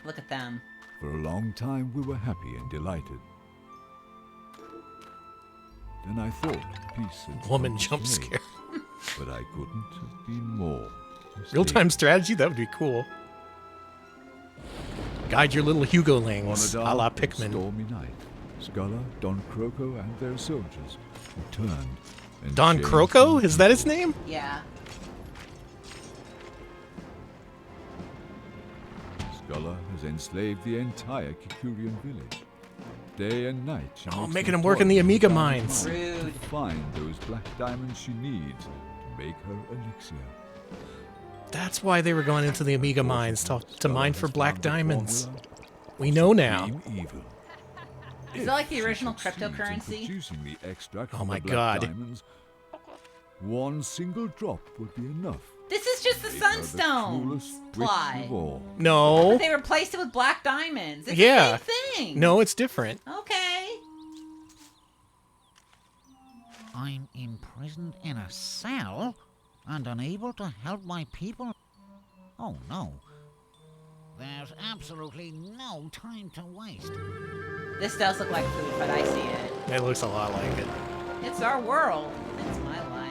Speaker 2: Look at them.
Speaker 12: For a long time we were happy and delighted. Then I thought peace had
Speaker 1: Woman
Speaker 12: come to
Speaker 1: jump
Speaker 12: stay,
Speaker 1: scare.
Speaker 12: but I couldn't have been more mistaken.
Speaker 1: Real-time strategy? That would be cool. Guide your little Hugo-lings, a la Pikmin.
Speaker 12: Stormy night, Sculler, Don Croco, and their soldiers returned. And
Speaker 1: Don
Speaker 12: changed
Speaker 1: Croco?
Speaker 12: the
Speaker 1: Is that his name?
Speaker 2: Yeah.
Speaker 12: Sculler has enslaved the entire Kikurian village. Day and night, she
Speaker 1: Oh,
Speaker 12: makes
Speaker 1: making
Speaker 12: them
Speaker 1: him work in the
Speaker 12: toil
Speaker 1: Amiga
Speaker 12: down
Speaker 1: mines.
Speaker 2: Rude.
Speaker 12: to find those black diamonds she needs to make her elixir.
Speaker 1: That's why they were going into the Amiga mines, to mine for black
Speaker 12: Found the
Speaker 1: diamonds.
Speaker 12: formula
Speaker 1: We know now.
Speaker 12: Extreme evil.
Speaker 2: Is it like the
Speaker 12: If she
Speaker 2: original
Speaker 12: succeeds in
Speaker 2: cryptocurrency?
Speaker 12: producing the extract
Speaker 1: Oh
Speaker 12: from
Speaker 1: my
Speaker 12: the black
Speaker 1: God.
Speaker 12: diamonds, one single drop would be enough.
Speaker 2: This is just the
Speaker 12: Make her the
Speaker 2: sunstone
Speaker 12: cruelest witch
Speaker 2: supply.
Speaker 12: of all.
Speaker 1: No.
Speaker 2: But they replaced it with black diamonds. It's
Speaker 1: Yeah.
Speaker 2: the same thing.
Speaker 1: No, it's different.
Speaker 2: Okay.
Speaker 4: I'm imprisoned in a cell and unable to help my people. Oh no. There's absolutely no time to waste.
Speaker 2: This does look like food, but I see it.
Speaker 1: It looks a lot like it.
Speaker 2: It's our world. It's my life.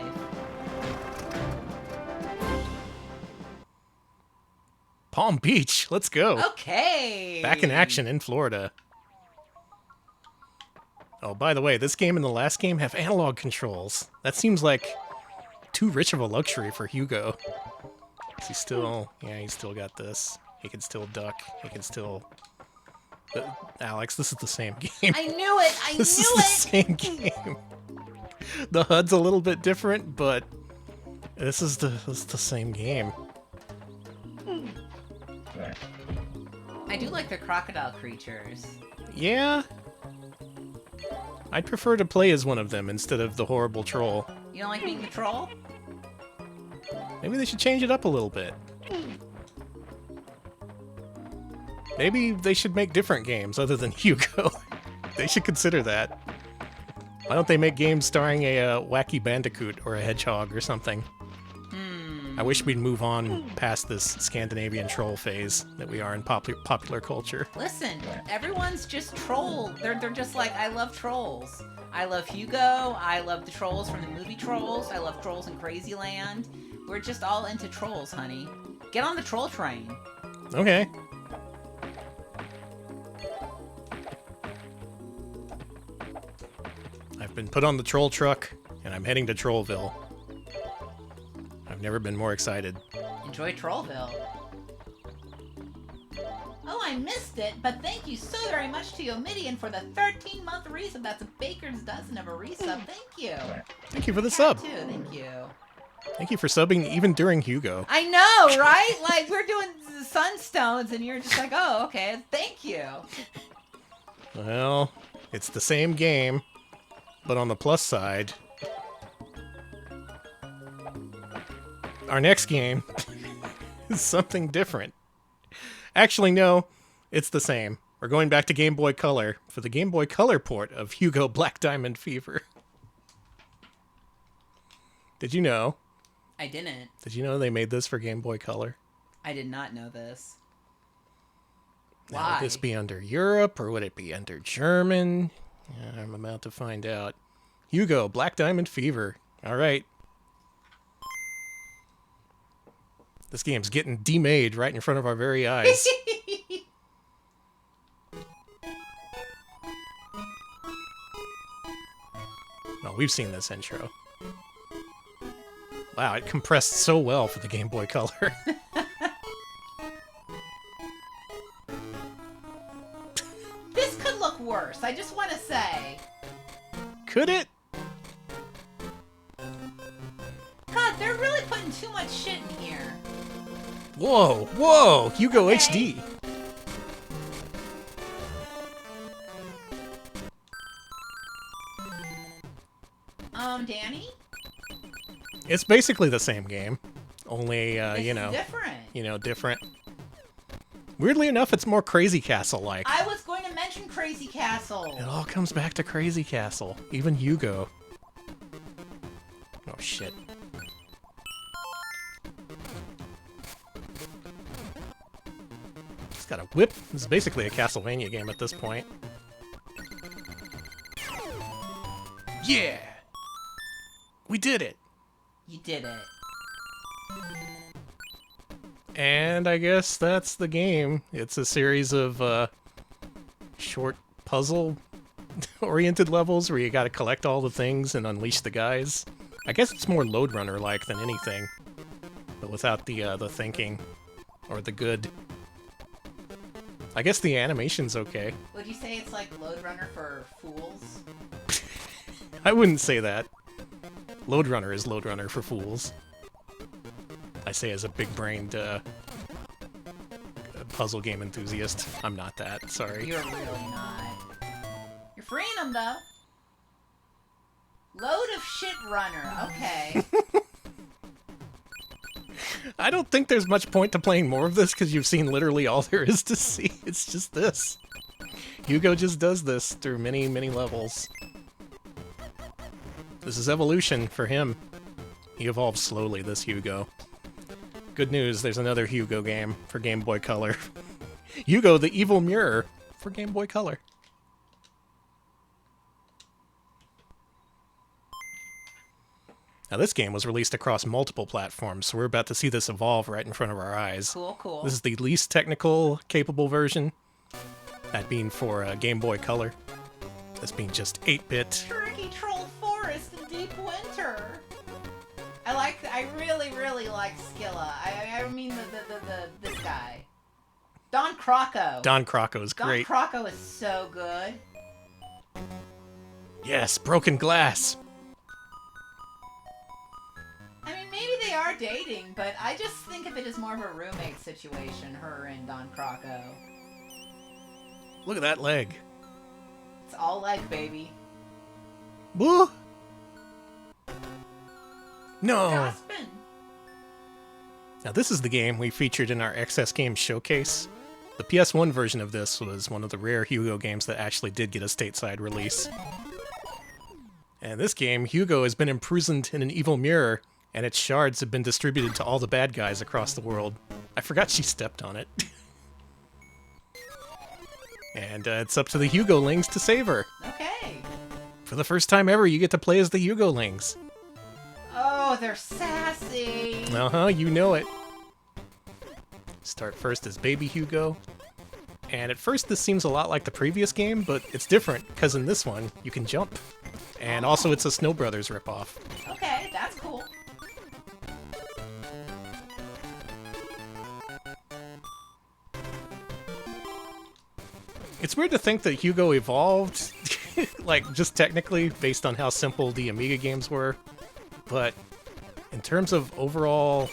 Speaker 1: Palm Beach, let's go.
Speaker 2: Okay.
Speaker 1: Back in action in Florida. Oh, by the way, this game and the last game have analog controls. That seems like too rich of a luxury for Hugo. Is he still... Yeah, he's still got this. He can still duck. He can still... Alex, this is the same game.
Speaker 2: I knew it. I
Speaker 1: This is
Speaker 2: knew
Speaker 1: the
Speaker 2: it.
Speaker 1: same game. The HUD's a little bit different, but this is the same game.
Speaker 2: I do like the crocodile creatures.
Speaker 1: Yeah. I'd prefer to play as one of them instead of the horrible troll.
Speaker 2: You don't like being the troll?
Speaker 1: Maybe they should change it up a little bit. Maybe they should make different games other than Hugo. They should consider that. Why don't they make games starring a wacky bandicoot or a hedgehog or something? I wish we'd move on past this Scandinavian troll phase that we are in popular culture.
Speaker 2: Listen, everyone's just troll. They're just like, I love trolls. I love Hugo. I love the trolls from the movie Trolls. I love trolls in Crazyland. We're just all into trolls, honey. Get on the troll train.
Speaker 1: Okay. I've been put on the troll truck, and I'm heading to Trollville. I've never been more excited.
Speaker 2: Enjoy Trollville. Oh, I missed it, but thank you so very much to Yomidian for the 13-month resub. That's a baker's dozen of a resub. Thank you.
Speaker 1: Thank you for the sub.
Speaker 2: Too. Thank you.
Speaker 1: Thank you for subbing even during Hugo.
Speaker 2: I know, right? Like, we're doing Sunstones, and you're just like, oh, okay, thank you.
Speaker 1: Well, it's the same game, but on the plus side, our next game is something different. Actually, no, it's the same. We're going back to Game Boy Color for the Game Boy Color port of Hugo Black Diamond Fever. Did you know?
Speaker 2: I didn't.
Speaker 1: Did you know they made this for Game Boy Color?
Speaker 2: I did not know this.
Speaker 1: Now,
Speaker 2: Why?
Speaker 1: would this be under Europe or would it be under German? I'm about to find out. Hugo, Black Diamond Fever. All right. This game's getting demade right in front of our very eyes. Oh, we've seen this intro. Wow, it compressed so well for the Game Boy Color.
Speaker 2: This could look worse, I just want to say.
Speaker 1: Could it?
Speaker 2: God, they're really putting too much shit in here.
Speaker 1: Whoa, whoa, Hugo HD.
Speaker 2: Danny?
Speaker 1: It's basically the same game, only,
Speaker 2: This
Speaker 1: you
Speaker 2: is
Speaker 1: know,
Speaker 2: different.
Speaker 1: Different. Weirdly enough, it's more Crazy Castle-like.
Speaker 2: I was going to mention Crazy Castle.
Speaker 1: It all comes back to Crazy Castle, even Hugo. Oh shit. It's got a whip. This is basically a Castlevania game at this point. Yeah! We did it!
Speaker 2: You did it.
Speaker 1: And I guess that's the game. It's a series of short puzzle-oriented levels where you gotta collect all the things and unleash the guys. I guess it's more Lode Runner-like than anything, but without the thinking or the good. I guess the animation's okay.
Speaker 2: Would you say it's like Lode Runner for fools?
Speaker 1: I wouldn't say that. Lode Runner is Lode Runner for fools. I say as a big-brained puzzle game enthusiast. I'm not that, sorry.
Speaker 2: You're really not. You're freeing them, though. Load of shit runner, okay.
Speaker 1: I don't think there's much point to playing more of this because you've seen literally all there is to see. It's just this. Hugo just does this through many, many levels. This is evolution for him. He evolves slowly, this Hugo. Good news, there's another Hugo game for Game Boy Color. Hugo the Evil Mirror for Game Boy Color. Now this game was released across multiple platforms, so we're about to see this evolve right in front of our eyes.
Speaker 2: Cool, cool.
Speaker 1: This is the least technical, capable version. That being for Game Boy Color. This being just 8-bit.
Speaker 2: Tricky Troll Forest in Deep Winter. I really, really like Skilla. I mean this guy. Don Crocco.
Speaker 1: Don Crocco is great.
Speaker 2: Don Crocco is so good.
Speaker 1: Yes, broken glass.
Speaker 2: I mean, maybe they are dating, but I just think of it as more of a roommate situation, her and Don Crocco.
Speaker 1: Look at that leg.
Speaker 2: It's all leg, baby.
Speaker 1: Woo! No!
Speaker 2: Gaspin.
Speaker 1: Now this is the game we featured in our XS Games Showcase. The PS1 version of this was one of the rare Hugo games that actually did get a stateside release. And this game, Hugo has been imprisoned in an evil mirror, and its shards have been distributed to all the bad guys across the world. I forgot she stepped on it. And it's up to the Hugo-lings to save her.
Speaker 2: Okay.
Speaker 1: For the first time ever, you get to play as the Hugo-lings.
Speaker 2: Oh, they're sassy.
Speaker 1: Uh-huh, you know it. Start first as Baby Hugo. And at first this seems a lot like the previous game, but it's different, because in this one, you can jump. And also it's a Snow Brothers ripoff.
Speaker 2: Okay, that's cool.
Speaker 1: It's weird to think that Hugo evolved, like, just technically, based on how simple the Amiga games were. But in terms of overall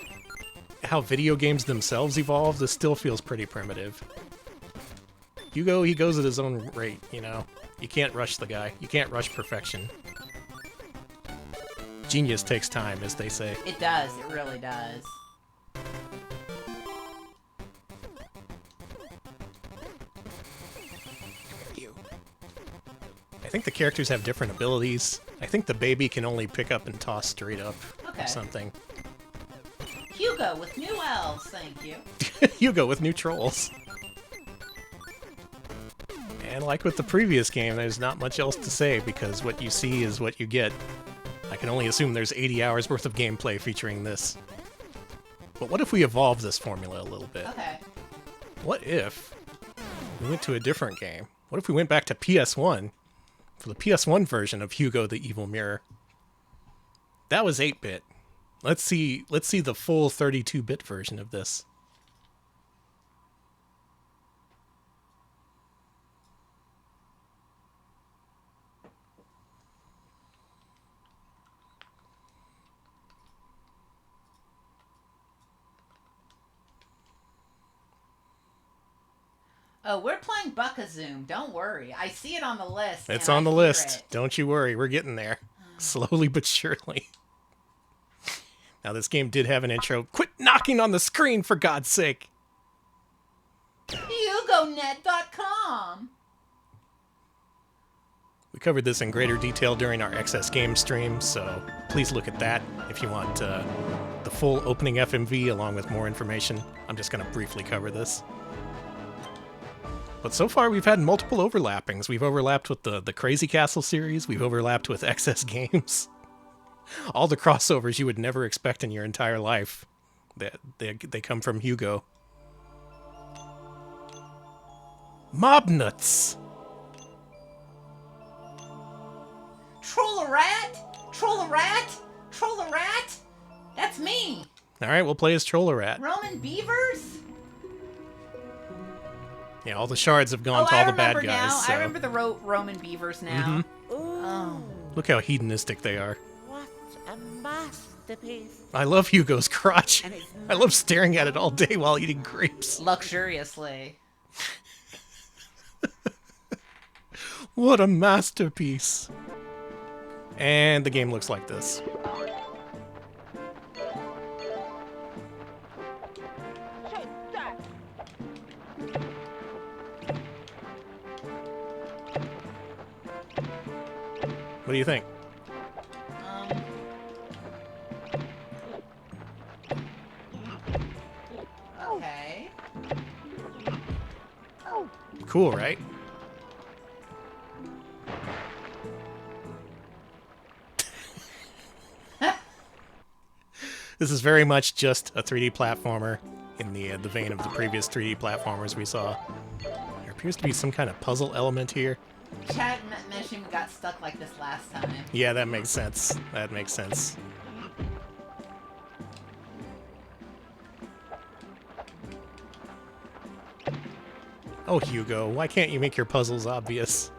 Speaker 1: how video games themselves evolve, this still feels pretty primitive. Hugo, he goes at his own rate, you know? You can't rush the guy. You can't rush perfection. Genius takes time, as they say.
Speaker 2: It does. It really does.
Speaker 1: I think the characters have different abilities. I think the baby can only pick up and toss straight up or something.
Speaker 2: Hugo with new elves, thank you.
Speaker 1: Hugo with new trolls. And like with the previous game, there's not much else to say because what you see is what you get. I can only assume there's 80 hours worth of gameplay featuring this. But what if we evolve this formula a little bit?
Speaker 2: Okay.
Speaker 1: What if we went to a different game? What if we went back to PS1 for the PS1 version of Hugo the Evil Mirror? That was 8-bit. Let's see the full 32-bit version of this.
Speaker 2: Oh, we're playing Buckazoom. Don't worry. I see it on the list.
Speaker 1: It's on the list. Don't you worry. We're getting there. Slowly but surely. Now, this game did have an intro. Quit knocking on the screen, for God's sake!
Speaker 2: HugoNet.com.
Speaker 1: We covered this in greater detail during our XS Games stream, so please look at that if you want the full opening FMV along with more information. I'm just going to briefly cover this. But so far, we've had multiple overlappings. We've overlapped with the Crazy Castle series. We've overlapped with XS Games. All the crossovers you would never expect in your entire life. They come from Hugo. Mob Nuts!
Speaker 2: Troll-a-rat? Troll-a-rat? Troll-a-rat? That's me.
Speaker 1: Alright, we'll play as Troll-a-rat.
Speaker 2: Roman beavers?
Speaker 1: Yeah, all the shards have gone to all the bad guys.
Speaker 2: Now.
Speaker 1: So.
Speaker 2: I remember the Roman beavers now. Oh.
Speaker 1: Look how hedonistic they are.
Speaker 10: What a masterpiece.
Speaker 1: I love Hugo's crotch. I love staring at it all day while eating grapes.
Speaker 2: Luxuriously.
Speaker 1: What a masterpiece. And the game looks like this. What do you think?
Speaker 2: Okay.
Speaker 1: Cool, right? This is very much just a 3D platformer in the vein of the previous 3D platformers we saw. There appears to be some kind of puzzle element here.
Speaker 2: Chad mentioned we got stuck like this last time.
Speaker 1: Yeah, that makes sense. That makes sense. Oh, Hugo, why can't you make your puzzles obvious?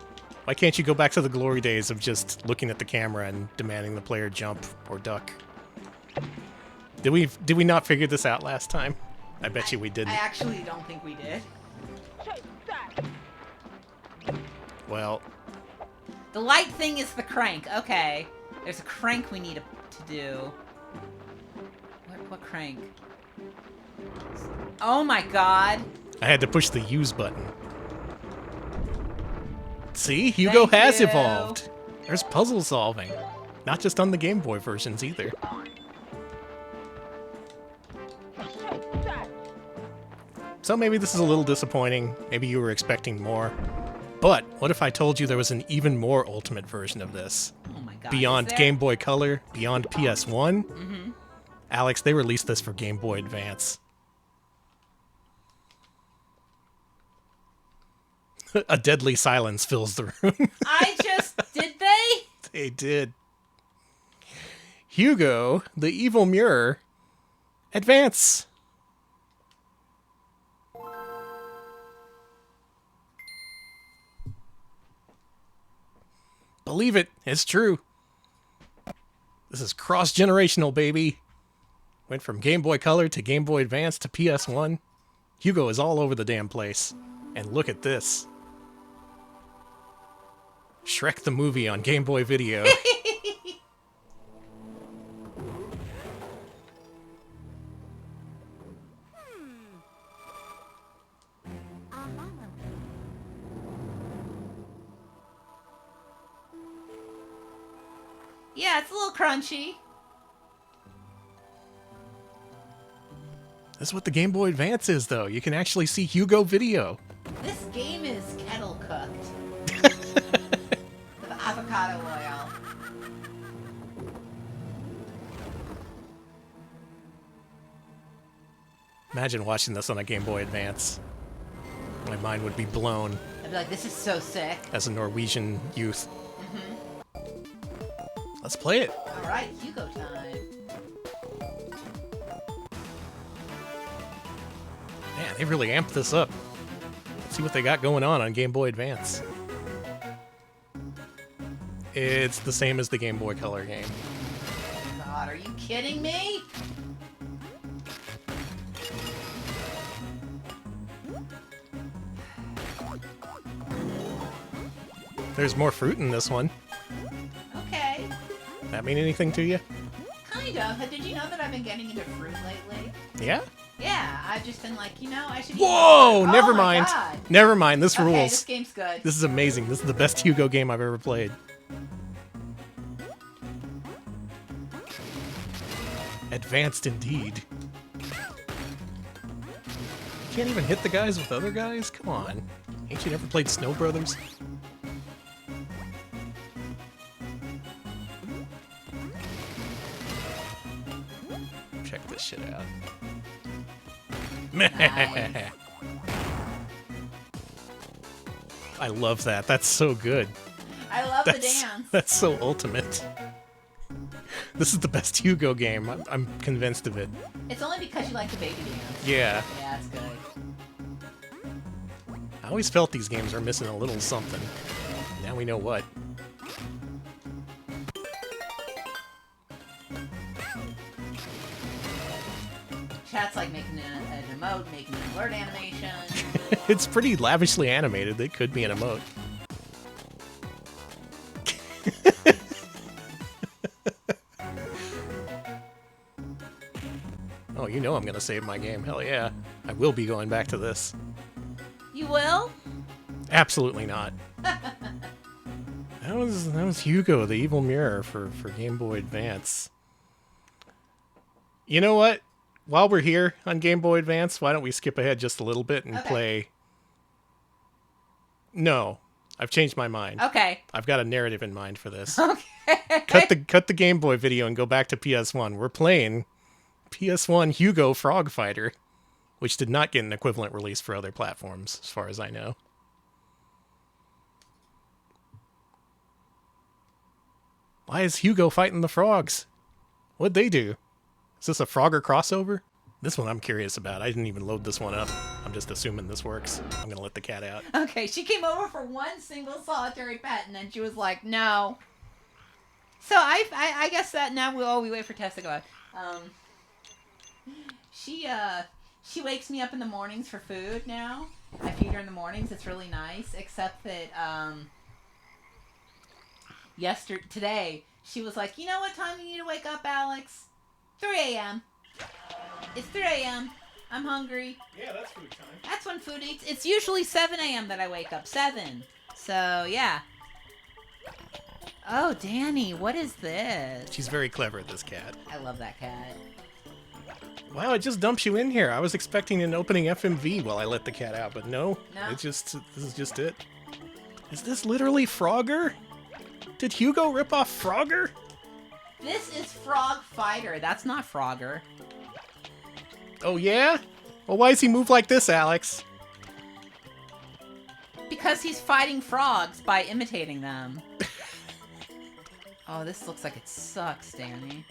Speaker 1: Why can't you go back to the glory days of just looking at the camera and demanding the player jump or duck? Did we not figure this out last time? I bet you we didn't.
Speaker 2: I actually don't think we did.
Speaker 1: Well,
Speaker 2: the light thing is the crank. Okay, there's a crank we need to do. What crank? Oh my god!
Speaker 1: I had to push the use button. See, Hugo has evolved. There's puzzle solving, not just on the Game Boy versions either. So maybe this is a little disappointing. Maybe you were expecting more. But what if I told you there was an even more ultimate version of this?
Speaker 2: Oh my god.
Speaker 1: Beyond Game Boy Color, beyond PS1?
Speaker 2: Mm-hmm.
Speaker 1: Alex, they released this for Game Boy Advance. A deadly silence fills the room.
Speaker 2: Did they?
Speaker 1: They did. Hugo, the Evil Mirror, Advance. Believe it, it's true. This is cross-generational, baby. Went from Game Boy Color to Game Boy Advance to PS1. Hugo is all over the damn place. And look at this. Shrek the movie on Game Boy Video.
Speaker 2: Yeah, it's a little crunchy.
Speaker 1: That's what the Game Boy Advance is, though. You can actually see Hugo Video.
Speaker 2: This game is kettle cooked. With avocado oil.
Speaker 1: Imagine watching this on a Game Boy Advance. My mind would be blown.
Speaker 2: I'd be like, this is so sick.
Speaker 1: As a Norwegian youth.
Speaker 2: Mm-hmm.
Speaker 1: Let's play it.
Speaker 2: Alright, Hugo time.
Speaker 1: Man, they really amped this up. Let's see what they got going on Game Boy Advance. It's the same as the Game Boy Color game.
Speaker 2: God, are you kidding me?
Speaker 1: There's more fruit in this one.
Speaker 2: Okay.
Speaker 1: That mean anything to you?
Speaker 2: Kind of. Did you know that I've been getting into fruit lately?
Speaker 1: Yeah?
Speaker 2: Yeah, I've just been like, you know, I should.
Speaker 1: Whoa!
Speaker 2: Eat
Speaker 1: Never
Speaker 2: oh
Speaker 1: mind.
Speaker 2: God.
Speaker 1: Never mind. This
Speaker 2: okay,
Speaker 1: rules.
Speaker 2: This game's good.
Speaker 1: This is amazing. This is the best Hugo game I've ever played. Advanced indeed. Can't even hit the guys with other guys? Come on. Ain't you never played Snow Brothers? Check this shit out.
Speaker 2: Nice.
Speaker 1: I love that. That's so good.
Speaker 2: I love the dance.
Speaker 1: That's so ultimate. This is the best Hugo game. I'm convinced of it.
Speaker 2: It's only because you like the baby dance.
Speaker 1: Yeah.
Speaker 2: Yeah, it's good.
Speaker 1: I always felt these games are missing a little something. Now we know what.
Speaker 2: Chat's like making an emote, making an alert animation.
Speaker 1: It's pretty lavishly animated. It could be an emote. Oh, you know I'm gonna save my game. Hell yeah. I will be going back to this.
Speaker 2: You will?
Speaker 1: Absolutely not. That was Hugo, the evil mirror for Game Boy Advance. You know what? While we're here on Game Boy Advance, why don't we skip ahead just a little bit and play... No, I've changed my mind.
Speaker 2: Okay.
Speaker 1: I've got a narrative in mind for this.
Speaker 2: Okay.
Speaker 1: Cut the Game Boy video and go back to PS1. We're playing PS1 Hugo Frog Fighter, which did not get an equivalent release for other platforms, as far as I know. Why is Hugo fighting the frogs? What'd they do? Is this a Frogger crossover? This one I'm curious about. I didn't even load this one up. I'm just assuming this works. I'm gonna let the cat out.
Speaker 2: Okay, she came over for one single solitary pet, and then she was like, no. So I guess that now we wait for Tess to go out. She wakes me up in the mornings for food now. I feed her in the mornings. It's really nice, except that today she was like, you know what time you need to wake up, Alex? 3 a.m. It's 3 a.m. I'm hungry.
Speaker 1: Yeah, that's food time.
Speaker 2: That's when food eats. It's usually 7 a.m. that I wake up. 7. So, yeah. Oh, Danny, what is this?
Speaker 1: She's very clever, this cat.
Speaker 2: I love that cat.
Speaker 1: Wow, it just dumps you in here. I was expecting an opening FMV while I let the cat out, but no. This is just it. Is this literally Frogger? Did Hugo rip off Frogger?
Speaker 2: This is Frog Fighter. That's not Frogger.
Speaker 1: Oh, yeah? Well, why does he move like this, Alex?
Speaker 2: Because he's fighting frogs by imitating them. Oh, this looks like it sucks, Danny.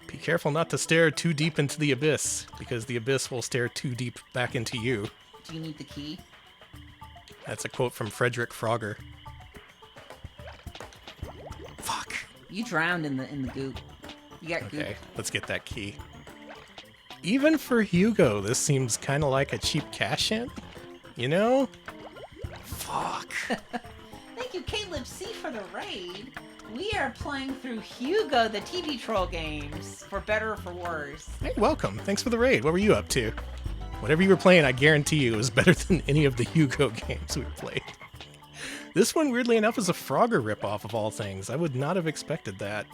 Speaker 1: Be careful not to stare too deep into the abyss, because the abyss will stare too deep back into you.
Speaker 2: Do you need the key?
Speaker 1: That's a quote from Frederick Frogger. Fuck.
Speaker 2: You drowned in the goop. You got goop.
Speaker 1: Okay, let's get that key. Even for Hugo, this seems kind of like a cheap cash-in. You know? Fuck.
Speaker 2: Thank you, Caleb C, for the raid. We are playing through Hugo, the TV troll games, for better or for worse.
Speaker 1: Hey, welcome. Thanks for the raid. What were you up to? Whatever you were playing, I guarantee you it was better than any of the Hugo games we played. This one, weirdly enough, is a Frogger ripoff of all things. I would not have expected that.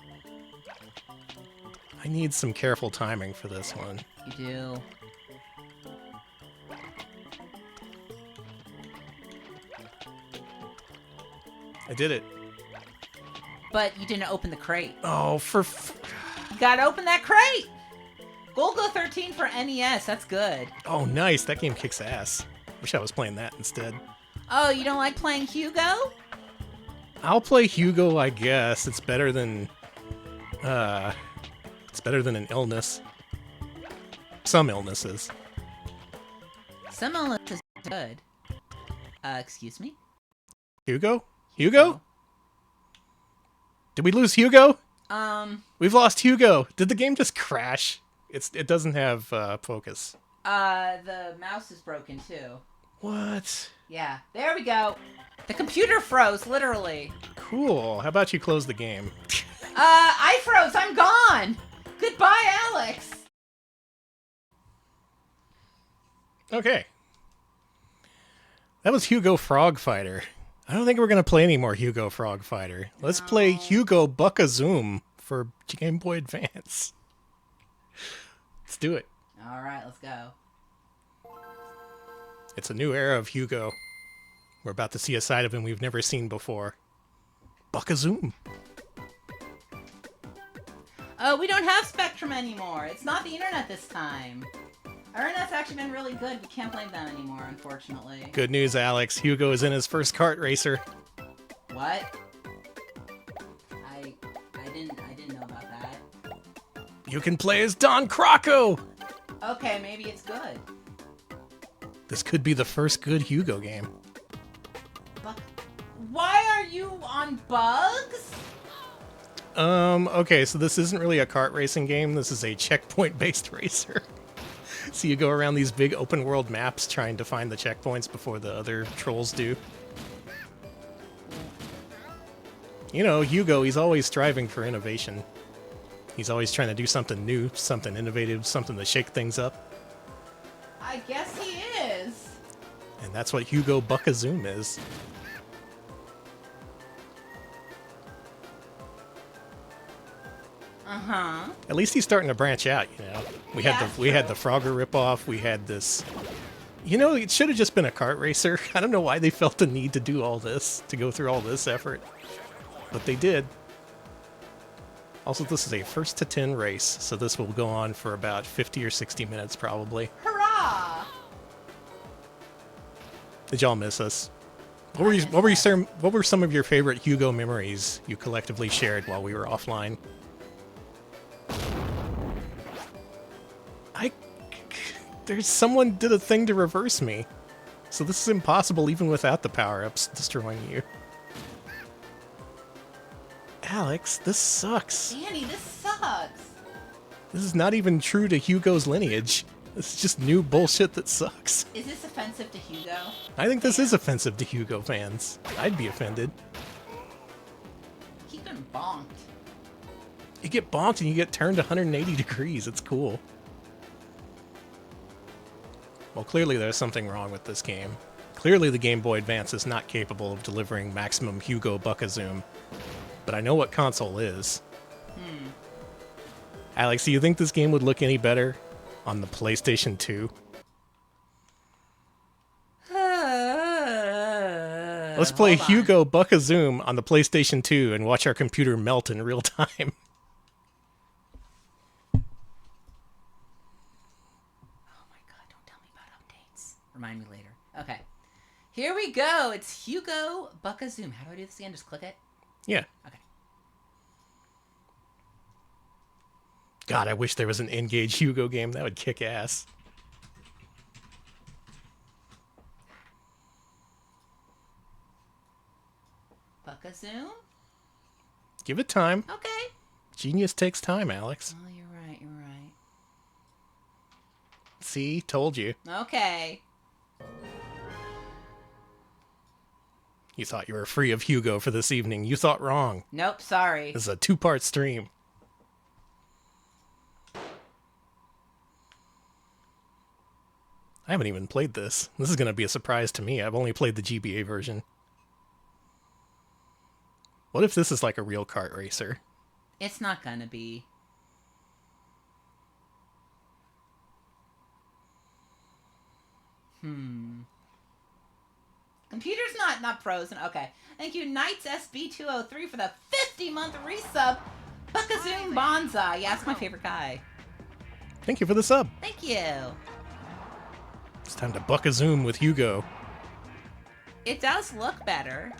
Speaker 1: I need some careful timing for this one.
Speaker 2: You do.
Speaker 1: I did it.
Speaker 2: But you didn't open the crate.
Speaker 1: Oh,
Speaker 2: You gotta open that crate! Golgo 13 for NES, that's good.
Speaker 1: Oh, nice. That game kicks ass. Wish I was playing that instead.
Speaker 2: Oh, you don't like playing Hugo?
Speaker 1: I'll play Hugo, I guess. It's better than... It's better than an illness. Some illnesses.
Speaker 2: Some illnesses are good. Excuse me?
Speaker 1: Hugo? Hugo? Did we lose Hugo? We've lost Hugo. Did the game just crash? It doesn't have focus.
Speaker 2: The mouse is broken too.
Speaker 1: What?
Speaker 2: Yeah, there we go. The computer froze, literally.
Speaker 1: Cool. How about you close the game?
Speaker 2: I froze. I'm gone. Goodbye, Alex.
Speaker 1: Okay. That was Hugo Frog Fighter. I don't think we're going to play any more Hugo Frog Fighter. Let's play Hugo Buck-a-Zoom for Game Boy Advance. Let's do it.
Speaker 2: All right, let's go.
Speaker 1: It's a new era of Hugo. We're about to see a side of him we've never seen before. Buck-a-Zoom.
Speaker 2: Oh, we don't have Spectrum anymore. It's not the internet this time. Our internet's actually been really good. We can't blame them anymore, unfortunately.
Speaker 1: Good news, Alex. Hugo is in his first kart racer.
Speaker 2: What? I didn't know about that.
Speaker 1: You can play as Don Crocco!
Speaker 2: Okay, maybe it's good.
Speaker 1: This could be the first good Hugo game.
Speaker 2: Why are you on bugs?
Speaker 1: Okay, so this isn't really a kart racing game. This is a checkpoint-based racer. So you go around these big open-world maps trying to find the checkpoints before the other trolls do. You know, Hugo, he's always striving for innovation. He's always trying to do something new, something innovative, something to shake things up.
Speaker 2: I guess he is.
Speaker 1: And that's what Hugo Buckazoom is.
Speaker 2: Uh-huh.
Speaker 1: At least he's starting to branch out, you know. We had the Frogger ripoff, we had this. You know, it should have just been a kart racer. I don't know why they felt the need to do all this, to go through all this effort. But they did. Also, this is a 1st to 10 race, so this will go on for about 50 or 60 minutes probably.
Speaker 2: Hurrah!
Speaker 1: Did y'all miss us? What were some of your favorite Hugo memories you collectively shared while we were offline? There's someone did a thing to reverse me. So this is impossible even without the power-ups destroying you. Alex, this sucks.
Speaker 2: Danny, this sucks.
Speaker 1: This is not even true to Hugo's lineage. This is just new bullshit that sucks.
Speaker 2: Is this offensive to Hugo?
Speaker 1: I think this is offensive to Hugo fans. I'd be offended.
Speaker 2: Keep him bonked.
Speaker 1: You get bonked and you get turned 180 degrees. It's cool. Well, clearly there's something wrong with this game. Clearly the Game Boy Advance is not capable of delivering maximum Hugo Buckazoom. But I know what console is. Alex, do you think this game would look any better on the PlayStation 2? Let's play Hugo Buckazoom on the PlayStation 2 and watch our computer melt in real time.
Speaker 2: Remind me later. Okay. Here we go. It's Hugo Buckazoom. How do I do this again? Just click it?
Speaker 1: Yeah.
Speaker 2: Okay.
Speaker 1: God, I wish there was an N-Gage Hugo game. That would kick ass.
Speaker 2: Buckazoom?
Speaker 1: Give it time.
Speaker 2: Okay.
Speaker 1: Genius takes time, Alex.
Speaker 2: Oh, you're right. You're right.
Speaker 1: See? Told you.
Speaker 2: Okay.
Speaker 1: You thought you were free of Hugo for this evening. You thought wrong.
Speaker 2: Nope, sorry.
Speaker 1: This is a 2-part stream. I haven't even played this. This is going to be a surprise to me. I've only played the GBA version. What if this is like a real kart racer?
Speaker 2: It's not gonna be. Computer's not frozen. Okay. Thank you, Knights SB203 for the 50-month resub. Buckazoom Bonsai. Yeah, that's my favorite guy.
Speaker 1: Thank you for the sub.
Speaker 2: Thank you.
Speaker 1: It's time to Buckazoom with Hugo.
Speaker 2: It does look better.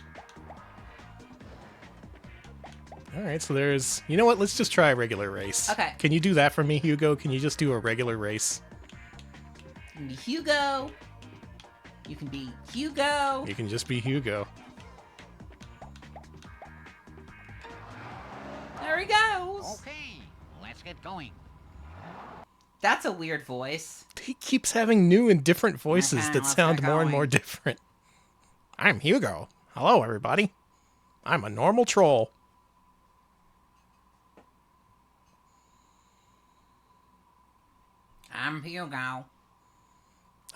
Speaker 1: Alright, so there's... You know what? Let's just try a regular race.
Speaker 2: Okay.
Speaker 1: Can you do that for me, Hugo? Can you just do a regular race?
Speaker 2: You can be Hugo. You can be Hugo.
Speaker 1: You can just be Hugo.
Speaker 2: There he goes.
Speaker 4: Okay, let's get going.
Speaker 2: That's a weird voice.
Speaker 1: He keeps having new and different voices
Speaker 2: Okay,
Speaker 1: that
Speaker 2: let's
Speaker 1: sound
Speaker 2: get
Speaker 1: more and
Speaker 2: going.
Speaker 1: more different. I'm Hugo. Hello, everybody. I'm a normal troll.
Speaker 2: I'm Hugo.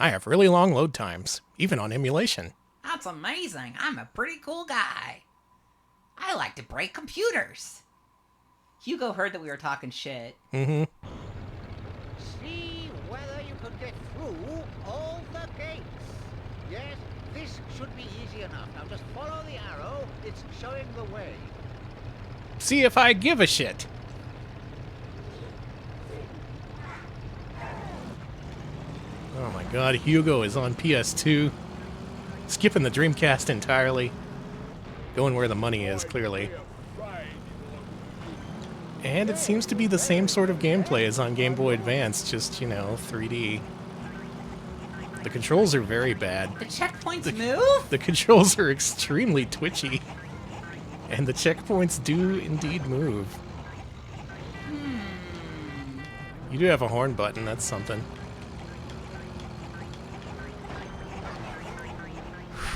Speaker 1: I have really long load times, even on emulation.
Speaker 2: That's amazing. I'm a pretty cool guy. I like to break computers. Hugo heard that we were talking shit.
Speaker 1: Mm-hmm.
Speaker 4: See whether you can get through all the gates. Yes, this should be easy enough. Now just follow the arrow. It's showing the way.
Speaker 1: See if I give a shit. Oh my god, Hugo is on PS2. Skipping the Dreamcast entirely. Going where the money is, clearly. And it seems to be the same sort of gameplay as on Game Boy Advance, just, you know, 3D. The controls are very bad.
Speaker 2: The checkpoints move?
Speaker 1: The controls are extremely twitchy. And the checkpoints do indeed move. You do have a horn button, that's something.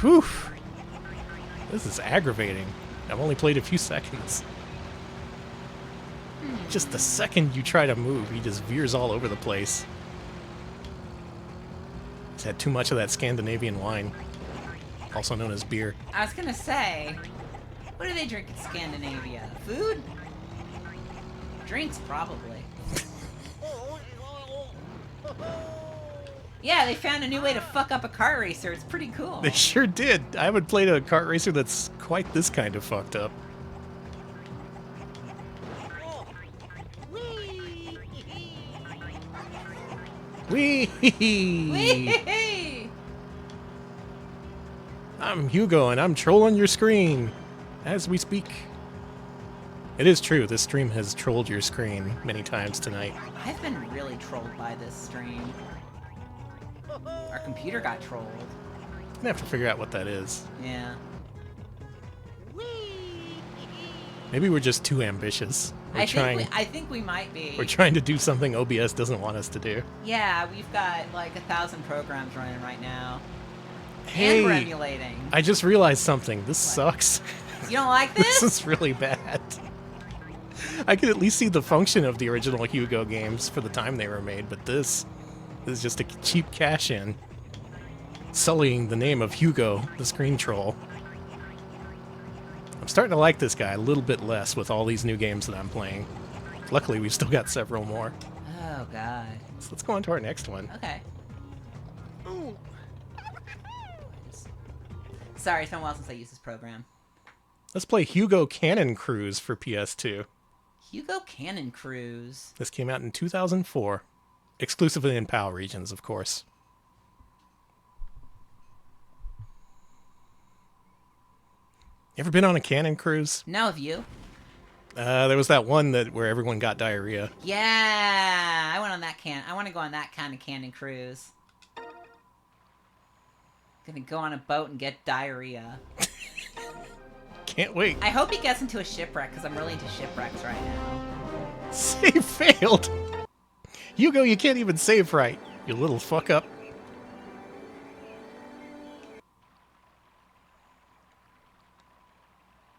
Speaker 1: Whew! This is aggravating. I've only played a few seconds. Just the second you try to move, he just veers all over the place. He's had too much of that Scandinavian wine, also known as beer.
Speaker 2: I was gonna say, what do they drink in Scandinavia? Food? Drinks, probably. Yeah, they found a new way to fuck up a kart racer. It's pretty cool.
Speaker 1: They sure did. I haven't played a kart racer that's quite this kind of fucked up. Whee!
Speaker 2: Whee!
Speaker 1: I'm Hugo, and I'm trolling your screen as we speak. It is true, this stream has trolled your screen many times tonight.
Speaker 2: I've been really trolled by this stream. Our computer got trolled.
Speaker 1: I'm gonna have to figure out what that is.
Speaker 2: Yeah.
Speaker 1: Maybe we're just too ambitious.
Speaker 2: I think we might be.
Speaker 1: We're trying to do something OBS doesn't want us to do.
Speaker 2: Yeah, we've got like 1,000 programs running right now.
Speaker 1: Hey,
Speaker 2: and we're emulating.
Speaker 1: I just realized something. This sucks.
Speaker 2: You don't like this?
Speaker 1: This is really bad. I could at least see the function of the original Hugo games for the time they were made, but this is just a cheap cash-in. Sullying the name of Hugo, the screen troll. I'm starting to like this guy a little bit less with all these new games that I'm playing. Luckily, we've still got several more.
Speaker 2: Oh, God.
Speaker 1: So let's go on to our next one.
Speaker 2: Okay. Ooh. Sorry, it's been a while since I used this program.
Speaker 1: Let's play Hugo Cannon Cruise for PS2.
Speaker 2: Hugo Cannon Cruise.
Speaker 1: This came out in 2004. Exclusively in PAL regions, of course. You ever been on a cannon cruise?
Speaker 2: No, have you?
Speaker 1: There was that one where everyone got diarrhea.
Speaker 2: Yeah, I went on that I want to go on that kind of cannon cruise. Gonna go on a boat and get diarrhea.
Speaker 1: Can't wait.
Speaker 2: I hope he gets into a shipwreck, because I'm really into shipwrecks right now.
Speaker 1: Save failed! Hugo, you can't even save right, you little fuck up.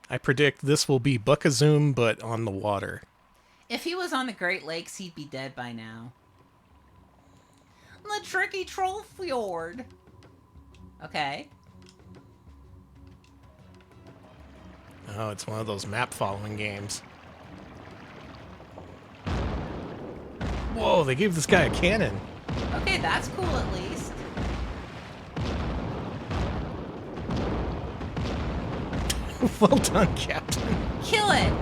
Speaker 1: I predict this will be Buckazoom, but on the water.
Speaker 2: If he was on the Great Lakes, he'd be dead by now. The Tricky Troll Fjord. Okay.
Speaker 1: Oh, it's one of those map-following games. Whoa, they gave this guy a cannon.
Speaker 2: Okay, that's cool at least.
Speaker 1: Well done, Captain.
Speaker 2: Kill it!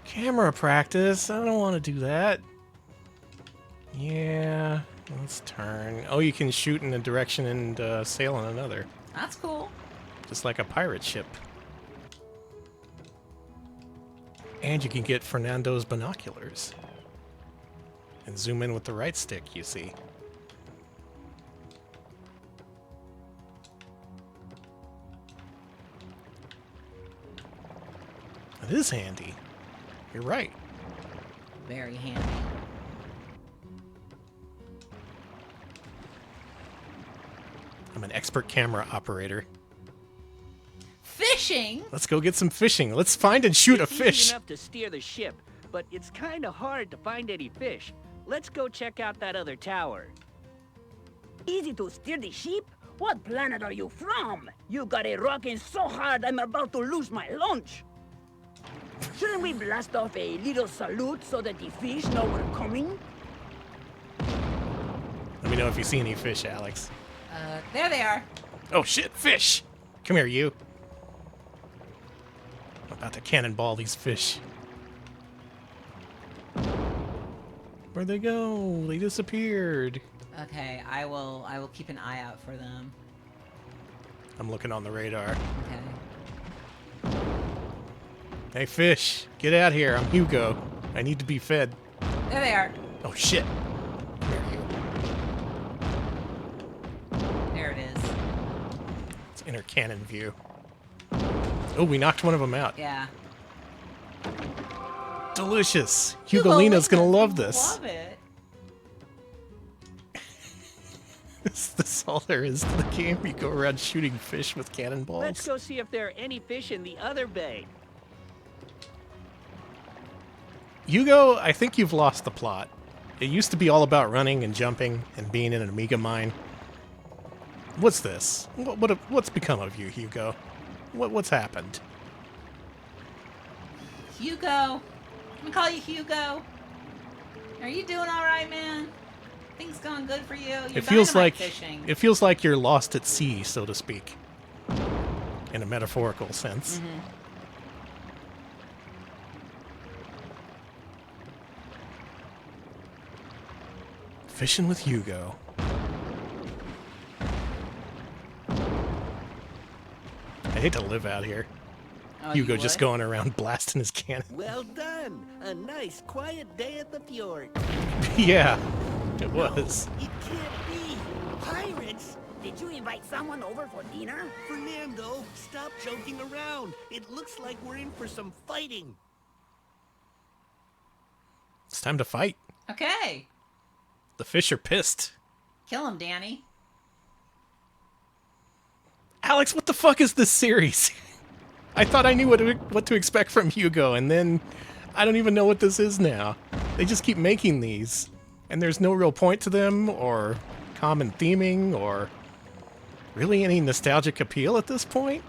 Speaker 1: Camera practice. I don't want to do that. Yeah, let's turn. Oh, you can shoot in a direction and sail in another.
Speaker 2: That's cool.
Speaker 1: Just like a pirate ship. And you can get Fernando's binoculars. And zoom in with the right stick, you see. It is handy. You're right.
Speaker 2: Very handy.
Speaker 1: I'm an expert camera operator.
Speaker 2: Fishing?
Speaker 1: Let's go get some fishing. Let's find and shoot a
Speaker 11: It's
Speaker 1: fish.
Speaker 11: easy enough to steer the ship, but it's kind of hard to find any fish. Let's go check out that other tower.
Speaker 13: Easy to steer the ship? What planet are you from? You got it rocking so hard I'm about to lose my lunch. Shouldn't we blast off a little salute so that the fish know we're coming?
Speaker 1: Let me know if you see any fish, Alex.
Speaker 2: There they are.
Speaker 1: Oh shit, fish! Come here, you. I'm about to cannonball these fish. Where'd they go? They disappeared.
Speaker 2: Okay, I will keep an eye out for them.
Speaker 1: I'm looking on the radar.
Speaker 2: Okay.
Speaker 1: Hey, fish, get out here. I'm Hugo. I need to be fed.
Speaker 2: There they are.
Speaker 1: Oh shit. Come here, you. It's inner cannon view. Oh, we knocked one of them out.
Speaker 2: Yeah.
Speaker 1: Delicious. Hugolina's gonna love this.
Speaker 2: Love it.
Speaker 1: Is this all there is to the game? You go around shooting fish with cannonballs?
Speaker 11: Let's go see if there are any fish in the other bay.
Speaker 1: Hugo, I think you've lost the plot. It used to be all about running and jumping and being in an Amiga mine. What's this? What's become of you, Hugo? What's happened?
Speaker 2: Hugo. I'm gonna call you Hugo. Are you doing all right, man? Things going good for you? You're
Speaker 1: It feels like
Speaker 2: fishing.
Speaker 1: it feels like you're lost at sea, so to speak, in a metaphorical sense.
Speaker 2: Mm-hmm.
Speaker 1: Fishing with Hugo. I hate to live out here.
Speaker 2: Oh,
Speaker 1: Hugo
Speaker 2: you
Speaker 1: just
Speaker 2: would?
Speaker 1: going around blasting his cannon.
Speaker 11: Well done. A nice, quiet day at the fjord.
Speaker 1: Yeah, it was.
Speaker 13: It can't be. Pirates? Did you invite someone over for dinner?
Speaker 11: Fernando, stop joking around. It looks like we're in for some fighting.
Speaker 1: It's time to fight.
Speaker 2: Okay.
Speaker 1: The fish are pissed.
Speaker 2: Kill him, Danny.
Speaker 1: Alex, what the fuck is this series? I thought I knew what to expect from Hugo, and then I don't even know what this is now. They just keep making these, and there's no real point to them, or common theming, or really any nostalgic appeal at this point.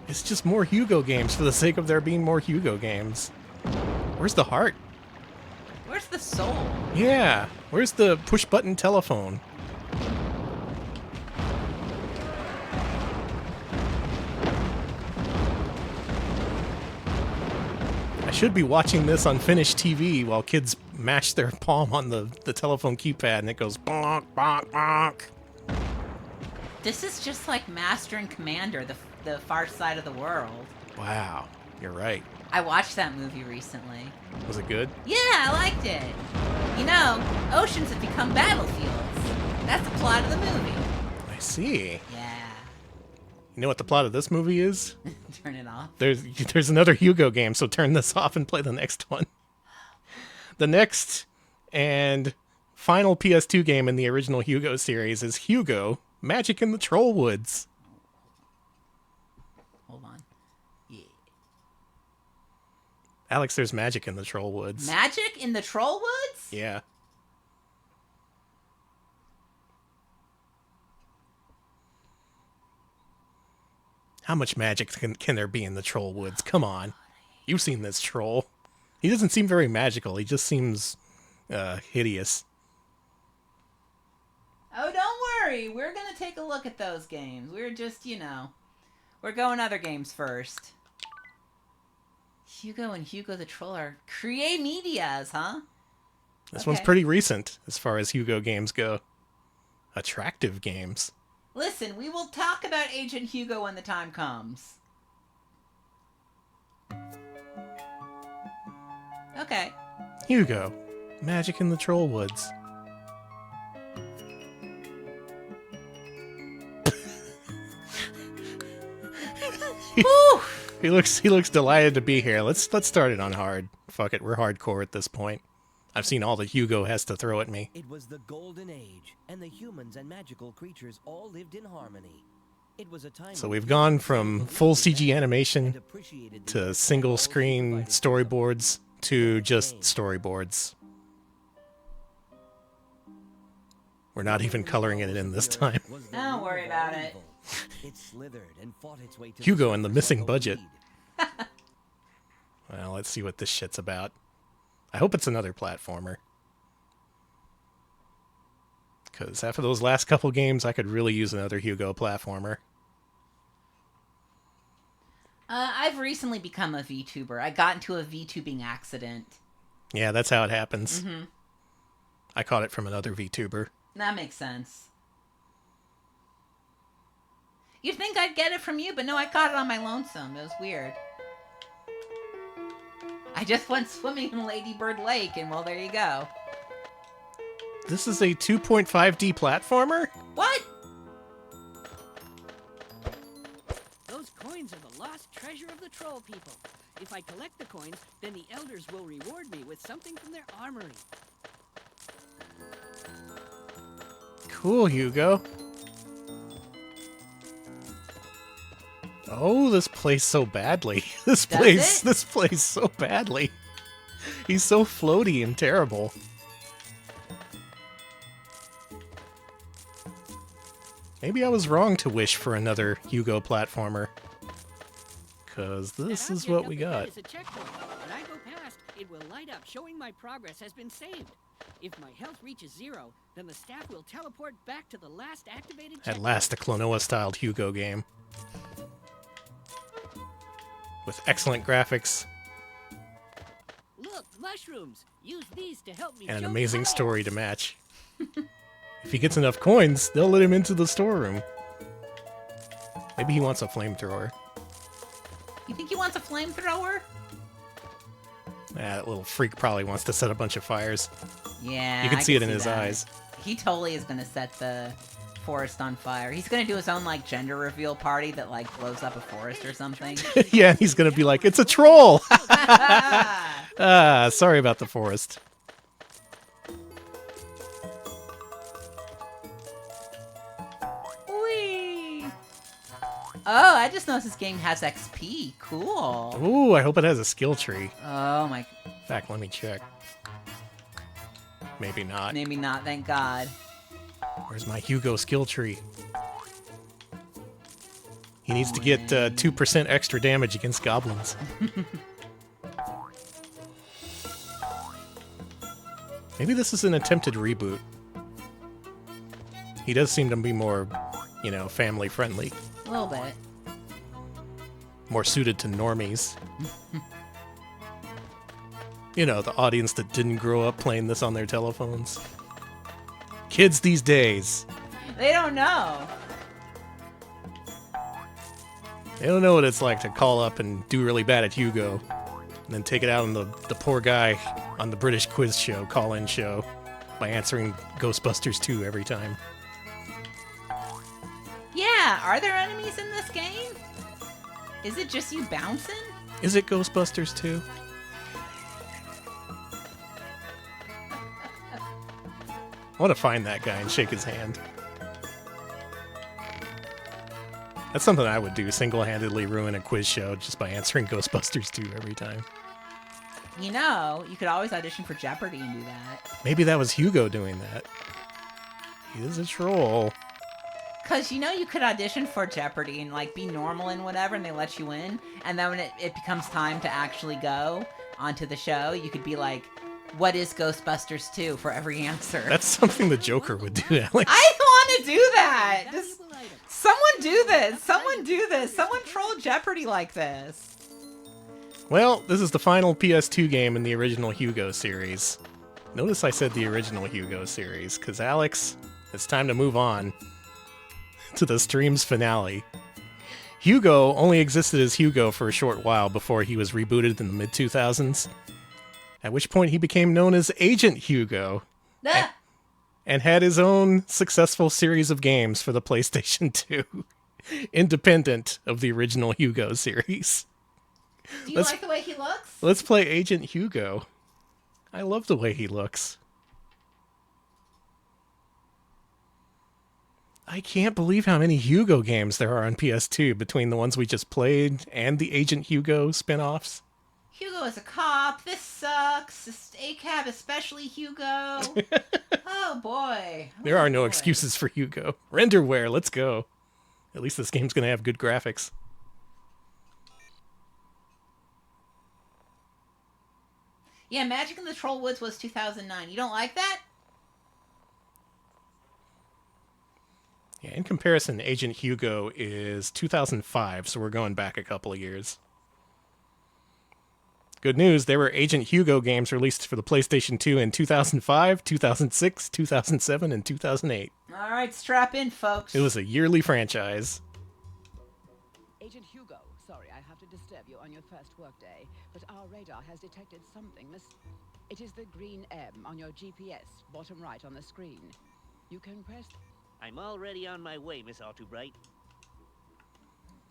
Speaker 1: It's just more Hugo games for the sake of there being more Hugo games. Where's the heart?
Speaker 2: Where's the soul?
Speaker 1: Yeah, where's the push-button telephone? I should be watching this on Finnish TV while kids mash their palm on the telephone keypad and it goes bonk, bonk, bonk.
Speaker 2: This is just like Master and Commander, the Far Side of the World.
Speaker 1: Wow, you're right.
Speaker 2: I watched that movie recently.
Speaker 1: Was it good?
Speaker 2: Yeah, I liked it. You know, oceans have become battlefields. That's the plot of the movie.
Speaker 1: I see.
Speaker 2: Yeah.
Speaker 1: You know what the plot of this movie is?
Speaker 2: Turn it off.
Speaker 1: There's another Hugo game, so turn this off and play the next one. The next and final PS2 game in the original Hugo series is Hugo, Magic in the Troll Woods.
Speaker 2: Hold on. Yeah.
Speaker 1: Alex, there's magic in the Troll Woods.
Speaker 2: Magic in the Troll Woods?
Speaker 1: Yeah. How much magic can there be in the Troll Woods? Come on. You've seen this troll. He doesn't seem very magical. He just seems hideous.
Speaker 2: Oh, don't worry. We're going to take a look at those games. We're just, we're going other games first. Hugo and Hugo the Troll are Create Medias, huh?
Speaker 1: This one's pretty recent as far as Hugo games go. Attractive games.
Speaker 2: Listen, we will talk about Agent Hugo when the time comes. Okay.
Speaker 1: Hugo, Magic in the Troll Woods. He looks delighted to be here. Let's start it on hard. Fuck it, we're hardcore at this point. I've seen all that Hugo has to throw at me.
Speaker 14: It was the golden age, and the humans and magical creatures all lived in harmony. It was a time.
Speaker 1: So we've gone from full CG animation to single screen storyboards to just storyboards. We're not even coloring it in this time.
Speaker 2: Don't worry about it.
Speaker 14: It slithered and fought its way to
Speaker 1: Hugo and the missing budget. Well, let's see what this shit's about. I hope it's another platformer. Because after those last couple games, I could really use another Hugo platformer.
Speaker 2: I've recently become a VTuber. I got into a VTubing accident.
Speaker 1: Yeah, that's how it happens.
Speaker 2: Mm-hmm.
Speaker 1: I caught it from another VTuber.
Speaker 2: That makes sense. You'd think I'd get it from you, but no, I caught it on my lonesome. It was weird. I just went swimming in Lady Bird Lake, and well, there you go.
Speaker 1: This is a 2.5D platformer?
Speaker 2: What?
Speaker 11: coins are the lost treasure of the troll people. If I collect the coins, then the elders will reward me with something from their armory.
Speaker 1: Cool, Hugo. Oh, this plays so badly. This plays so badly. He's so floaty and terrible. Maybe I was wrong to wish for another Hugo platformer. Cause this is what we got.
Speaker 11: When I go past, it will light up showing my progress has been saved. If my health reaches 0, then the staff will teleport back to the last activated checkpoint.
Speaker 1: At last, a Klonoa-styled Hugo game. With excellent graphics.
Speaker 11: Look, mushrooms. Use these to help me.
Speaker 1: And an amazing story to match. If he gets enough coins, they'll let him into the storeroom. Maybe he wants a flamethrower.
Speaker 2: You think he wants a flamethrower?
Speaker 1: That little freak probably wants to set a bunch of fires.
Speaker 2: Yeah,
Speaker 1: you can
Speaker 2: I
Speaker 1: see it in
Speaker 2: see
Speaker 1: his
Speaker 2: that.
Speaker 1: eyes.
Speaker 2: He totally is gonna set the forest on fire. He's gonna do his own like gender reveal party that like blows up a forest or something.
Speaker 1: Yeah, he's gonna be like, it's a troll! Sorry about the forest.
Speaker 2: Whee! Oh, I just noticed this game has XP. Cool.
Speaker 1: Ooh, I hope it has a skill tree.
Speaker 2: Oh my.
Speaker 1: In fact, let me check. Maybe not.
Speaker 2: Maybe not, thank God.
Speaker 1: Where's my Hugo skill tree? He needs to get 2% extra damage against goblins. Maybe this is an attempted reboot. He does seem to be more, you know, family friendly.
Speaker 2: A little bit.
Speaker 1: More suited to normies. You know, the audience that didn't grow up playing this on their telephones. Kids these days.
Speaker 2: They don't know.
Speaker 1: They don't know what it's like to call up and do really bad at Hugo. And then take it out on the poor guy on the British quiz show, call-in show, by answering Ghostbusters 2 every time.
Speaker 2: Yeah, are there enemies in this game? Is it just you bouncing?
Speaker 1: Is it Ghostbusters 2? I want to find that guy and shake his hand. That's something I would do, single-handedly ruin a quiz show just by answering Ghostbusters 2 every time.
Speaker 2: You know, you could always audition for Jeopardy and do that.
Speaker 1: Maybe that was Hugo doing that. He is a troll.
Speaker 2: Because, you know, you could audition for Jeopardy and, like, be normal and whatever, and they let you in. And then when it becomes time to actually go onto the show, you could be like, what is Ghostbusters 2 for every answer?
Speaker 1: That's something the Joker would do, Alex.
Speaker 2: I want to do that! Just, someone do this! Someone do this! Someone troll Jeopardy like this!
Speaker 1: Well, this is the final PS2 game in the original Hugo series. Notice I said the original Hugo series, because Alex, it's time to move on to the stream's finale. Hugo only existed as Hugo for a short while before he was rebooted in the mid-2000s, at which point he became known as Agent Hugo, and had his own successful series of games for the PlayStation 2, independent of the original Hugo series.
Speaker 2: Do you like the way he looks?
Speaker 1: Let's play Agent Hugo. I love the way he looks. I can't believe how many Hugo games there are on PS2 between the ones we just played and the Agent Hugo spin-offs.
Speaker 2: Hugo is a cop. This sucks. This ACAB, especially Hugo. Oh, boy.
Speaker 1: There are no excuses for Hugo. Renderware, let's go. At least this game's going to have good graphics.
Speaker 2: Yeah, Magic in the Troll Woods was 2009. You don't like that?
Speaker 1: Yeah, in comparison, Agent Hugo is 2005, so we're going back a couple of years. Good news, there were Agent Hugo games released for the PlayStation 2 in 2005, 2006, 2007, and 2008.
Speaker 2: All right, strap in, folks.
Speaker 1: It was a yearly franchise.
Speaker 15: Agent Hugo, sorry I have to disturb you on your first workday, but our radar has detected something It is the green M on your GPS, bottom right on the screen. You can press...
Speaker 11: I'm already on my way, Miss Altubright.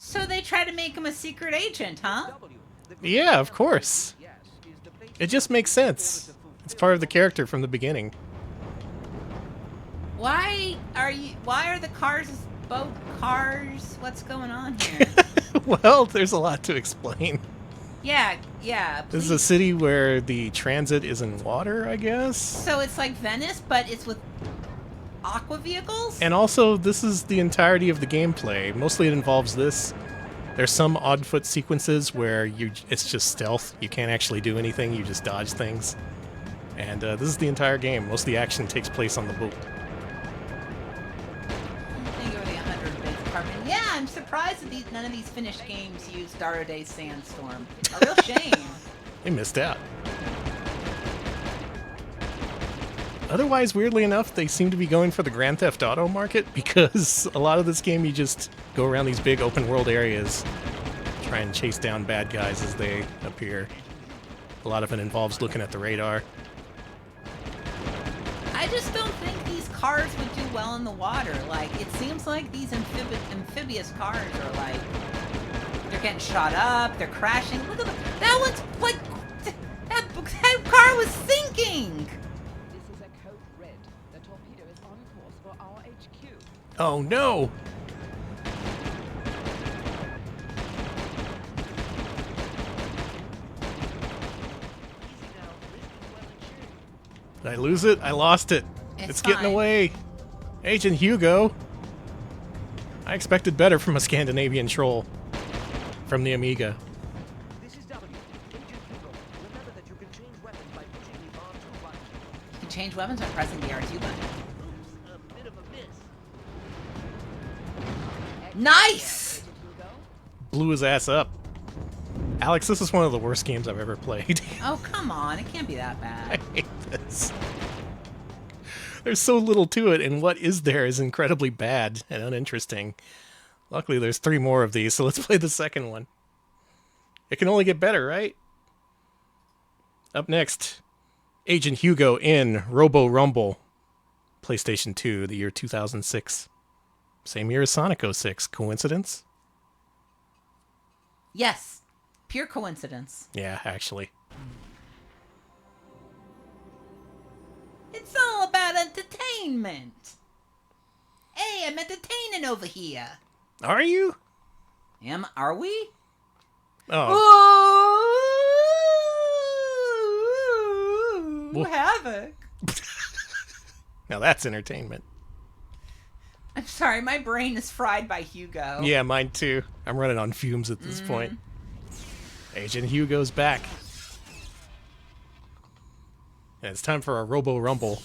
Speaker 2: So they try to make him a secret agent, huh?
Speaker 1: Yeah, of course. It just makes sense. It's part of the character from the beginning.
Speaker 2: Why are the cars both cars? What's going on here?
Speaker 1: Well, there's a lot to explain.
Speaker 2: Yeah.
Speaker 1: This is a city where the transit is in water, I guess?
Speaker 2: So it's like Venice, but it's with aqua vehicles?
Speaker 1: And also, this is the entirety of the gameplay. Mostly it involves this. There's some odd foot sequences where it's just stealth. You can't actually do anything, you just dodge things. And this is the entire game. Most of the action takes place on the boat.
Speaker 2: Thank you for the 100 bits, Carmen. Yeah, I'm surprised that none of these finished games use Dara Day Sandstorm. A real shame.
Speaker 1: They missed out. Otherwise, weirdly enough, they seem to be going for the Grand Theft Auto market because a lot of this game you just go around these big open world areas, try and chase down bad guys as they appear. A lot of it involves looking at the radar.
Speaker 2: I just don't think these cars would do well in the water. Like, it seems like these amphibious cars are like, they're getting shot up, they're crashing. Look at that one's like, that car was sinking.
Speaker 1: Oh no! Did I lose it? I lost it. It's getting away. Agent Hugo. I expected better from a Scandinavian troll. From the Amiga.
Speaker 14: This is W. Agent Hugo. Remember that you can change weapons by pushing the R2 button.
Speaker 2: You can change weapons by pressing the R2 button.
Speaker 14: Oops, a bit of a miss.
Speaker 2: Nice!
Speaker 1: Blew his ass up. Alex, this is one of the worst games I've ever played.
Speaker 2: Oh, come on. It can't be that bad.
Speaker 1: I hate this. There's so little to it, and what is there is incredibly bad and uninteresting. Luckily, there's 3 more of these, so let's play the second one. It can only get better, right? Up next, Agent Hugo in Robo Rumble. PlayStation 2, the year 2006. Same year as Sonic 06. Coincidence?
Speaker 2: Yes. Pure coincidence.
Speaker 1: Yeah, actually.
Speaker 2: It's all about entertainment. Hey, I'm entertaining over here.
Speaker 1: Are you?
Speaker 2: Are we?
Speaker 1: Oh.
Speaker 2: Ooh, havoc.
Speaker 1: Now that's entertainment.
Speaker 2: I'm sorry, my brain is fried by Hugo.
Speaker 1: Yeah, mine too. I'm running on fumes at this point. Agent Hugo's back. And it's time for a Robo Rumble.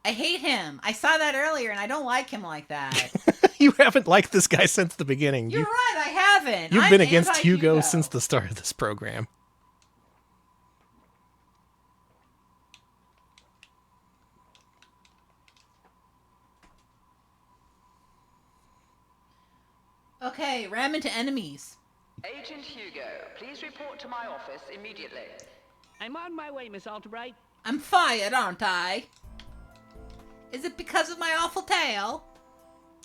Speaker 2: I hate him. I saw that earlier, and I don't like him like that.
Speaker 1: You haven't liked this guy since the beginning.
Speaker 2: You're right, I haven't.
Speaker 1: You've
Speaker 2: I'm
Speaker 1: been against
Speaker 2: anti-Hugo.
Speaker 1: Hugo since the start of this program.
Speaker 2: Okay, ram into enemies.
Speaker 15: Agent Hugo, please report to my office immediately.
Speaker 11: I'm on my way, Miss Albright.
Speaker 2: I'm fired, aren't I? Is it because of my awful tail?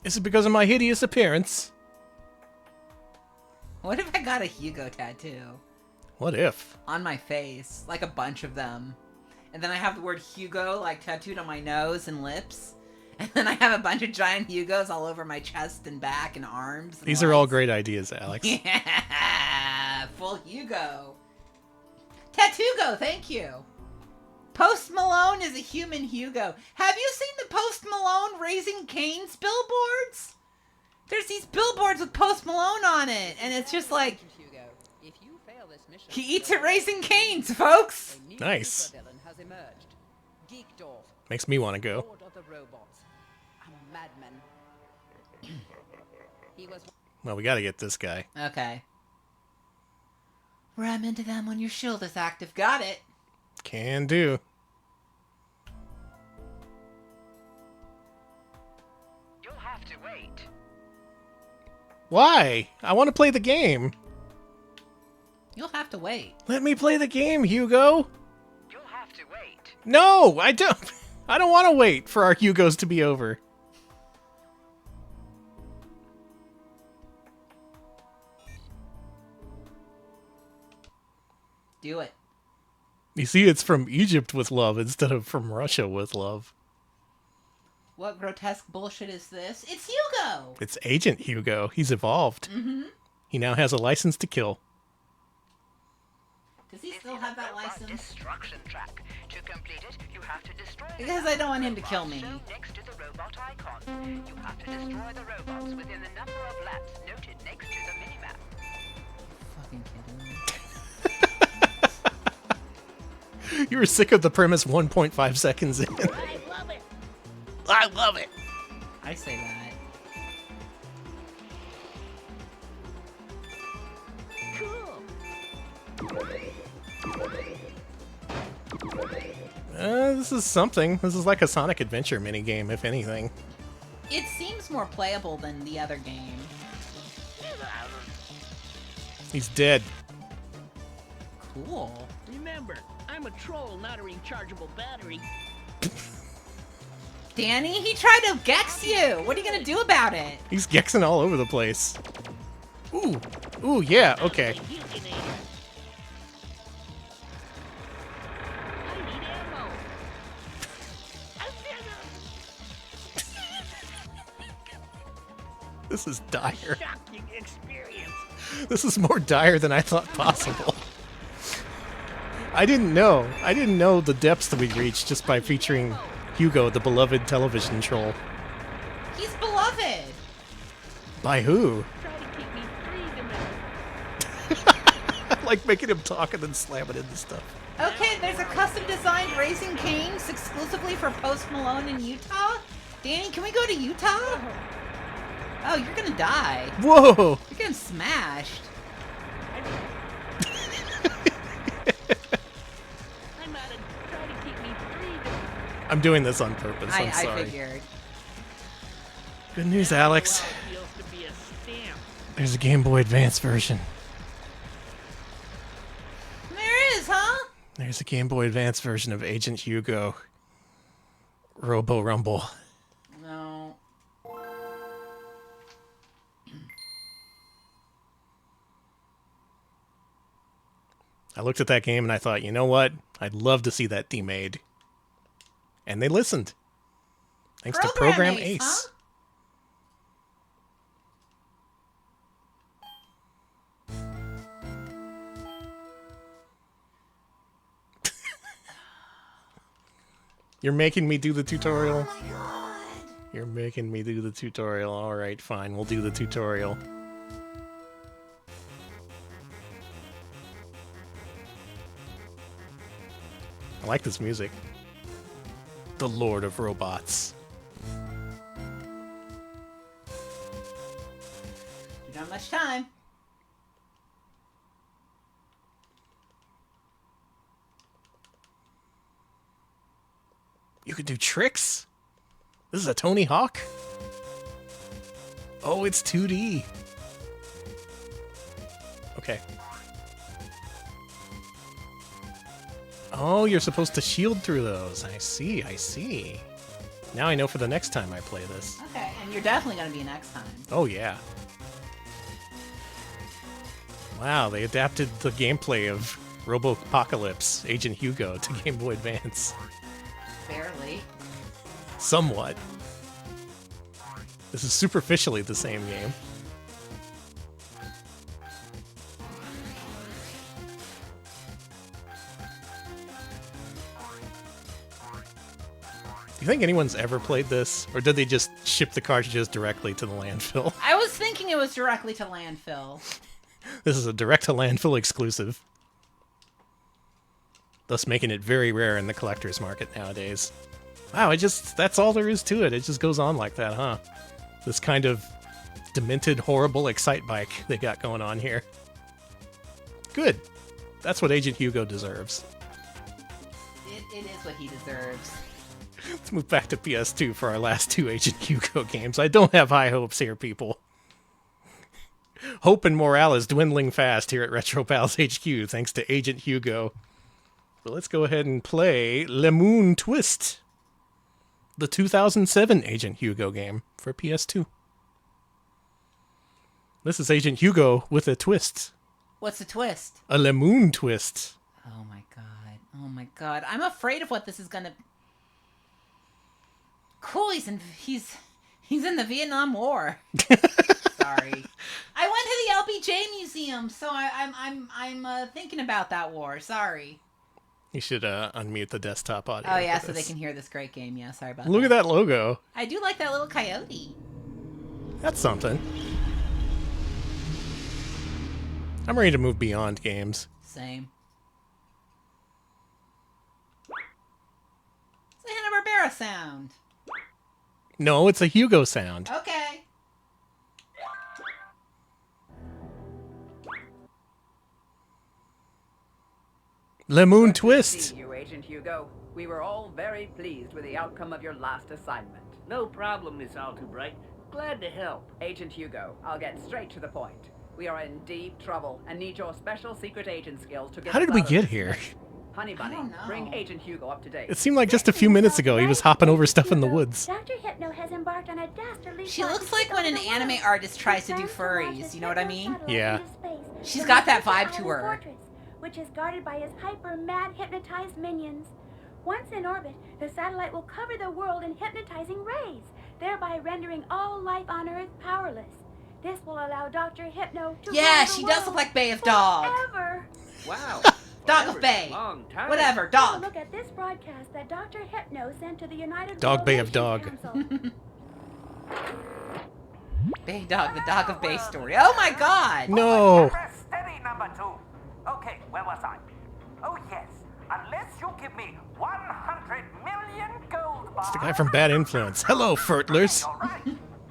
Speaker 1: Is it because of my hideous appearance?
Speaker 2: What if I got a Hugo tattoo?
Speaker 1: What if?
Speaker 2: On my face, like a bunch of them. And then I have the word Hugo, like, tattooed on my nose and lips. And then I have a bunch of giant Hugos all over my chest and back and arms. And
Speaker 1: These are all great ideas, Alex.
Speaker 2: Yeah, full Hugo. Tattoogo, thank you. Post Malone is a human Hugo. Have you seen the Post Malone Raising Cane's billboards? There's these billboards with Post Malone on it, and it's just like, he eats at Raising Cane's, folks.
Speaker 1: Nice. Makes me want to go. Well, we got to get this guy.
Speaker 2: Okay. Ram into them when your shield is active. Got it.
Speaker 1: Can do.
Speaker 15: You'll have to wait.
Speaker 1: Why? I want to play the game.
Speaker 2: You'll have to wait.
Speaker 1: Let me play the game, Hugo.
Speaker 15: You'll have to wait.
Speaker 1: No, I don't. I don't want to wait for our Hugos to be over.
Speaker 2: Do it.
Speaker 1: You see, it's from Egypt with love instead of from Russia with love.
Speaker 2: What grotesque bullshit is this? It's Hugo!
Speaker 1: It's Agent Hugo. He's evolved.
Speaker 2: Mm-hmm.
Speaker 1: He now has a license to kill.
Speaker 2: Does he still have that license?
Speaker 16: Destruction track. To complete it, you have to destroy
Speaker 2: Because I don't want him to kill me.
Speaker 16: next to the robot icon. You have to destroy the robots within the number of laps noted next to the minimap.
Speaker 2: Fucking kidding me.
Speaker 1: You were sick of the premise 1.5 seconds in.
Speaker 10: I love it.
Speaker 1: I love it.
Speaker 2: I say that.
Speaker 1: This is something. This is like a Sonic Adventure minigame, if anything.
Speaker 2: It seems more playable than the other game.
Speaker 1: He's dead.
Speaker 2: Cool.
Speaker 13: Remember, I'm a troll, not a rechargeable battery.
Speaker 2: Danny, he tried to gex you! What are you gonna do about it?
Speaker 1: He's gexing all over the place. Ooh. Ooh, yeah, okay. This is dire.
Speaker 13: Shocking experience.
Speaker 1: This is more dire than I thought possible. I didn't know. I didn't know the depths that we'd reach just by featuring Hugo, the beloved television troll.
Speaker 2: He's beloved!
Speaker 1: By who?
Speaker 13: Try to keep me free
Speaker 1: I like making him talk and then slamming into stuff.
Speaker 2: Okay, there's a custom designed Raising Cane's exclusively for Post Malone in Utah? Danny, can we go to Utah? Oh, you're gonna die.
Speaker 1: Whoa!
Speaker 2: You're getting smashed.
Speaker 1: I'm doing this on purpose. I'm
Speaker 2: I
Speaker 1: sorry.
Speaker 2: figured.
Speaker 1: Good news, Alex. There's a Game Boy Advance version.
Speaker 2: There is, huh?
Speaker 1: There's a Game Boy Advance version of Agent Hugo. Robo Rumble.
Speaker 2: No.
Speaker 1: I looked at that game and I thought, you know what? I'd love to see that demade. And they listened. Thanks to Program Ace.
Speaker 2: Huh?
Speaker 1: You're making me do the tutorial?
Speaker 2: Oh my god.
Speaker 1: You're making me do the tutorial. Alright, fine. We'll do the tutorial. I like this music. The Lord of Robots.
Speaker 2: You don't have much time.
Speaker 1: You could do tricks? This is a Tony Hawk? Oh, it's 2D. Okay. Oh, you're supposed to shield through those. I see, I see. Now I know for the next time I play this.
Speaker 2: Okay, and you're definitely gonna be next time.
Speaker 1: Oh, yeah. Wow, they adapted the gameplay of Robopocalypse, Agent Hugo, to Game Boy Advance.
Speaker 2: Barely.
Speaker 1: Somewhat. This is superficially the same game. Do you think anyone's ever played this? Or did they just ship the cartridges directly to the landfill?
Speaker 2: I was thinking it was directly to landfill.
Speaker 1: This is a direct-to-landfill exclusive. Thus making it very rare in the collector's market nowadays. Wow, that's all there is to it. It just goes on like that, huh? This kind of demented, horrible excite-bike they got going on here. Good. That's what Agent Hugo deserves.
Speaker 2: It is what he deserves.
Speaker 1: Let's move back to PS2 for our last two Agent Hugo games. I don't have high hopes here, people. Hope and morale is dwindling fast here at Retro Pals HQ, thanks to Agent Hugo. So let's go ahead and play Le Moon Twist, the 2007 Agent Hugo game for PS2. This is Agent Hugo with a twist.
Speaker 2: What's the twist?
Speaker 1: A Le Moon Twist.
Speaker 2: Oh my god. Oh my god. I'm afraid of what this is gonna... Cool, he's in the Vietnam War. Sorry. I went to the LBJ museum, so I'm thinking about that war. Sorry.
Speaker 1: You should unmute the desktop audio.
Speaker 2: Oh yeah,
Speaker 1: for
Speaker 2: so
Speaker 1: this.
Speaker 2: they can hear this great game. Yeah, sorry about
Speaker 1: Look
Speaker 2: that.
Speaker 1: at that logo.
Speaker 2: I do like that little coyote.
Speaker 1: That's something. I'm ready to move beyond games.
Speaker 2: Same. It's a Hanna-Barbera sound.
Speaker 1: No, it's a Hugo sound.
Speaker 2: Okay.
Speaker 1: Le Moon
Speaker 17: Good to
Speaker 1: Twist.
Speaker 17: see you, Agent Hugo. We were all very pleased with the outcome of your last assignment. No problem, Miss Altubright. Glad to help. Agent Hugo, I'll get straight to the point. We are in deep trouble and need your special secret agent skills to get
Speaker 1: How did
Speaker 17: us
Speaker 1: we
Speaker 17: out of
Speaker 1: get
Speaker 17: this
Speaker 1: here?
Speaker 17: mess. Honey Bunny, bring Agent Hugo up to date.
Speaker 1: It seemed like just a few minutes ago he was hopping over stuff in the woods.
Speaker 10: Dr. Hypno has embarked on a dastardly
Speaker 2: She
Speaker 10: plot
Speaker 2: looks
Speaker 10: to
Speaker 2: like
Speaker 10: take
Speaker 2: when
Speaker 10: over
Speaker 2: an
Speaker 10: the
Speaker 2: anime
Speaker 10: world.
Speaker 2: artist tries to do
Speaker 10: Plans to launch
Speaker 2: furries.
Speaker 10: a
Speaker 2: You know what I
Speaker 10: Hypno
Speaker 2: mean?
Speaker 10: satellite
Speaker 1: Yeah.
Speaker 10: into space
Speaker 2: She's
Speaker 10: to
Speaker 2: got that
Speaker 10: launch
Speaker 2: vibe to
Speaker 10: Island
Speaker 2: her.
Speaker 10: Fortress, which is guarded by his hyper-mad hypnotized minions. Once in orbit, the satellite will cover the world in hypnotizing rays, thereby rendering all life on Earth powerless. This will allow Dr. Hypno to
Speaker 2: Yeah,
Speaker 10: rule the
Speaker 2: she does
Speaker 10: world
Speaker 2: look like Bay of Dog.
Speaker 10: forever.
Speaker 17: Wow.
Speaker 2: Dog of Bay.
Speaker 17: Long time.
Speaker 2: Whatever,
Speaker 10: Have a
Speaker 2: dog.
Speaker 10: look at this broadcast that Dr. Hypno sent to the United
Speaker 1: Dog
Speaker 10: World
Speaker 1: Bay of
Speaker 10: Nations
Speaker 1: Dog.
Speaker 10: Council.
Speaker 2: Bay Dog, the Dog of Bay story. Oh my god!
Speaker 1: No.
Speaker 18: Steady, number 2. Okay, where was I? Oh, yes. Unless you give me 100 million gold bars.
Speaker 1: It's the guy from Bad Influence. Hello, Furtlers.
Speaker 18: All right.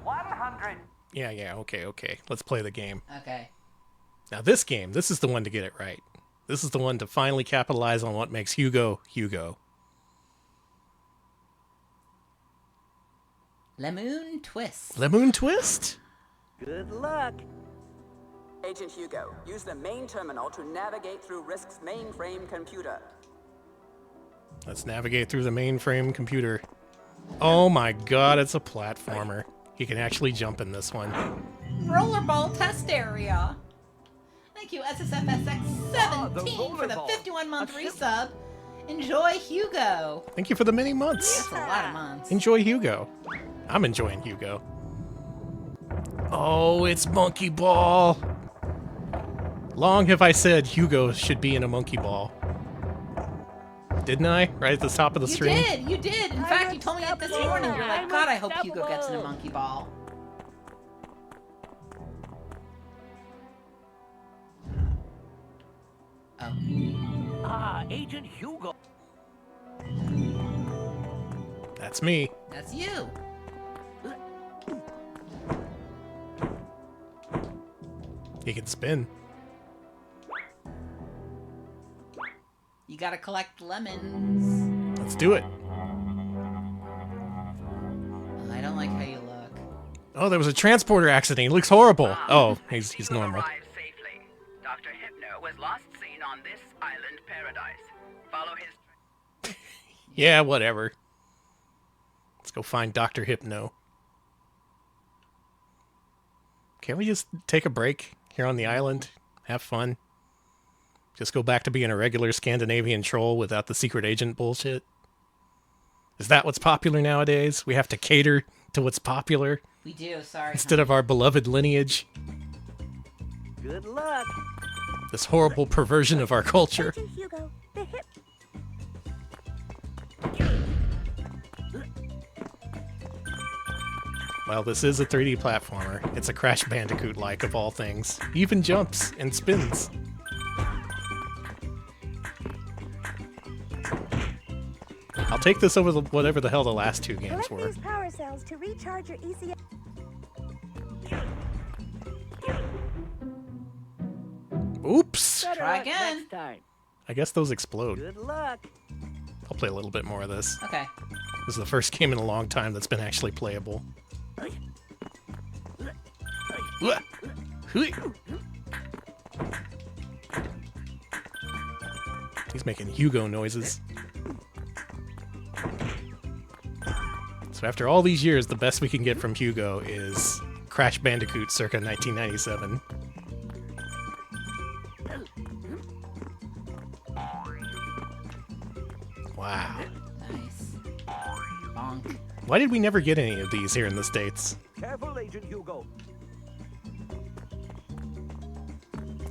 Speaker 18: 100.
Speaker 1: Yeah, okay. Let's play the game.
Speaker 2: Okay.
Speaker 1: Now this game, this is the one to get it right. This is the one to finally capitalize on what makes Hugo, Hugo.
Speaker 2: Le Moon Twist.
Speaker 1: Le Moon Twist?
Speaker 17: Good luck.
Speaker 19: Agent Hugo, use the main terminal to navigate through Risk's mainframe computer.
Speaker 1: Let's navigate through the mainframe computer. Oh my god, it's a platformer. You can actually jump in this one.
Speaker 2: Rollerball test area. Thank you, SSFSX17 for the 51-month resub. Enjoy Hugo.
Speaker 1: Thank you for the many months.
Speaker 2: That's a lot of months.
Speaker 1: Enjoy Hugo. I'm enjoying Hugo. Oh, it's Monkey Ball. Long have I said Hugo should be in a Monkey Ball. Didn't I? Right at the top of the stream?
Speaker 2: You did. In fact, you told me it this morning. You're like, God, I hope Hugo gets in a monkey ball. Oh.
Speaker 18: Ah, Agent Hugo.
Speaker 1: That's me.
Speaker 2: That's you.
Speaker 1: He can spin.
Speaker 2: You gotta collect lemons.
Speaker 1: Let's do it.
Speaker 2: I don't like how you look.
Speaker 1: Oh, there was a transporter accident. He looks horrible. Oh, he's normal.
Speaker 16: Arrived safely. Dr. Hypno was last seen on this island paradise. Follow his...
Speaker 1: Yeah, whatever. Let's go find Dr. Hypno. Can't we just take a break here on the island? Have fun? Just go back to being a regular Scandinavian troll without the secret agent bullshit? Is that what's popular nowadays? We have to cater to what's popular?
Speaker 2: We do, sorry.
Speaker 1: Instead of our beloved lineage?
Speaker 17: Good luck.
Speaker 1: This horrible perversion of our culture?
Speaker 10: Agent Hugo, the hip.
Speaker 1: Well, this is a 3D platformer. It's a Crash Bandicoot-like of all things. He even jumps and spins. I'll take this over whatever the hell the last two games
Speaker 10: Collect
Speaker 1: were.
Speaker 10: these power cells to recharge your ECM.
Speaker 1: Oops!
Speaker 2: Try again.
Speaker 17: Next time.
Speaker 1: I guess those explode.
Speaker 17: Good luck.
Speaker 1: I'll play a little bit more of this.
Speaker 2: Okay.
Speaker 1: This is the first game in a long time that's been actually playable. He's making Hugo noises. So after all these years, the best we can get from Hugo is Crash Bandicoot circa 1997. Wow.
Speaker 2: Nice. Bonk.
Speaker 1: Why did we never get any of these here in the States?
Speaker 18: Careful, Agent Hugo.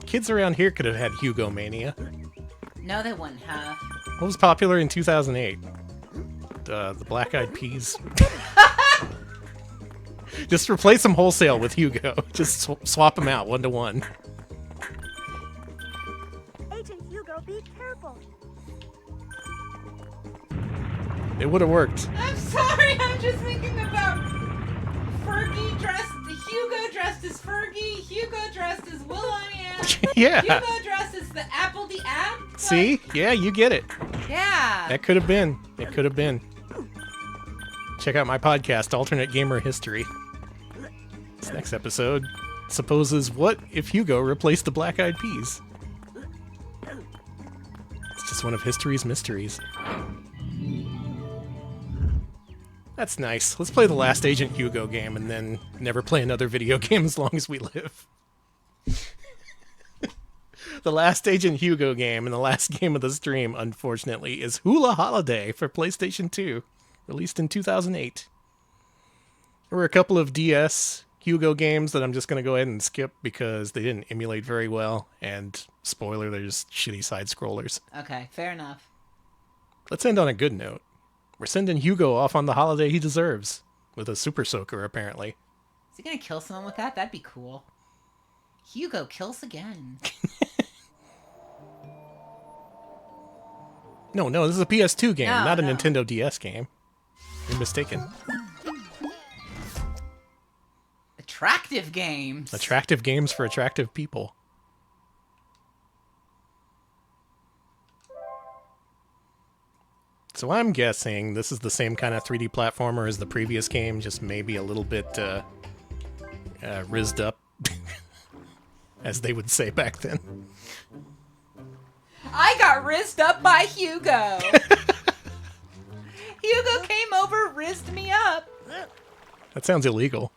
Speaker 1: Kids around here could have had Hugo Mania.
Speaker 2: No, they wouldn't have.
Speaker 1: What was popular in 2008? The Black Eyed Peas. Just replace them wholesale with Hugo. Just swap them out 1-to-1.
Speaker 10: Agent Hugo, be careful.
Speaker 1: It would have worked.
Speaker 2: I'm sorry, I'm just thinking about Fergie dressed, Hugo dressed as Fergie, Hugo dressed as Will.i.am,
Speaker 1: Yeah.
Speaker 2: Hugo dressed as the Apple the App.
Speaker 1: See? Yeah, you get it.
Speaker 2: Yeah.
Speaker 1: That could have been. It could have been. Check out my podcast, Alternate Gamer History. This next episode supposes what if Hugo replaced the Black Eyed Peas? It's just one of history's mysteries. That's nice. Let's play the last Agent Hugo game and then never play another video game as long as we live. The last Agent Hugo game and the last game of the stream, unfortunately, is Hula Holiday for PlayStation 2, released in 2008. There were a couple of DS Hugo games that I'm just going to go ahead and skip because they didn't emulate very well, and spoiler, they're just shitty side-scrollers.
Speaker 2: Okay, fair enough.
Speaker 1: Let's end on a good note. We're sending Hugo off on the holiday he deserves, with a super soaker, apparently.
Speaker 2: Is he gonna kill someone with that? That'd be cool. Hugo kills again.
Speaker 1: No, this is a PS2 game,
Speaker 2: No,
Speaker 1: not a
Speaker 2: no.
Speaker 1: Nintendo DS game. You're mistaken.
Speaker 2: Attractive games.
Speaker 1: Attractive games for attractive people. So I'm guessing this is the same kind of 3D platformer as the previous game, just maybe a little bit rizzed up, as they would say back then.
Speaker 2: I got rizzed up by Hugo. Hugo came over, rizzed me up.
Speaker 1: That sounds illegal.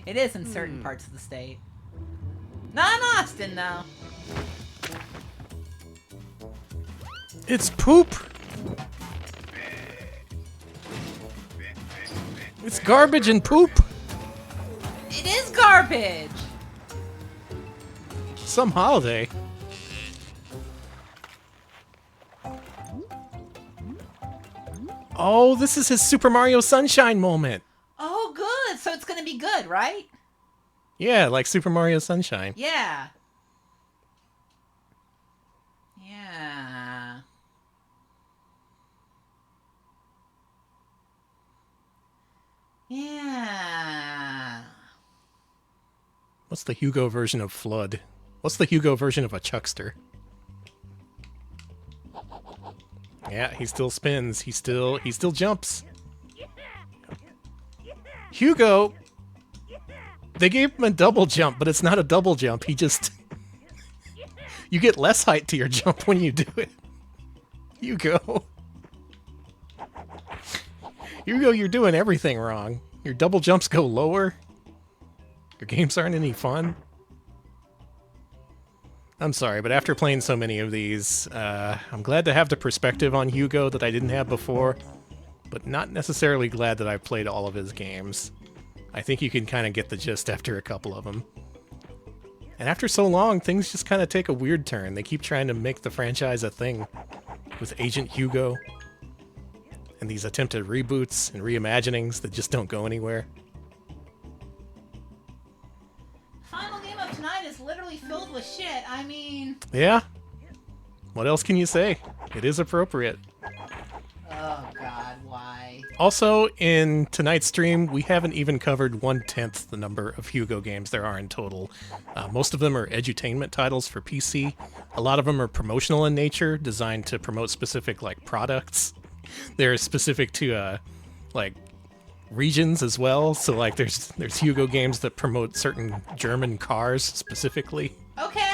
Speaker 2: It is in certain parts of the state. Not in Austin, though.
Speaker 1: It's poop! It's garbage and poop!
Speaker 2: It is garbage!
Speaker 1: Some holiday. Oh, this is his Super Mario Sunshine moment.
Speaker 2: Oh, good. So it's gonna be good, right?
Speaker 1: Yeah, like Super Mario Sunshine.
Speaker 2: Yeah. Yeah. Yeah.
Speaker 1: What's the Hugo version of Flood? What's the Hugo version of a Chuckster? Yeah, he still spins. He still jumps. Hugo! They gave him a double jump, but it's not a double jump. He just... You get less height to your jump when you do it. Hugo. Hugo, you're doing everything wrong. Your double jumps go lower. Your games aren't any fun. I'm sorry, but after playing so many of these, I'm glad to have the perspective on Hugo that I didn't have before, but not necessarily glad that I've played all of his games. I think you can kind of get the gist after a couple of them. And after so long, things just kind of take a weird turn. They keep trying to make the franchise a thing with Agent Hugo and these attempted reboots and reimaginings that just don't go anywhere.
Speaker 2: Final game of tonight is literally filled with shit. I mean...
Speaker 1: Yeah? What else can you say? It is appropriate.
Speaker 2: Oh, God, why?
Speaker 1: Also, in tonight's stream, we haven't even covered 1/10 the number of Hugo games there are in total. Most of them are edutainment titles for PC. A lot of them are promotional in nature, designed to promote specific, like, products. They're specific to, like, regions as well. So, like, there's Hugo games that promote certain German cars specifically.
Speaker 2: Okay.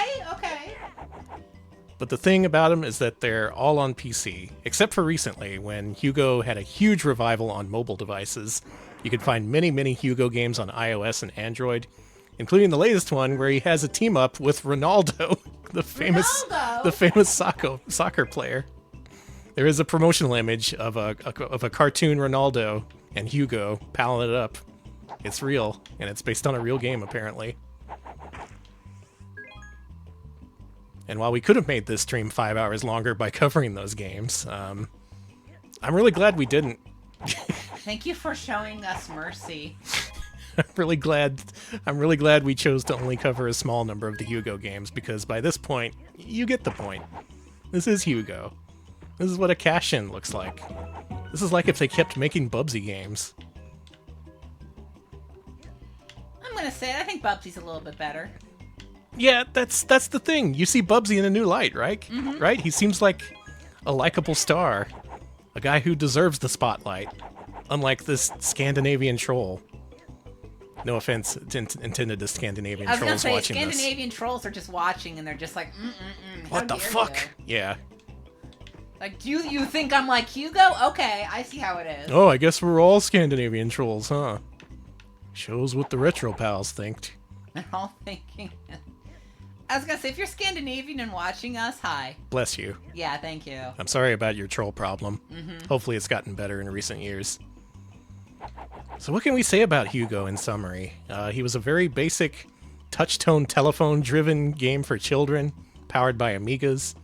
Speaker 1: But the thing about them is that they're all on PC, except for recently, when Hugo had a huge revival on mobile devices. You can find many, many Hugo games on iOS and Android, including the latest one where he has a team-up with Ronaldo, the famous soccer player. There is a promotional image of a cartoon Ronaldo and Hugo palling it up. It's real, and it's based on a real game, apparently. And while we could have made this stream 5 hours longer by covering those games, I'm really glad we didn't.
Speaker 2: Thank you for showing us mercy.
Speaker 1: I'm really glad we chose to only cover a small number of the Hugo games, because by this point, you get the point. This is Hugo. This is what a cash-in looks like. This is like if they kept making Bubsy games.
Speaker 2: I'm gonna say I think Bubsy's a little bit better.
Speaker 1: Yeah, that's the thing. You see Bubsy in a new light, right?
Speaker 2: Mm-hmm.
Speaker 1: Right? He seems like a likable star. A guy who deserves the spotlight. Unlike this Scandinavian troll. No offense intended to Scandinavian
Speaker 2: I was gonna
Speaker 1: trolls
Speaker 2: say,
Speaker 1: watching
Speaker 2: Scandinavian trolls are just watching and they're just like,
Speaker 1: What the fuck? Yeah.
Speaker 2: Like, do you think I'm like Hugo? Okay, I see how it is.
Speaker 1: Oh, I guess we're all Scandinavian trolls, huh? Shows what the retro pals think.
Speaker 2: They're all thinking. I was gonna say, if you're Scandinavian and watching us, hi.
Speaker 1: Bless you.
Speaker 2: Yeah, thank you.
Speaker 1: I'm sorry about your troll problem.
Speaker 2: Mhm.
Speaker 1: Hopefully it's gotten better in recent years. So what can we say about Hugo in summary? He was a very basic touch-tone telephone-driven game for children, powered by Amigas,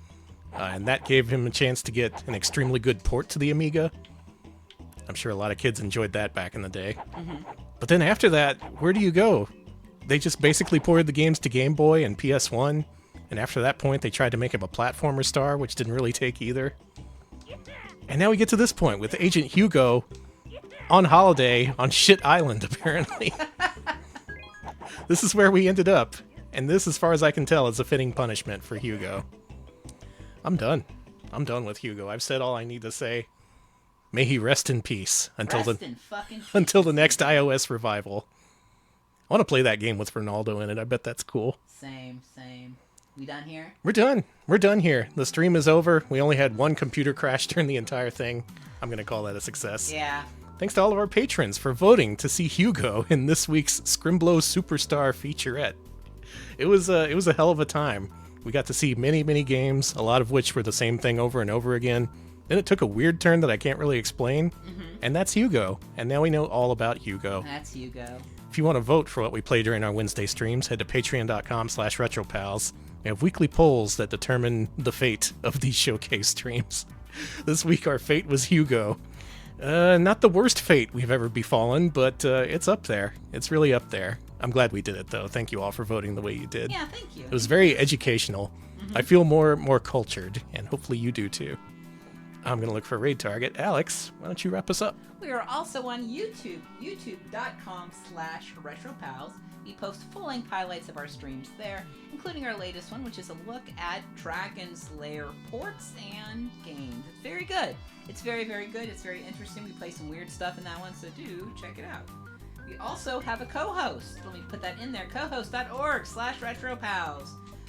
Speaker 1: and that gave him a chance to get an extremely good port to the Amiga. I'm sure a lot of kids enjoyed that back in the day.
Speaker 2: Mhm.
Speaker 1: But then after that, where do you go? They just basically ported the games to Game Boy and PS1, and after that point they tried to make him a platformer star, which didn't really take either. And now we get to this point with Agent Hugo on holiday on Shit Island, apparently. This is where we ended up, and this, as far as I can tell, is a fitting punishment for Hugo. I'm done. I'm done with Hugo. I've said all I need to say. May he rest in peace until until the next iOS revival. I want to play that game with Ronaldo in it. I bet that's cool.
Speaker 2: Same. We done here?
Speaker 1: We're done. We're done here. The stream is over. We only had one computer crash during the entire thing. I'm going to call that a success.
Speaker 2: Yeah.
Speaker 1: Thanks to all of our patrons for voting to see Hugo in this week's Scrimblow Superstar featurette. It was a hell of a time. We got to see many, many games, a lot of which were the same thing over and over again. Then it took a weird turn that I can't really explain, and that's Hugo. And now we know all about Hugo.
Speaker 2: That's Hugo.
Speaker 1: If you want to vote for what we play during our Wednesday streams, head to patreon.com/retropals. We have weekly polls that determine the fate of these showcase streams. This week our fate was Hugo. Not the worst fate we've ever befallen, but it's up there. It's really up there. I'm glad we did it, though. Thank you all for voting the way you did.
Speaker 2: Yeah, thank you.
Speaker 1: It was very educational. I feel more cultured, and hopefully you do too. I'm going to look for a raid target. Alex, why don't you wrap us up?
Speaker 2: We are also on YouTube, youtube.com/retropals. We post full-length highlights of our streams there, including our latest one, which is a look at Dragon's Lair ports and games. It's very good. It's very, very good. It's very interesting. We play some weird stuff in that one, so do check it out. We also have a co-host. Let me put that in there, cohost.org/retropals.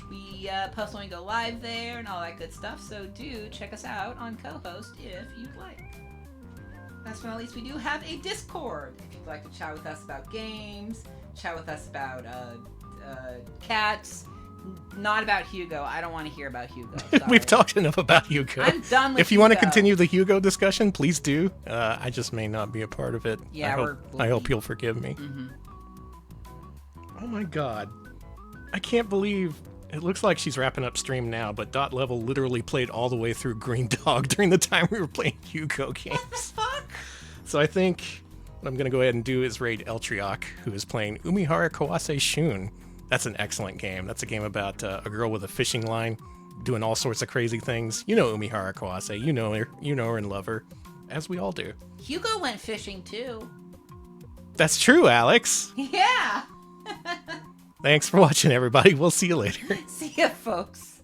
Speaker 2: We post when we go live there and all that good stuff, so do check us out on co-host if you'd like. Last but not least, we do have a Discord. If you'd like to chat with us about games, chat with us about cats, not about Hugo. I don't want to hear about Hugo.
Speaker 1: We've talked enough about Hugo.
Speaker 2: I'm done with
Speaker 1: If you want to
Speaker 2: Hugo.
Speaker 1: continue the Hugo discussion, please do. I just may not be a part of it.
Speaker 2: Yeah,
Speaker 1: I hope you'll forgive me. Oh my god. I can't believe... It looks like she's wrapping up stream now, but Dot Level literally played all the way through Green Dog during the time we were playing Hugo games. What the
Speaker 2: fuck?
Speaker 1: So I think what I'm going to go ahead and do is raid Eltriok, who is playing Umihara Kawase Shun. That's an excellent game. That's a game about a girl with a fishing line doing all sorts of crazy things. You know Umihara Kawase. You know her and love her, as we all do.
Speaker 2: Hugo went fishing too.
Speaker 1: That's true, Alex.
Speaker 2: Yeah.
Speaker 1: Thanks for watching, everybody. We'll see you later.
Speaker 2: See ya, folks.